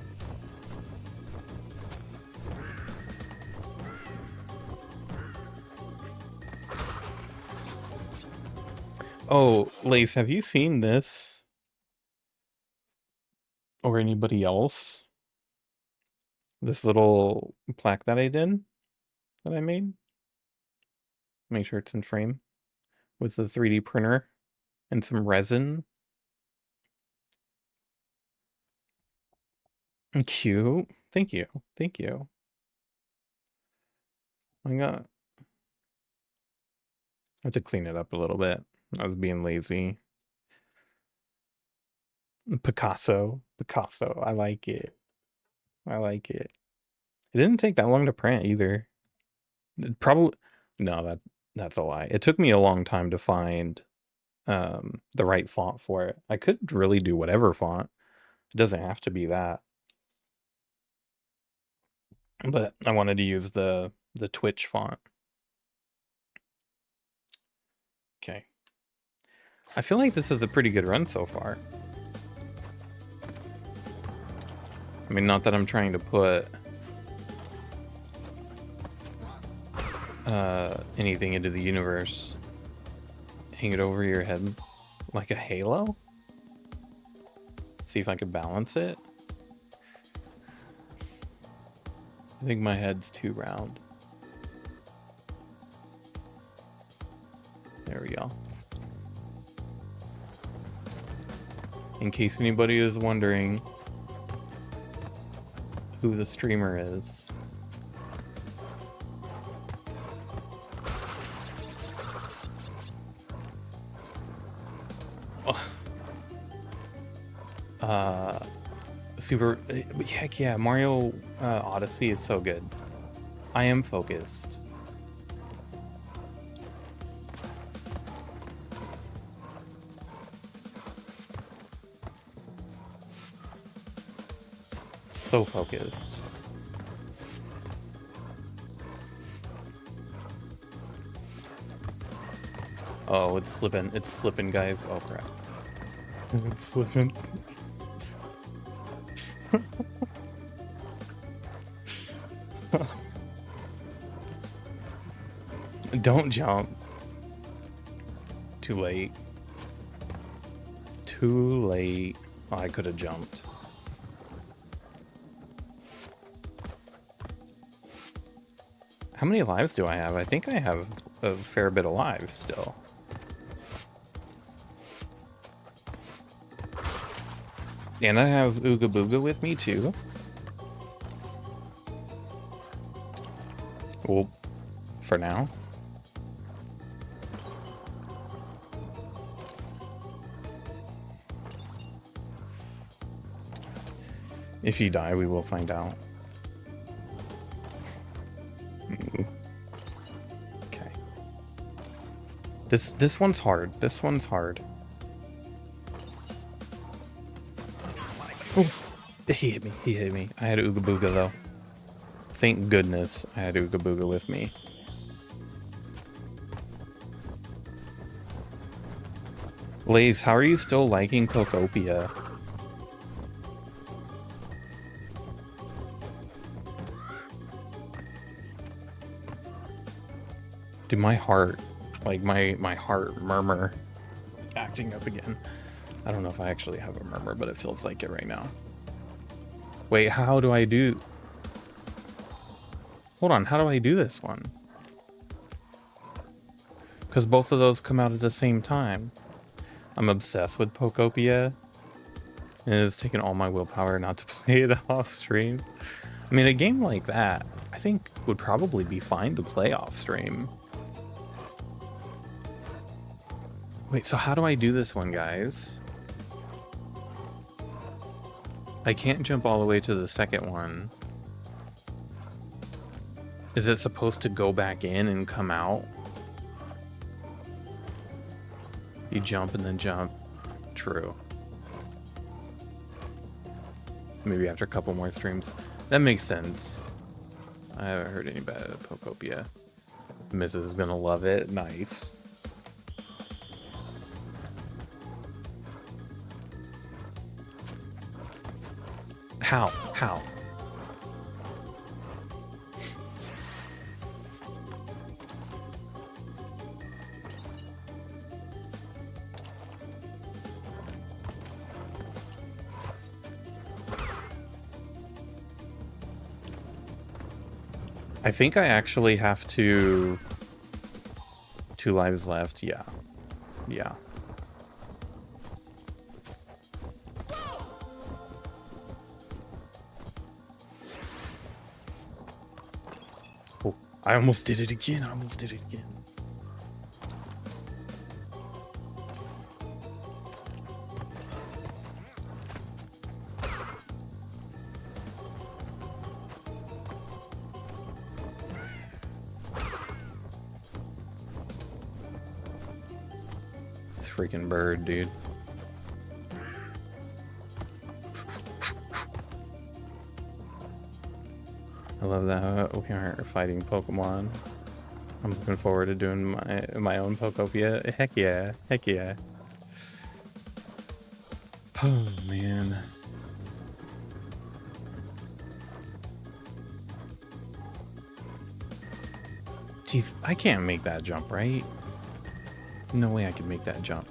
Oh, Lace, have you seen this? Or anybody else? This little plaque that I did? That I made? Make sure it's in frame. With the 3D printer and some resin. Cute. Thank you. Thank you. I have to clean it up a little bit. I was being lazy. Picasso. Picasso. I like it. I like it. It didn't take that long to print either. Probably no, that's a lie. It took me a long time to find the right font for it. I could really do whatever font. It doesn't have to be that. But I wanted to use the The Twitch font. Okay. I feel like this is a pretty good run so far. I mean, not that I'm trying to put anything into the universe. Hang it over your head like a halo? See if I could balance it. I think my head's too round. There we go. In case anybody is wondering who the streamer is. Heck yeah, Mario Odyssey is so good. I am focused. So focused. Oh, it's slipping, guys. Oh crap. It's slipping. Don't jump. Too late. Too late. Oh, I could have jumped. How many lives do I have? I think I have a fair bit of lives still. And I have Ooga Booga with me too. Well, for now. If you die, we will find out. Okay. This one's hard. This one's hard. Oh, he hit me. He hit me. I had Ooga Booga though. Thank goodness I had Ooga Booga with me. Lace, how are you still liking Pokopia? Dude, my heart, like my heart murmur is like acting up again. I don't know if I actually have a murmur, but it feels like it right now. Wait, how do I do? Hold on, how do I do this one? Because both of those come out at the same time. I'm obsessed with Pokopia, and it's taken all my willpower not to play it off stream. I mean, a game like that, I think would probably be fine to play off stream. Wait, so how do I do this one, guys? I can't jump all the way to the second one. Is it supposed to go back in and come out? You jump and then jump. True. Maybe after a couple more streams. That makes sense. I haven't heard any bad at Pokopia. Mrs. is gonna love it. Nice. How? How? I think I actually have to... 2 lives left. Yeah. Yeah. Oh, I almost did it again. I almost did it again. Freaking bird, dude. I love that we aren't fighting Pokemon. I'm looking forward to doing my own Pokopia. Heck yeah. Heck yeah. Oh, man. Gee, I can't make that jump, right? No way I can make that jump.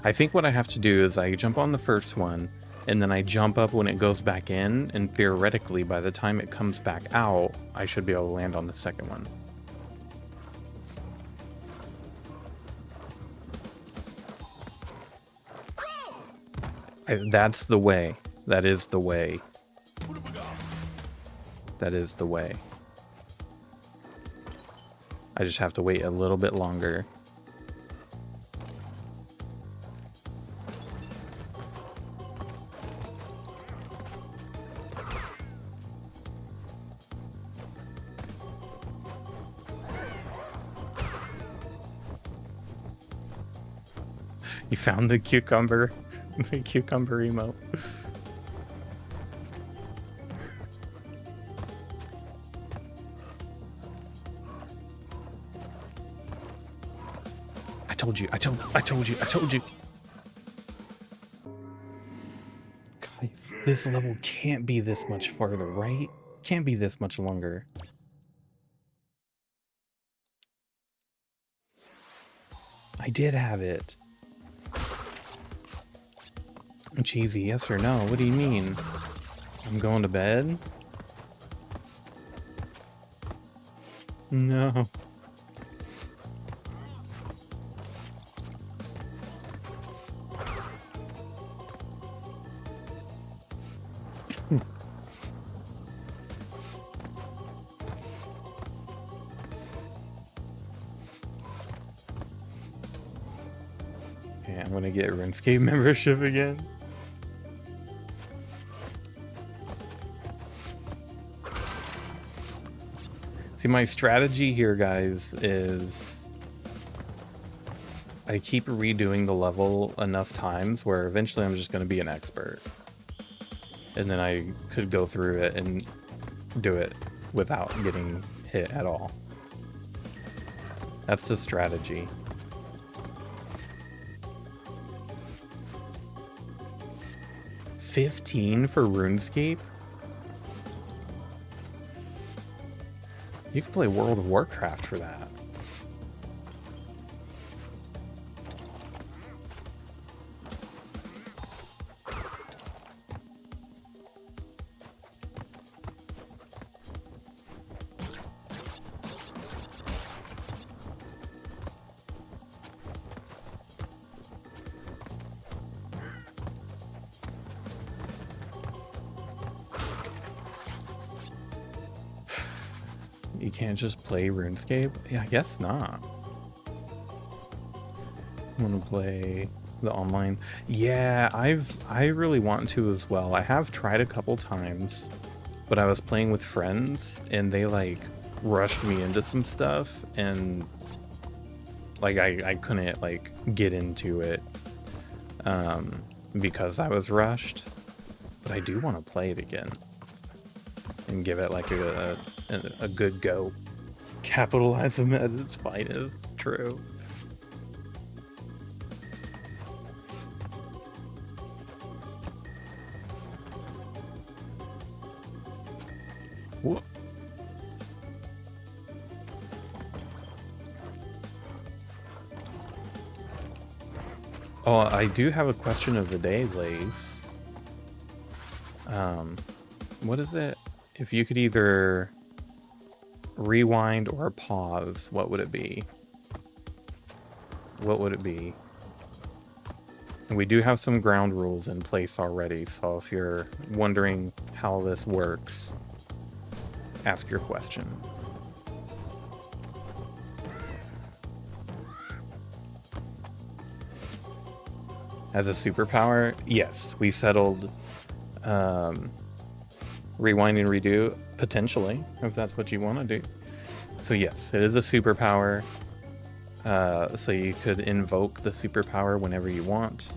I think what I have to do is I jump on the first one, and then I jump up when it goes back in, and theoretically, by the time it comes back out, I should be able to land on the second one. That's the way. That is the way. That is the way. I just have to wait a little bit longer. You found the cucumber. The cucumber emote. I told you. Guys, this level can't be this much farther, right? Can't be this much longer. I did have it. Cheesy, yes or no? What do you mean? I'm going to bed? No. Okay, I'm gonna get RuneScape membership again. See, my strategy here, guys, is I keep redoing the level enough times where eventually I'm just going to be an expert. And then I could go through it and do it without getting hit at all. That's the strategy. $15 for RuneScape? You could play World of Warcraft for that. You can't just play RuneScape? Yeah, I guess not. I want to play the online. Yeah, I really want to as well. I have tried a couple times, but I was playing with friends and they like rushed me into some stuff and like I couldn't like get into it because I was rushed. But I do want to play it again and give it like a good go. Capitalize them at its finest. True. Whoa. Oh, I do have a question of the day, Lace. What is it? If you could either rewind or pause, what would it be? What would it be? And we do have some ground rules in place already, so if you're wondering how this works, ask your question. As a superpower, yes, we settled rewind and redo, potentially, if that's what you want to do. So yes, it is a superpower. So you could invoke the superpower whenever you want.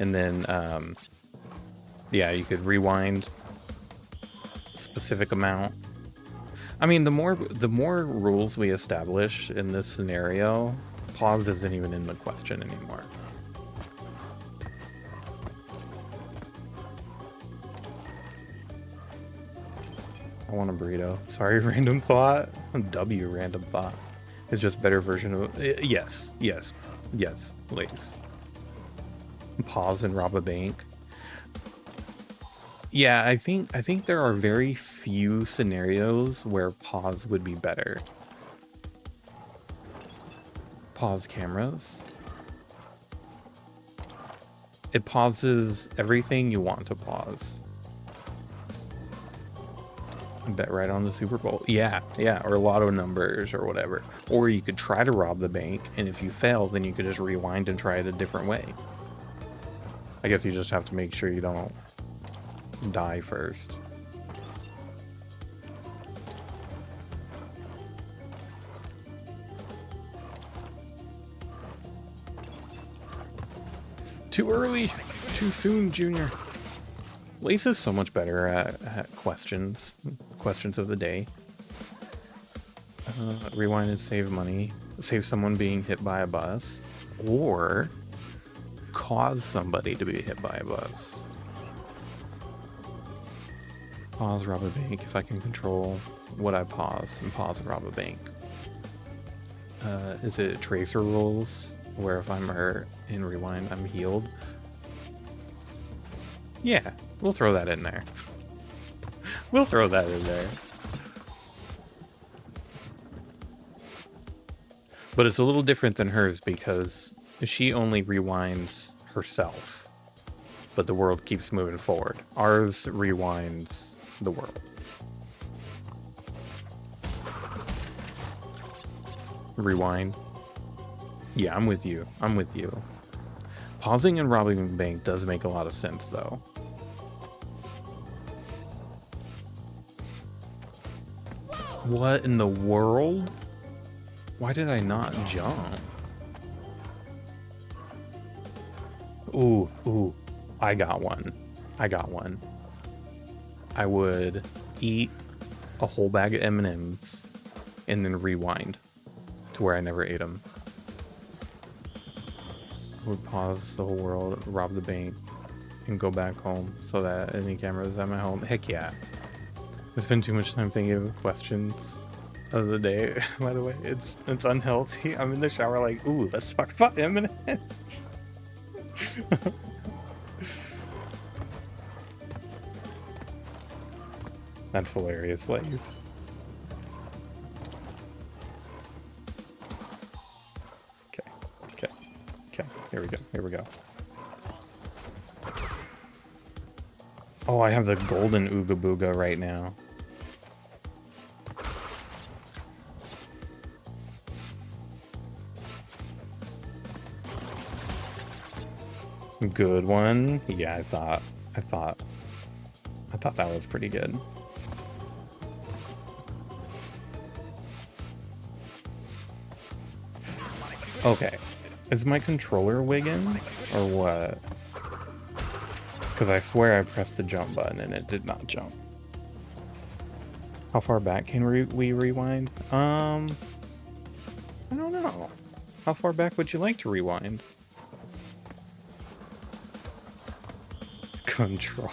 And then, yeah, you could rewind a specific amount. I mean, the more rules we establish in this scenario, pause isn't even in the question anymore. I want a burrito. Sorry, random thought. W random thought. It's just better version of yes, please. Pause and rob a bank. Yeah, I think there are very few scenarios where pause would be better. Pause cameras. It pauses everything you want to pause. I bet right on the Super Bowl. Yeah, or lotto numbers or whatever. Or you could try to rob the bank, and if you fail, then you could just rewind and try it a different way. I guess you just have to make sure you don't die first. Too early, too soon, Junior. Lace is so much better at questions of the day. Rewind and save money. Save someone being hit by a bus. Or cause somebody to be hit by a bus. Pause, rob a bank. If I can control what I pause, and pause and rob a bank. Is it tracer rules? Where if I'm hurt in rewind, I'm healed? Yeah, we'll throw that in there. We'll throw that in there. But it's a little different than hers because she only rewinds herself, but the world keeps moving forward. Ours rewinds the world. Rewind. Yeah, I'm with you. I'm with you. Pausing and robbing a bank does make a lot of sense, though. What in the world? Why did I not jump? Ooh, I got one. I would eat a whole bag of M&Ms and then rewind to where I never ate them. I would pause the whole world, rob the bank, and go back home so that any cameras at my home. Heck yeah. I spend too much time thinking of questions of the day. By the way, it's unhealthy. I'm in the shower like, ooh, let's talk about M&Ms. That's hilarious, Lace. Okay, here we go. Oh, I have the golden Ooga Booga right now. Good one. Yeah, I thought that was pretty good. Okay. Is my controller wigging or what? Because I swear I pressed the jump button and it did not jump. How far back can we rewind? I don't know. How far back would you like to rewind? Control.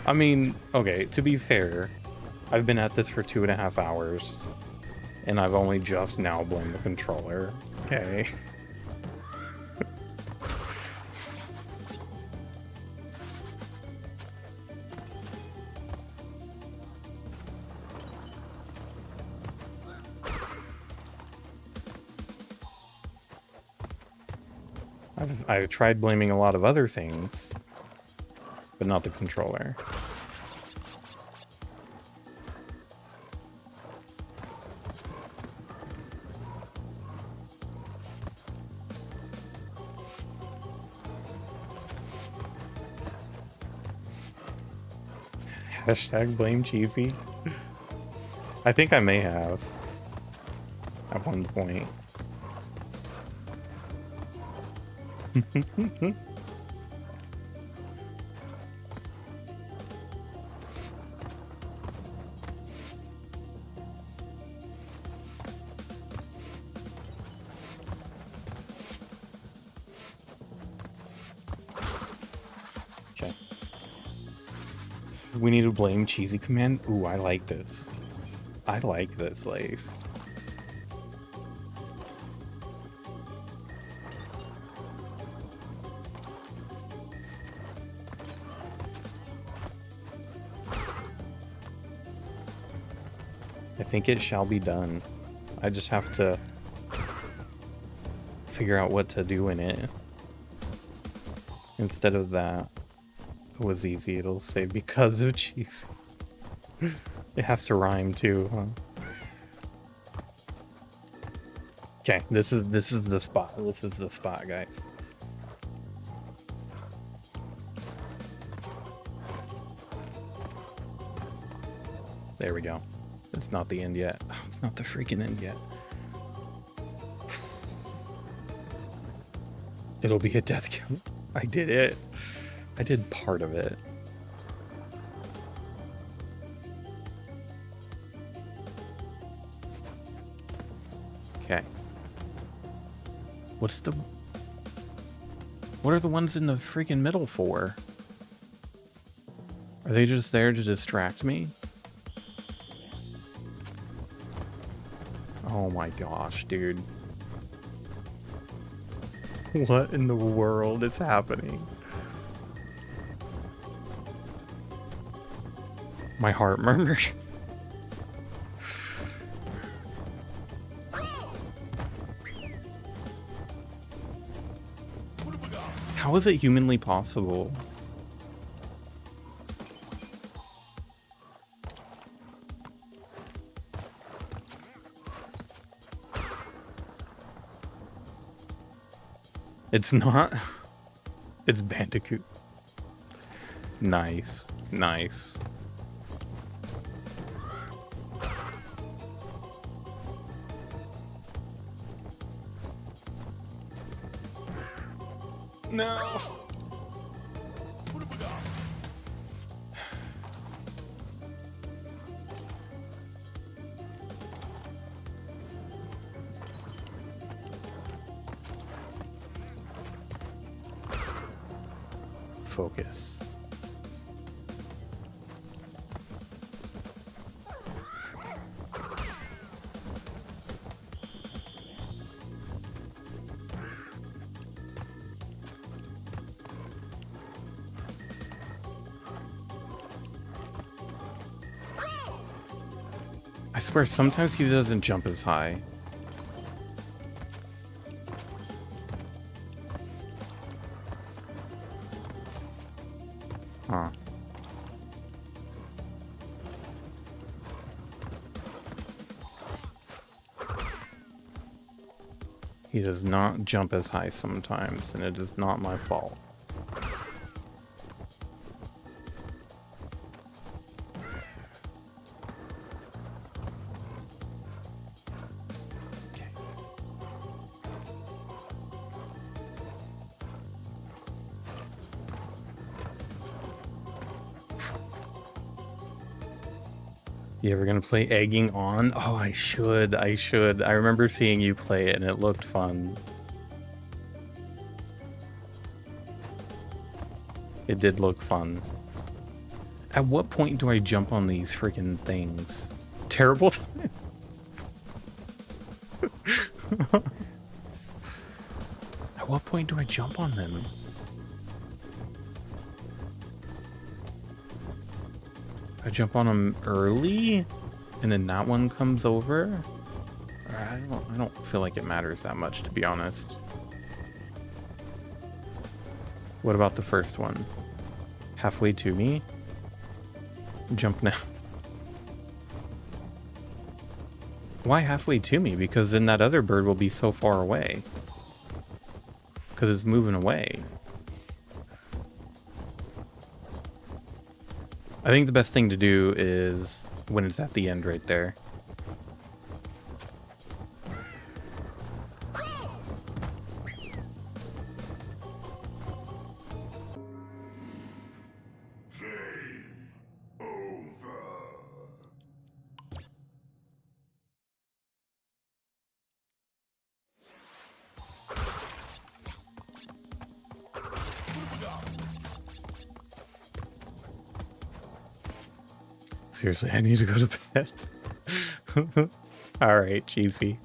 I mean, okay, to be fair, I've been at this for 2.5 hours, and I've only just now blamed the controller. Okay. I've tried blaming a lot of other things, but not the controller. Hashtag blame cheesy. I think I may have at one point. Okay. We need to blame Cheesy Command. Ooh, I like this. I like this, Lace. I think it shall be done. I just have to figure out what to do in it. Instead of that, it was easy. It'll say because of cheese. It has to rhyme too, huh? Okay, this is the spot. This is the spot, guys. There we go. It's not the end yet. Oh, it's not the freaking end yet. It'll be a death count. I did it. I did part of it. Okay. What are the ones in the freaking middle for? Are they just there to distract me? Oh my gosh, dude. What in the world is happening? My heart murmured. How is it humanly possible? It's not. It's Bandicoot. Nice. Nice. No. What have we got? Focus. I swear, sometimes he doesn't jump as high. Huh. He does not jump as high sometimes, and it is not my fault. Okay. You ever gonna play Egging On? Oh, I should. I should. I remember seeing you play it and it looked fun. It did look fun. At what point do I jump on these freaking things? Terrible time. At what point do I jump on them? I jump on them early, and then that one comes over. I don't feel like it matters that much, to be honest. What about the first one? Halfway to me? Jump now. Why halfway to me? Because then that other bird will be so far away. Because it's moving away. I think the best thing to do is when it's at the end right there. Seriously, I need to go to bed. All right, Cheesy.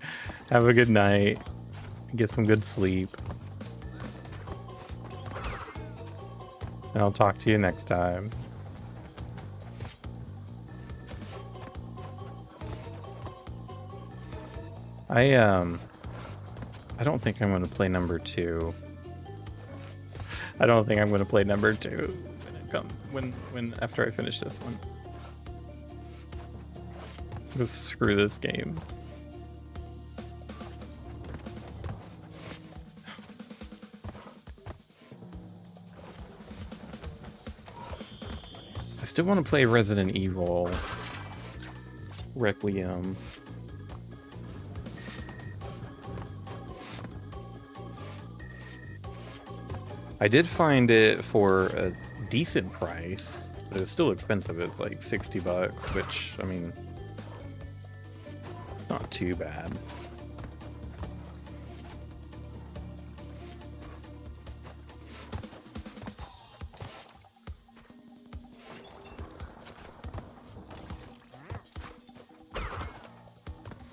Have a good night. Get some good sleep. And I'll talk to you next time. I don't think I'm going to play number 2. I don't think I'm going to play number 2 when after I finish this one. Just screw this game. I still want to play Resident Evil Requiem. I did find it for a decent price, but it's still expensive. It's like $60, which, I mean, not too bad.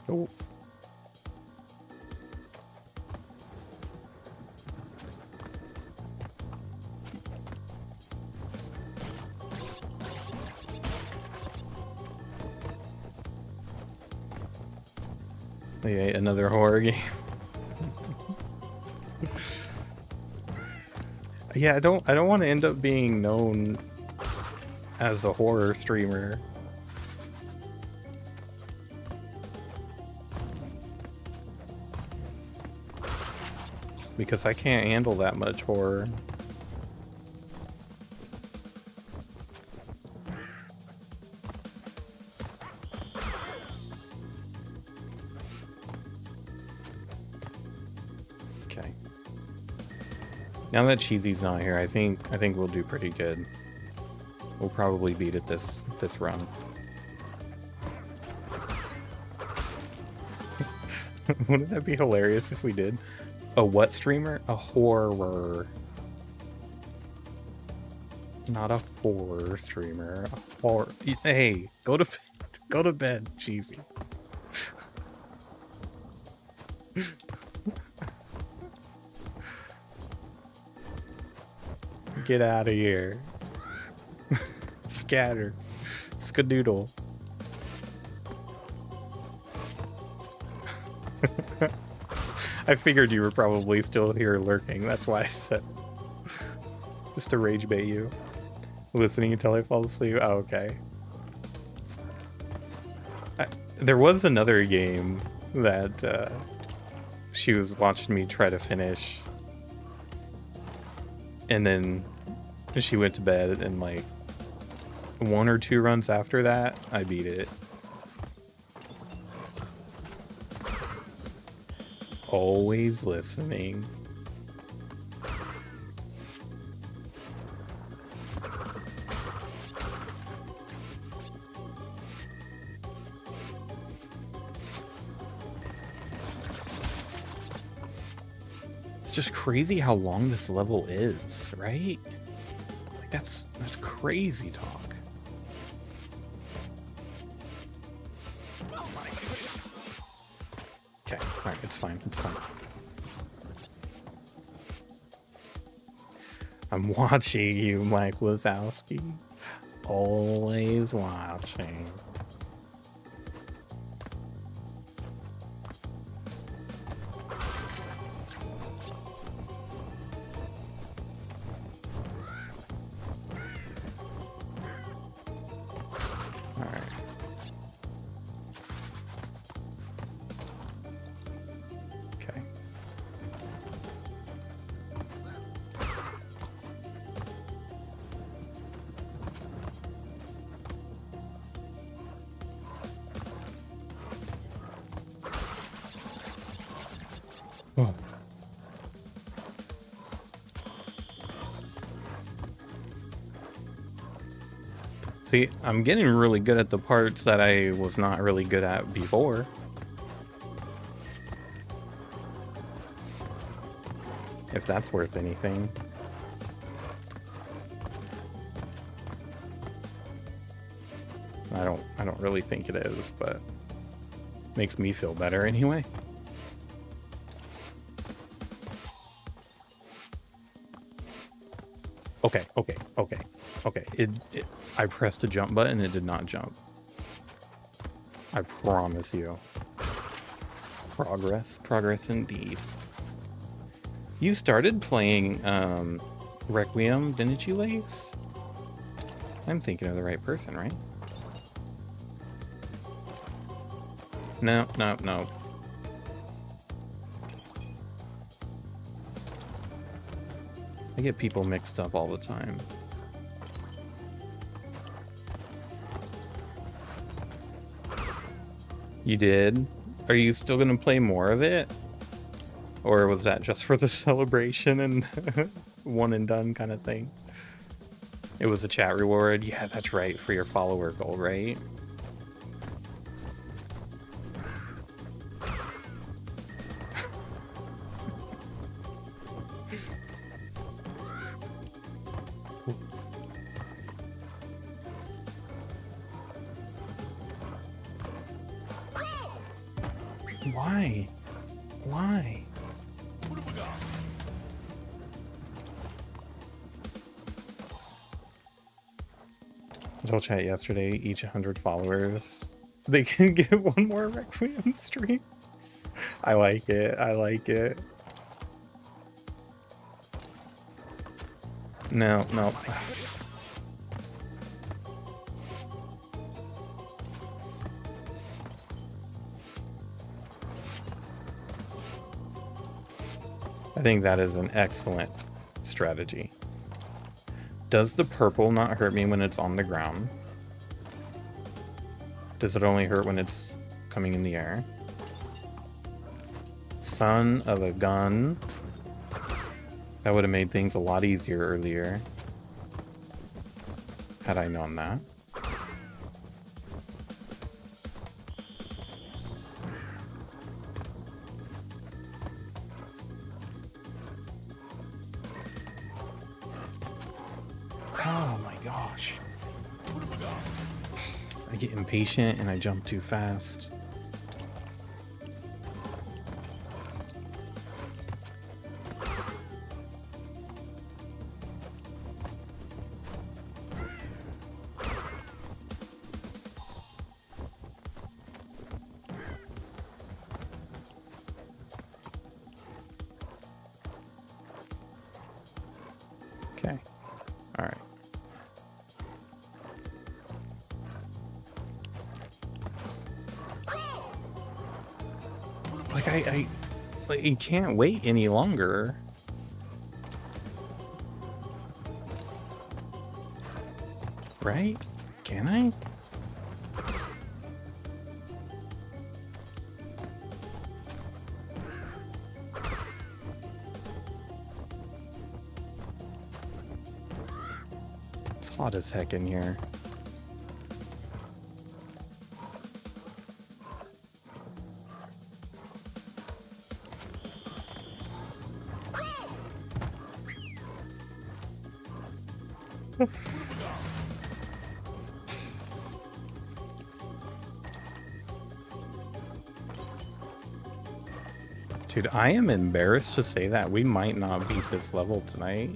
Oh. Yeah, another horror game. Yeah, I don't want to end up being known as a horror streamer. Because I can't handle that much horror. Okay. Now that Cheesy's not here, I think we'll do pretty good. We'll probably beat it this run. Wouldn't that be hilarious if we did? A what streamer? A horror. Not a horror streamer. A horror. Hey, go to bed, Cheesy. Get out of here. Scatter. Skadoodle. I figured you were probably still here lurking. That's why I said. Just to rage bait you. Listening until I fall asleep. Oh, okay. There was another game that she was watching me try to finish. And then she went to bed, and like 1 or 2 runs after that, I beat it. Always listening. It's just crazy how long this level is, right? Like that's crazy talk. Okay, alright, it's fine, it's fine. I'm watching you, Mike Wazowski. Always watching. Oh. See, I'm getting really good at the parts that I was not really good at before. If that's worth anything. I don't really think it is, but makes me feel better anyway. Okay. I pressed the jump button, it did not jump. I promise you. Progress indeed. You started playing Requiem, didn't you, Lace? I'm thinking of the right person, right? No. I get people mixed up all the time. You did? Are you still gonna play more of it? Or was that just for the celebration and one and done kind of thing? It was a chat reward? Yeah, that's right, for your follower goal, right? Why? Why? I told chat yesterday, each 100 followers, they can get one more Requiem stream. I like it. I like it. No. I think that is an excellent strategy. Does the purple not hurt me when it's on the ground? Does it only hurt when it's coming in the air? Son of a gun. That would have made things a lot easier earlier, had I known that. Oh my gosh. I get impatient and I jump too fast. Okay. All right. Like I can't wait any longer. Right? Can I? It's hot as heck in here. Dude, I am embarrassed to say that we might not beat this level tonight.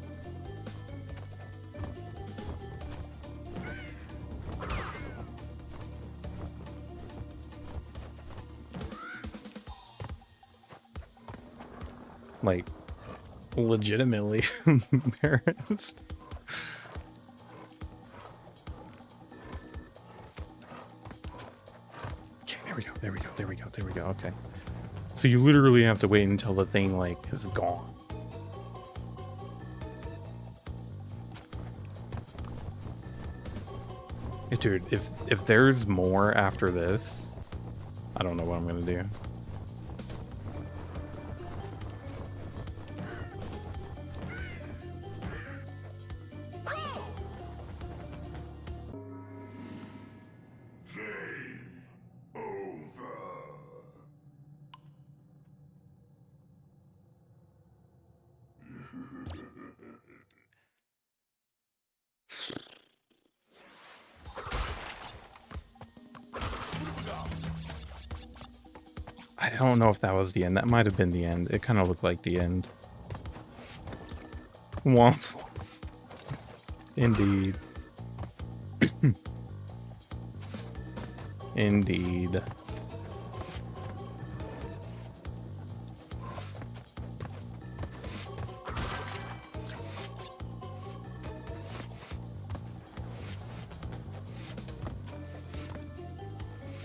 Like, legitimately embarrassed. Okay, there we go, okay. So you literally have to wait until the thing, like, is gone. Hey, dude, if there's more after this, I don't know what I'm gonna do. I don't know if that was the end. That might have been the end. It kind of looked like the end. Womp. Indeed. Indeed.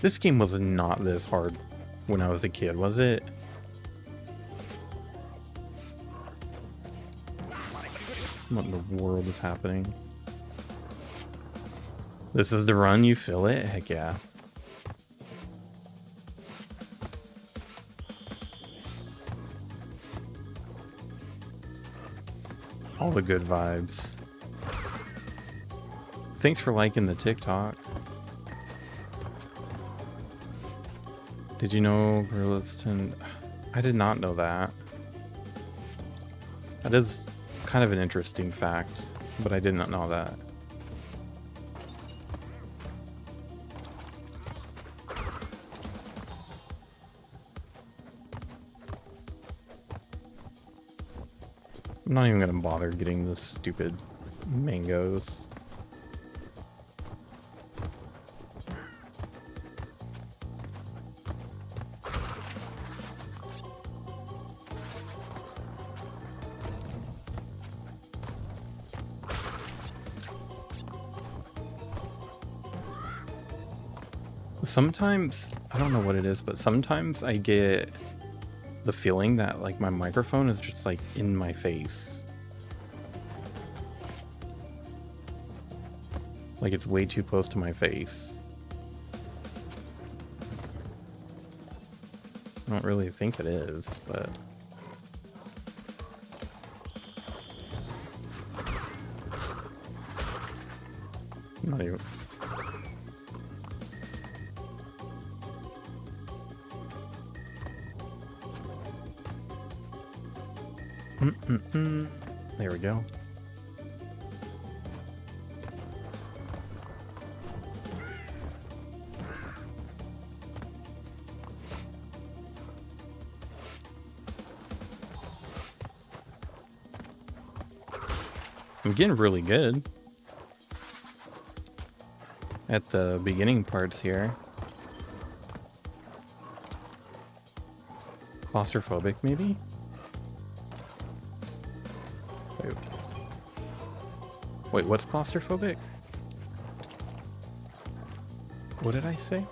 This game was not this hard when I was a kid, was it? What in the world is happening? This is the run, you feel it? Heck yeah. All the good vibes. Thanks for liking the TikTok. Did you know Burleson? I did not know that. That is kind of an interesting fact, but I did not know that. I'm not even gonna bother getting the stupid mangoes. Sometimes, I don't know what it is, but sometimes I get the feeling that like my microphone is just like in my face. Like it's way too close to my face. I don't really think it is, but... Not even... There we go. I'm getting really good at the beginning parts here. Claustrophobic, maybe? Wait, what's claustrophobic? What did I say?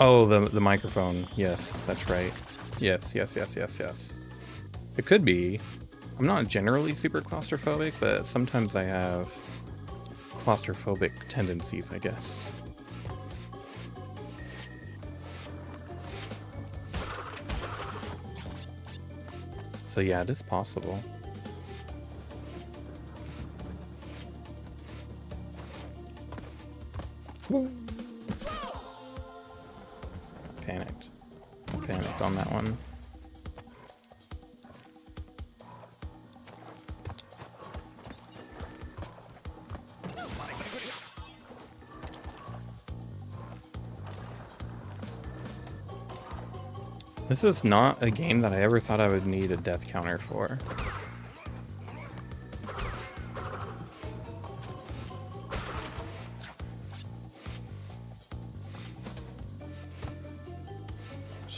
Oh, the microphone. Yes, that's right. Yes. It could be. I'm not generally super claustrophobic, but sometimes I have claustrophobic tendencies, I guess. So yeah, it is possible. Panicked on that one. This is not a game that I ever thought I would need a death counter for.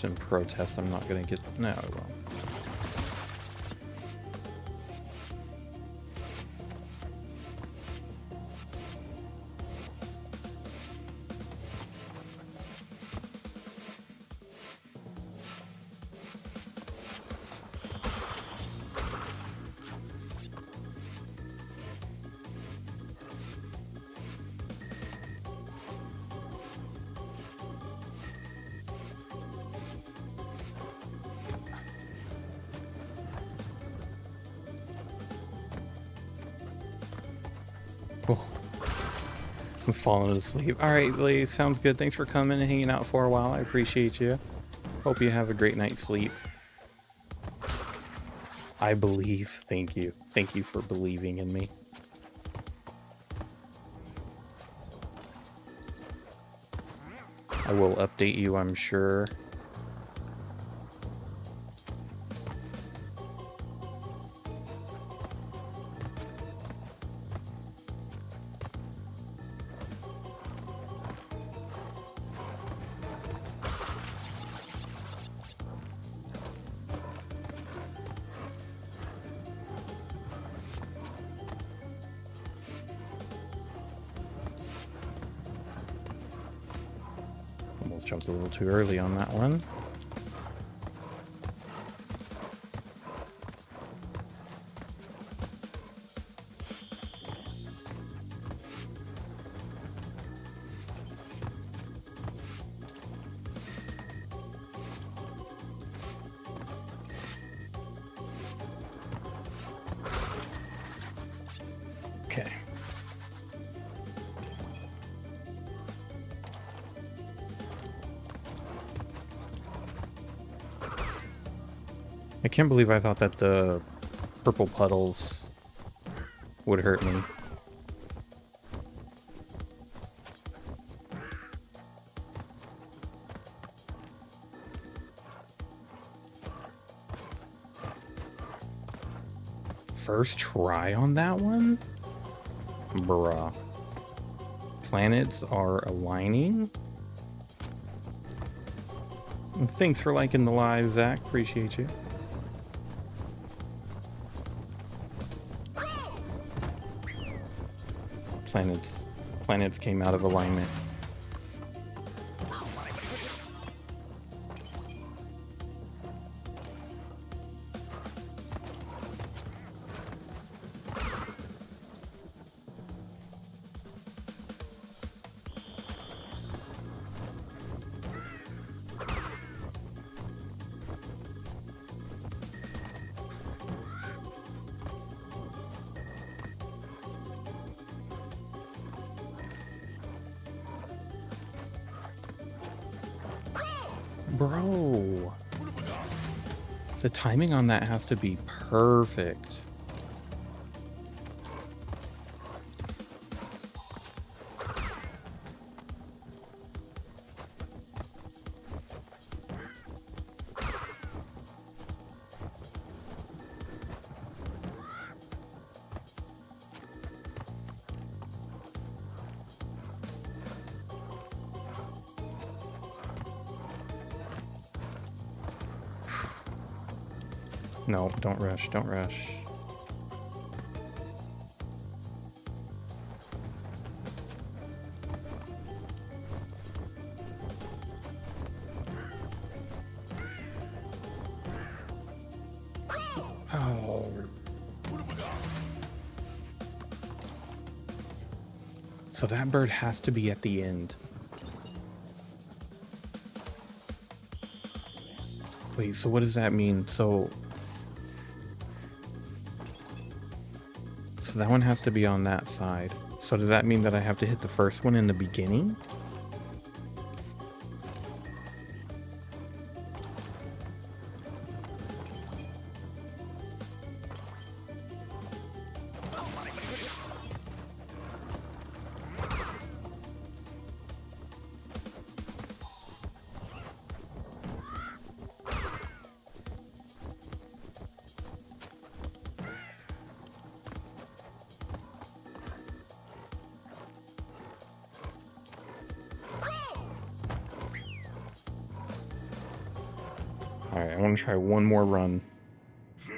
In protest, I'm not gonna get... No, I won't. I'm falling asleep. All right, Lee, sounds good. Thanks for coming and hanging out for a while. I appreciate you. Hope you have a great night's sleep. I believe. Thank you. Thank you for believing in me. I will update you, I'm sure. Almost jumped a little too early on that one. Okay. I can't believe I thought that the purple puddles would hurt me. First try on that one? Bruh. Planets are aligning. Thanks for liking the live, Zach. Appreciate you. Planets came out of alignment. Bro, the timing on that has to be perfect. No, don't rush, don't rush. Oh. So that bird has to be at the end. Wait, so what does that mean? So that one has to be on that side. So does that mean that I have to hit the first one in the beginning? Alright, I want to try one more run. Game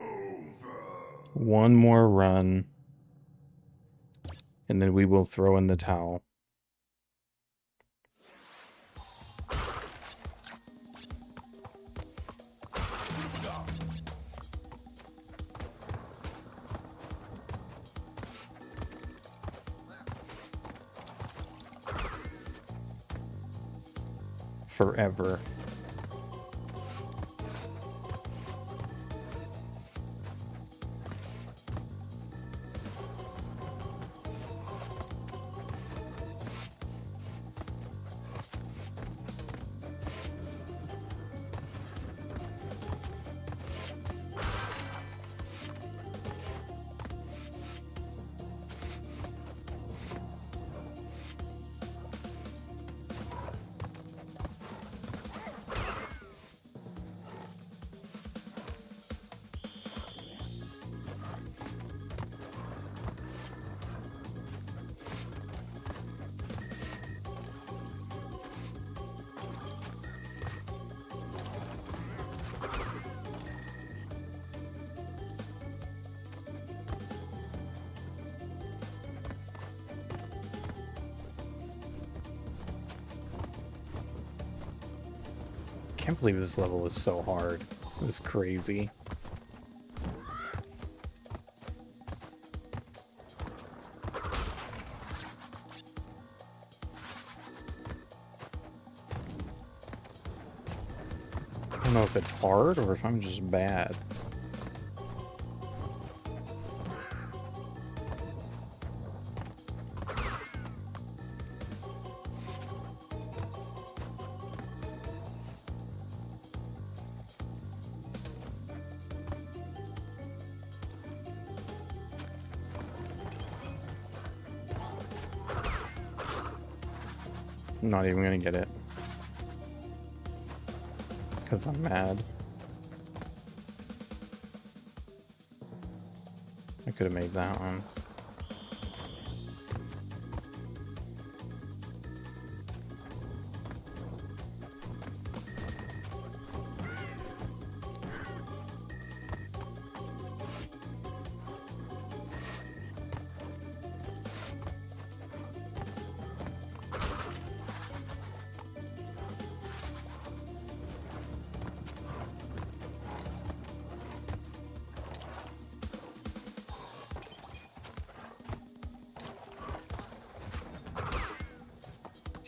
over. One more run. And then we will throw in the towel. Forever. Can't believe this level is so hard. It's crazy. I don't know if it's hard or if I'm just bad. I'm not even gonna get it. Because I'm mad. I could have made that one.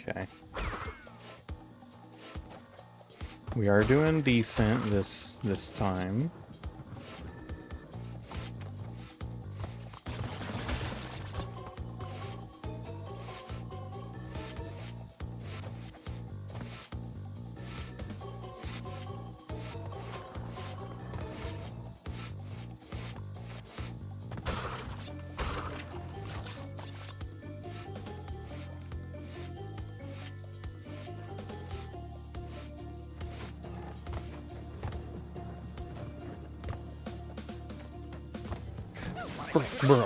Okay. We are doing decent this time.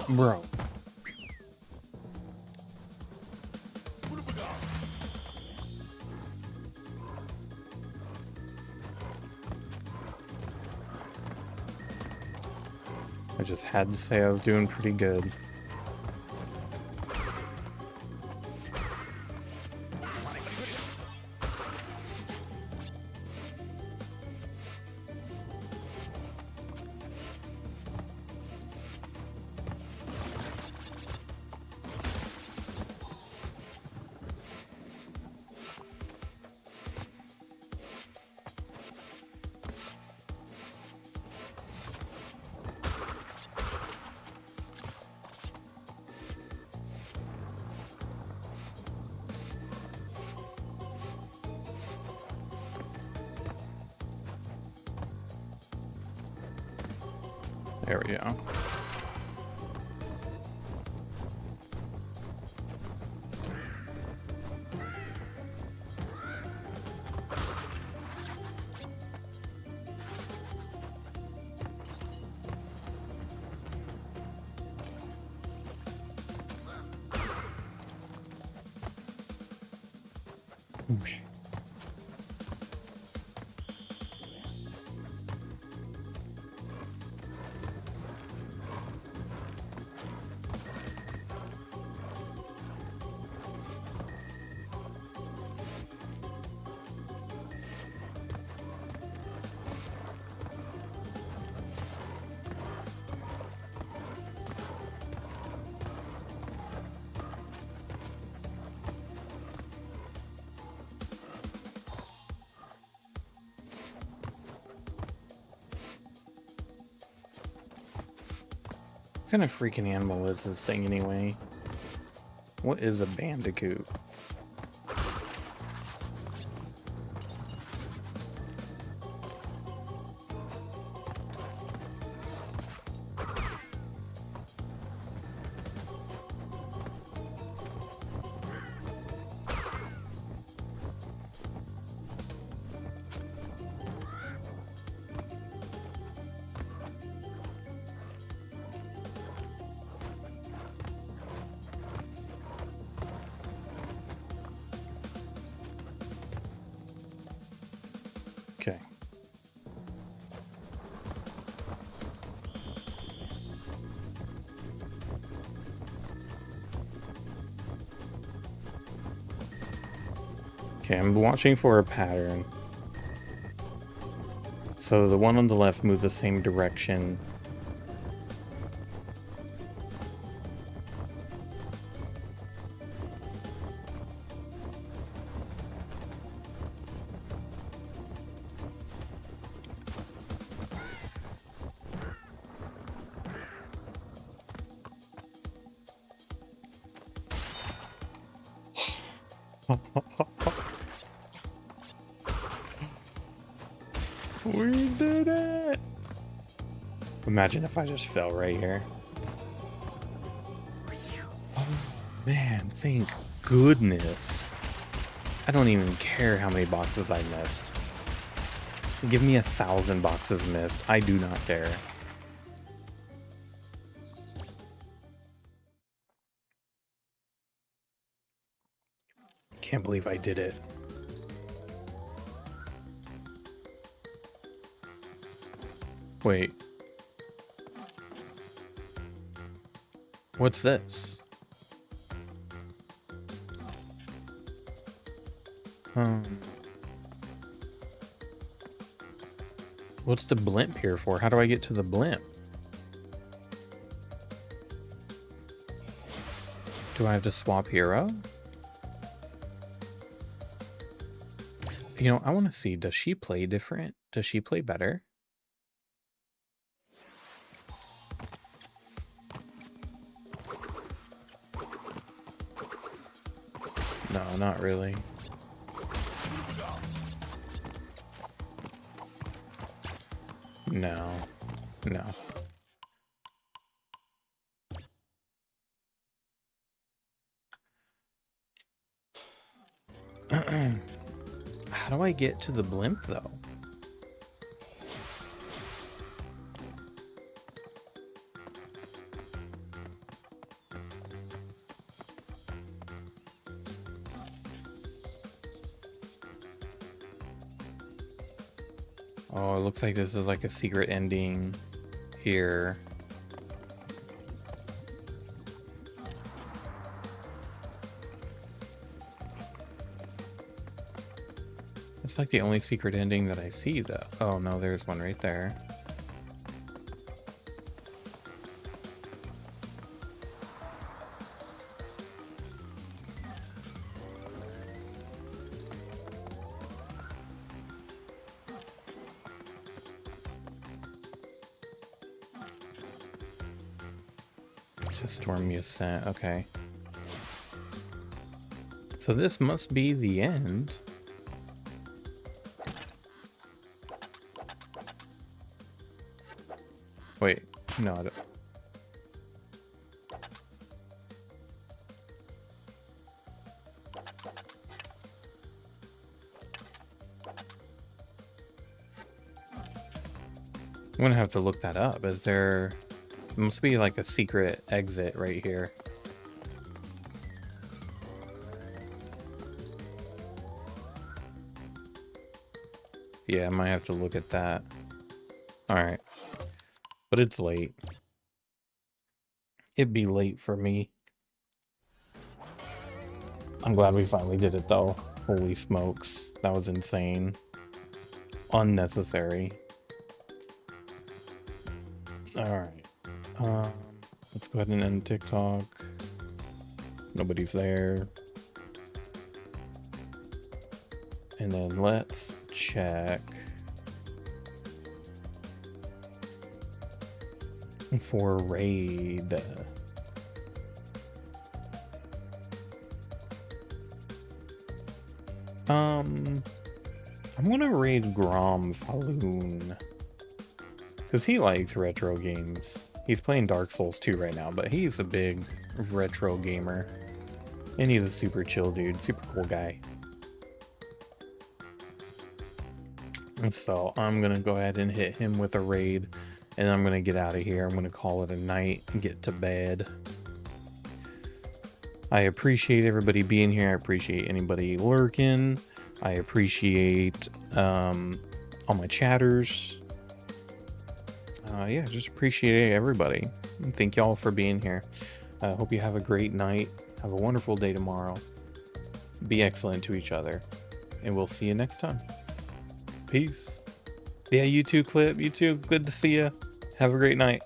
Bro. I just had to say I was doing pretty good. There we go. Okay. What kind of freaking animal is this thing anyway? What is a bandicoot? Okay. Okay, I'm watching for a pattern. So the one on the left moves the same direction. We did it! Imagine if I just fell right here. Oh man, thank goodness. I don't even care how many boxes I missed. Give me 1,000 boxes missed. I do not care. Can't believe I did it. Wait. What's this? What's the blimp here for? How do I get to the blimp? Do I have to swap hero? You know, I want to see, does she play different? Does she play better? No, not really. No. No. How do I get to the blimp, though? Oh, it looks like this is like a secret ending here. It's like the only secret ending that I see, though. Oh, no, there's one right there. Just storm me a scent. Okay. So this must be the end. Wait, no, I don't. I'm gonna have to look that up. Is there... must be like a secret exit right here. Yeah, I might have to look at that. Alright. But it's late. It'd be late for me. I'm glad we finally did it, though. Holy smokes. That was insane. Unnecessary. Alright. Let's go ahead and end TikTok. Nobody's there. And then let's check for raid. I'm gonna raid Grom Falloon because he likes retro games. He's playing Dark Souls 2 right now, but he's a big retro gamer. And he's a super chill dude, super cool guy. And so I'm gonna go ahead and hit him with a raid, and I'm gonna get out of here. I'm gonna call it a night and get to bed. I appreciate everybody being here. I appreciate anybody lurking. I appreciate all my chatters. Yeah, just appreciate everybody. And thank y'all for being here. I hope you have a great night. Have a wonderful day tomorrow. Be excellent to each other. And we'll see you next time. Peace. Yeah, you too, Clip. You too. Good to see you. Have a great night.